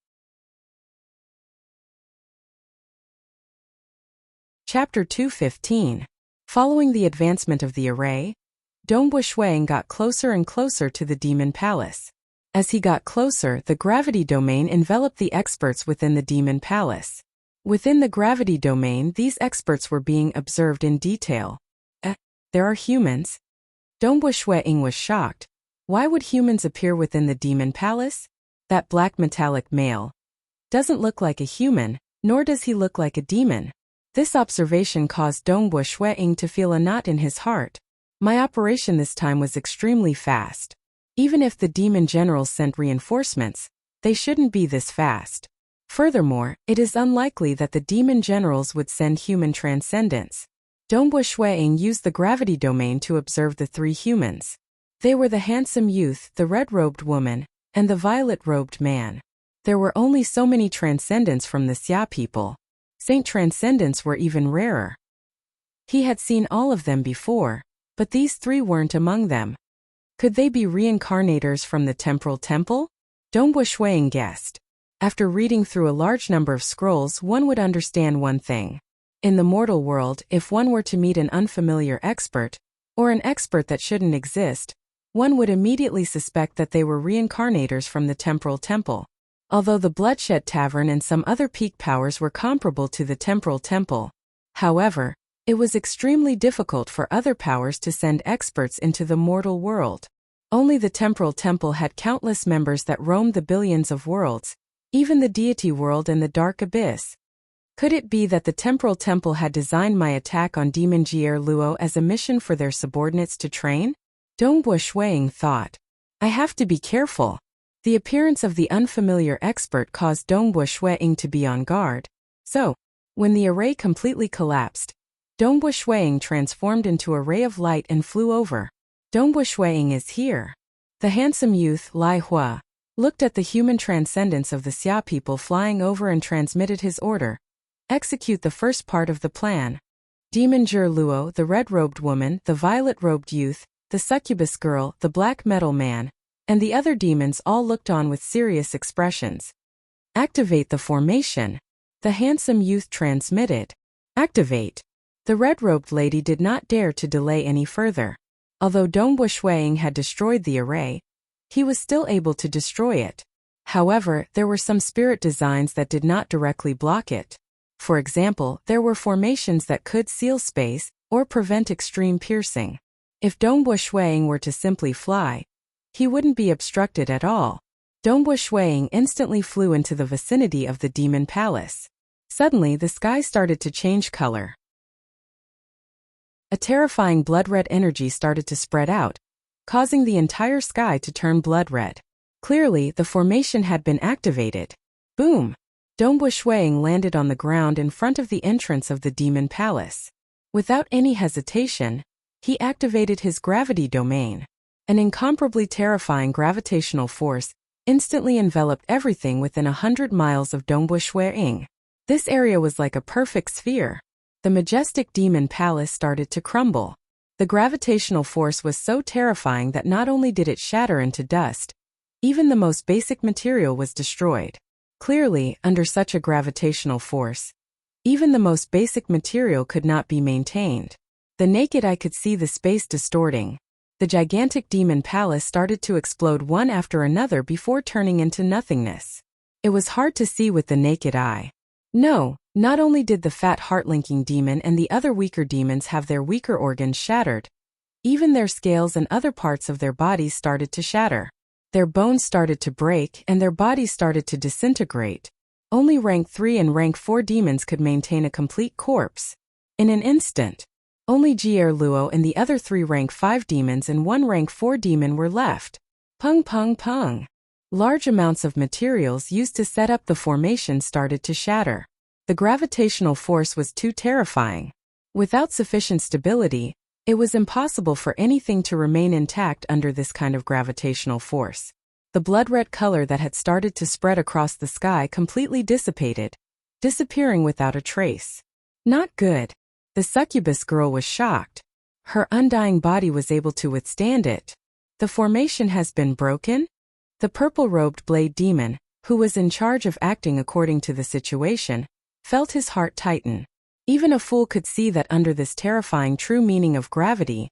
Chapter 215. Following the advancement of the array, Dongbo Shuiying got closer and closer to the demon palace. As he got closer, the gravity domain enveloped the experts within the demon palace. Within the gravity domain, these experts were being observed in detail. There are humans? Dongbo Shuiying was shocked. Why would humans appear within the demon palace? That black metallic male doesn't look like a human, nor does he look like a demon. This observation caused Dongbo Shuiying to feel a knot in his heart. My operation this time was extremely fast. Even if the demon generals sent reinforcements, they shouldn't be this fast. Furthermore, it is unlikely that the demon generals would send human transcendents. Dongbo Shuiying used the gravity domain to observe the three humans. They were the handsome youth, the red-robed woman, and the violet-robed man. There were only so many transcendents from the Xia people. Saint transcendents were even rarer. He had seen all of them before, but these three weren't among them. Could they be reincarnators from the temporal temple? Dongbo Shuiying guessed. After reading through a large number of scrolls, one would understand one thing. In the mortal world, if one were to meet an unfamiliar expert, or an expert that shouldn't exist, one would immediately suspect that they were reincarnators from the temporal temple. Although the Bloodshed Tavern and some other peak powers were comparable to the temporal temple, however, it was extremely difficult for other powers to send experts into the mortal world. Only the temporal temple had countless members that roamed the billions of worlds, even the deity world and the dark abyss. Could it be that the temporal temple had designed my attack on Demon Jier Luo as a mission for their subordinates to train? Dongbo Shuiying thought. I have to be careful. The appearance of the unfamiliar expert caused Dongbo Shuiying to be on guard. So, when the array completely collapsed, Dongbo Shuiying transformed into a ray of light and flew over. Dongbo Shuiying is here. The handsome youth, Lai Hua, looked at the human transcendence of the Xia people flying over and transmitted his order. Execute the first part of the plan. Demon Jier Luo, the red-robed woman, the violet-robed youth, the succubus girl, the black metal man, and the other demons all looked on with serious expressions. Activate the formation. The handsome youth transmitted. Activate. The red-robed lady did not dare to delay any further. Although Dongbo Shuiying had destroyed the array, he was still able to destroy it. However, there were some spirit designs that did not directly block it. For example, there were formations that could seal space or prevent extreme piercing. If Dongbo Shuiying were to simply fly, he wouldn't be obstructed at all. Dongbo Shuiying instantly flew into the vicinity of the demon palace. Suddenly, the sky started to change color. A terrifying blood-red energy started to spread out, causing the entire sky to turn blood-red. Clearly, the formation had been activated. Boom! Dongbo Shuiying landed on the ground in front of the entrance of the demon palace. Without any hesitation, he activated his gravity domain. An incomparably terrifying gravitational force instantly enveloped everything within 100 miles of Dongbo Shuiying. This area was like a perfect sphere. The majestic demon palace started to crumble. The gravitational force was so terrifying that not only did it shatter into dust, even the most basic material was destroyed. Clearly, under such a gravitational force, even the most basic material could not be maintained. The naked eye could see the space distorting. The gigantic demon palace started to explode one after another before turning into nothingness. It was hard to see with the naked eye. No, not only did the fat heart-linking demon and the other weaker demons have their weaker organs shattered, even their scales and other parts of their bodies started to shatter. Their bones started to break and their bodies started to disintegrate. Only rank 3 and rank 4 demons could maintain a complete corpse. In an instant, only Jier Luo and the other 3 rank 5 demons and 1 rank 4 demon were left. Pung pung pung. Large amounts of materials used to set up the formation started to shatter. The gravitational force was too terrifying. Without sufficient stability, it was impossible for anything to remain intact under this kind of gravitational force. The blood-red color that had started to spread across the sky completely dissipated, disappearing without a trace. Not good. The succubus girl was shocked. Her undying body was able to withstand it. The formation has been broken? The purple-robed blade demon, who was in charge of acting according to the situation, felt his heart tighten. Even a fool could see that under this terrifying true meaning of gravity,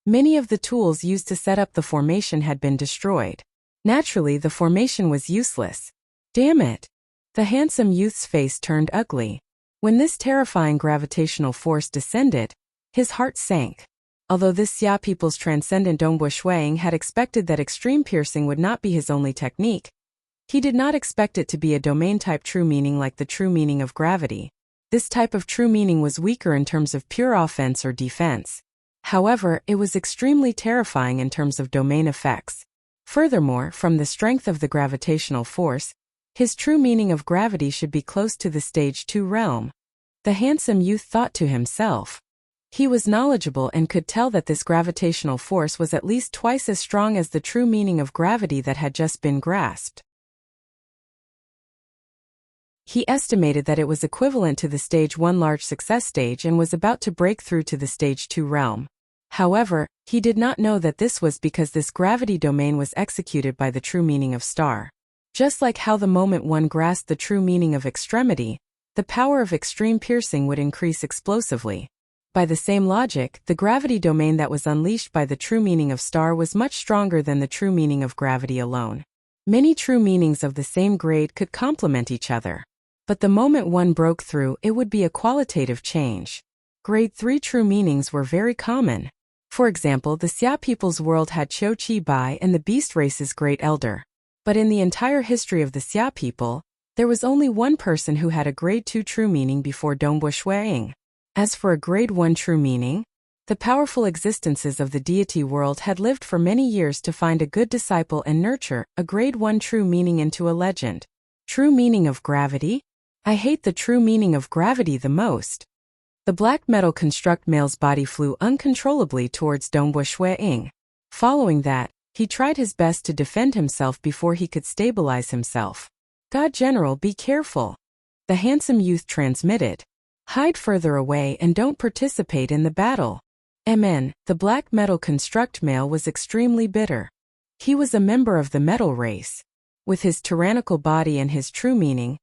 many of the tools used to set up the formation had been destroyed. Naturally, the formation was useless. Damn it! The handsome youth's face turned ugly. When this terrifying gravitational force descended, his heart sank. Although this Xia people's transcendent Dongbo Shuang had expected that extreme piercing would not be his only technique, he did not expect it to be a domain-type true meaning like the true meaning of gravity. This type of true meaning was weaker in terms of pure offense or defense. However, it was extremely terrifying in terms of domain effects. Furthermore, from the strength of the gravitational force, his true meaning of gravity should be close to the stage 2 realm. The handsome youth thought to himself. He was knowledgeable and could tell that this gravitational force was at least twice as strong as the true meaning of gravity that had just been grasped. He estimated that it was equivalent to the stage 1 large success stage and was about to break through to the stage 2 realm. However, he did not know that this was because this gravity domain was executed by the true meaning of star. Just like how the moment one grasped the true meaning of extremity, the power of extreme piercing would increase explosively. By the same logic, the gravity domain that was unleashed by the true meaning of star was much stronger than the true meaning of gravity alone. Many true meanings of the same grade could complement each other. But the moment one broke through, it would be a qualitative change. Grade 3 true meanings were very common. For example, the Xia people's world had Qiu Qi Bai and the beast race's great elder. But in the entire history of the Xia people, there was only one person who had a grade 2 true meaning before Dongbo Shuang. As for a grade 1 true meaning, the powerful existences of the deity world had lived for many years to find a good disciple and nurture a grade 1 true meaning into a legend. True meaning of gravity? I hate the true meaning of gravity the most. The black metal construct male's body flew uncontrollably towards Dongbo Shuang. Following that, he tried his best to defend himself before he could stabilize himself. God General, be careful. The handsome youth transmitted. Hide further away and don't participate in the battle. MN, the black metal construct male was extremely bitter. He was a member of the metal race. With his tyrannical body and his true meaning,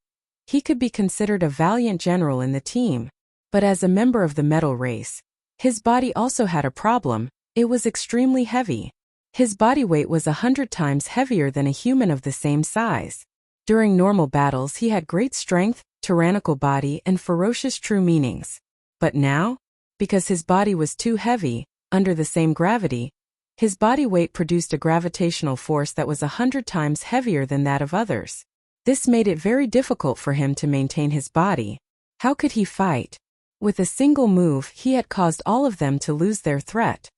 he could be considered a valiant general in the team. But as a member of the metal race, his body also had a problem. It was extremely heavy. His body weight was 100 times heavier than a human of the same size. During normal battles he had great strength, tyrannical body and ferocious true meanings. But now, because his body was too heavy, under the same gravity, his body weight produced a gravitational force that was 100 times heavier than that of others. This made it very difficult for him to maintain his body. How could he fight? With a single move he had caused all of them to lose their threat.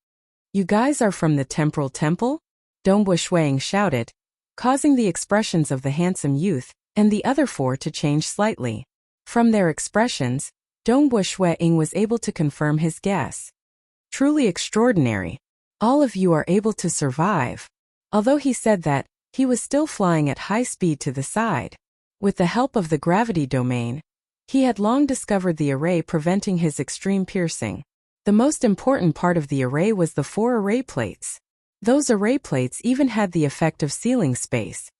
You guys are from the Temporal Temple? Dongbo Shuang shouted, causing the expressions of the handsome youth and the other four to change slightly. From their expressions, Dongbo Shuang was able to confirm his guess. Truly extraordinary. All of you are able to survive. Although he said that, he was still flying at high speed to the side. With the help of the gravity domain, he had long discovered the array preventing his extreme piercing. The most important part of the array was the 4 array plates. Those array plates even had the effect of sealing space.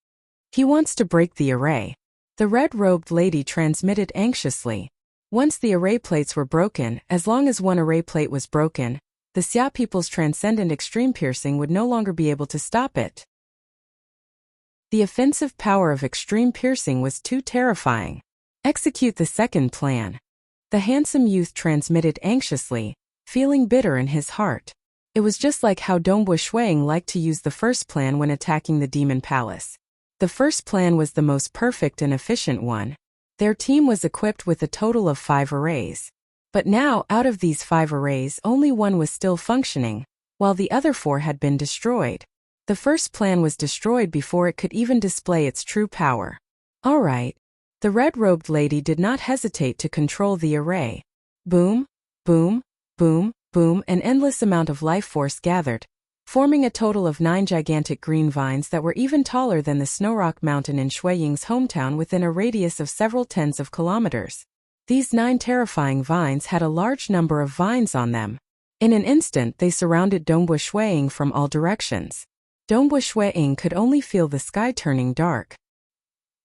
He wants to break the array. The red-robed lady transmitted anxiously. Once the array plates were broken, as long as one array plate was broken, the Xia people's transcendent extreme piercing would no longer be able to stop it. The offensive power of extreme piercing was too terrifying. Execute the second plan. The handsome youth transmitted anxiously, feeling bitter in his heart. It was just like how Dongbo Shuang liked to use the first plan when attacking the demon palace. The first plan was the most perfect and efficient one. Their team was equipped with a total of 5 arrays. But now, out of these 5 arrays, only one was still functioning, while the other 4 had been destroyed. The first plan was destroyed before it could even display its true power. Alright. The red-robed lady did not hesitate to control the array. Boom, boom, boom, boom, an endless amount of life force gathered, forming a total of 9 gigantic green vines that were even taller than the Snowrock Mountain in Ying's hometown within a radius of several tens of kilometers. These 9 terrifying vines had a large number of vines on them. In an instant they surrounded Ying from all directions. Ying could only feel the sky turning dark.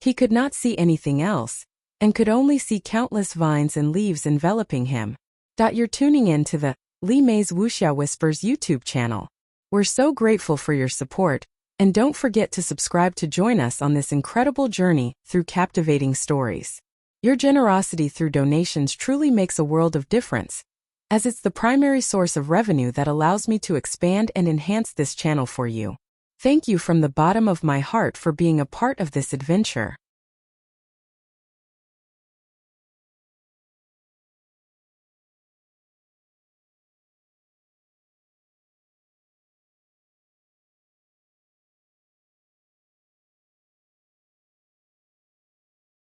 He could not see anything else, and could only see countless vines and leaves enveloping him. You're tuning in to the Li Mei's Wuxia Whispers YouTube channel. We're so grateful for your support, and don't forget to subscribe to join us on this incredible journey through captivating stories. Your generosity through donations truly makes a world of difference, as it's the primary source of revenue that allows me to expand and enhance this channel for you. Thank you from the bottom of my heart for being a part of this adventure.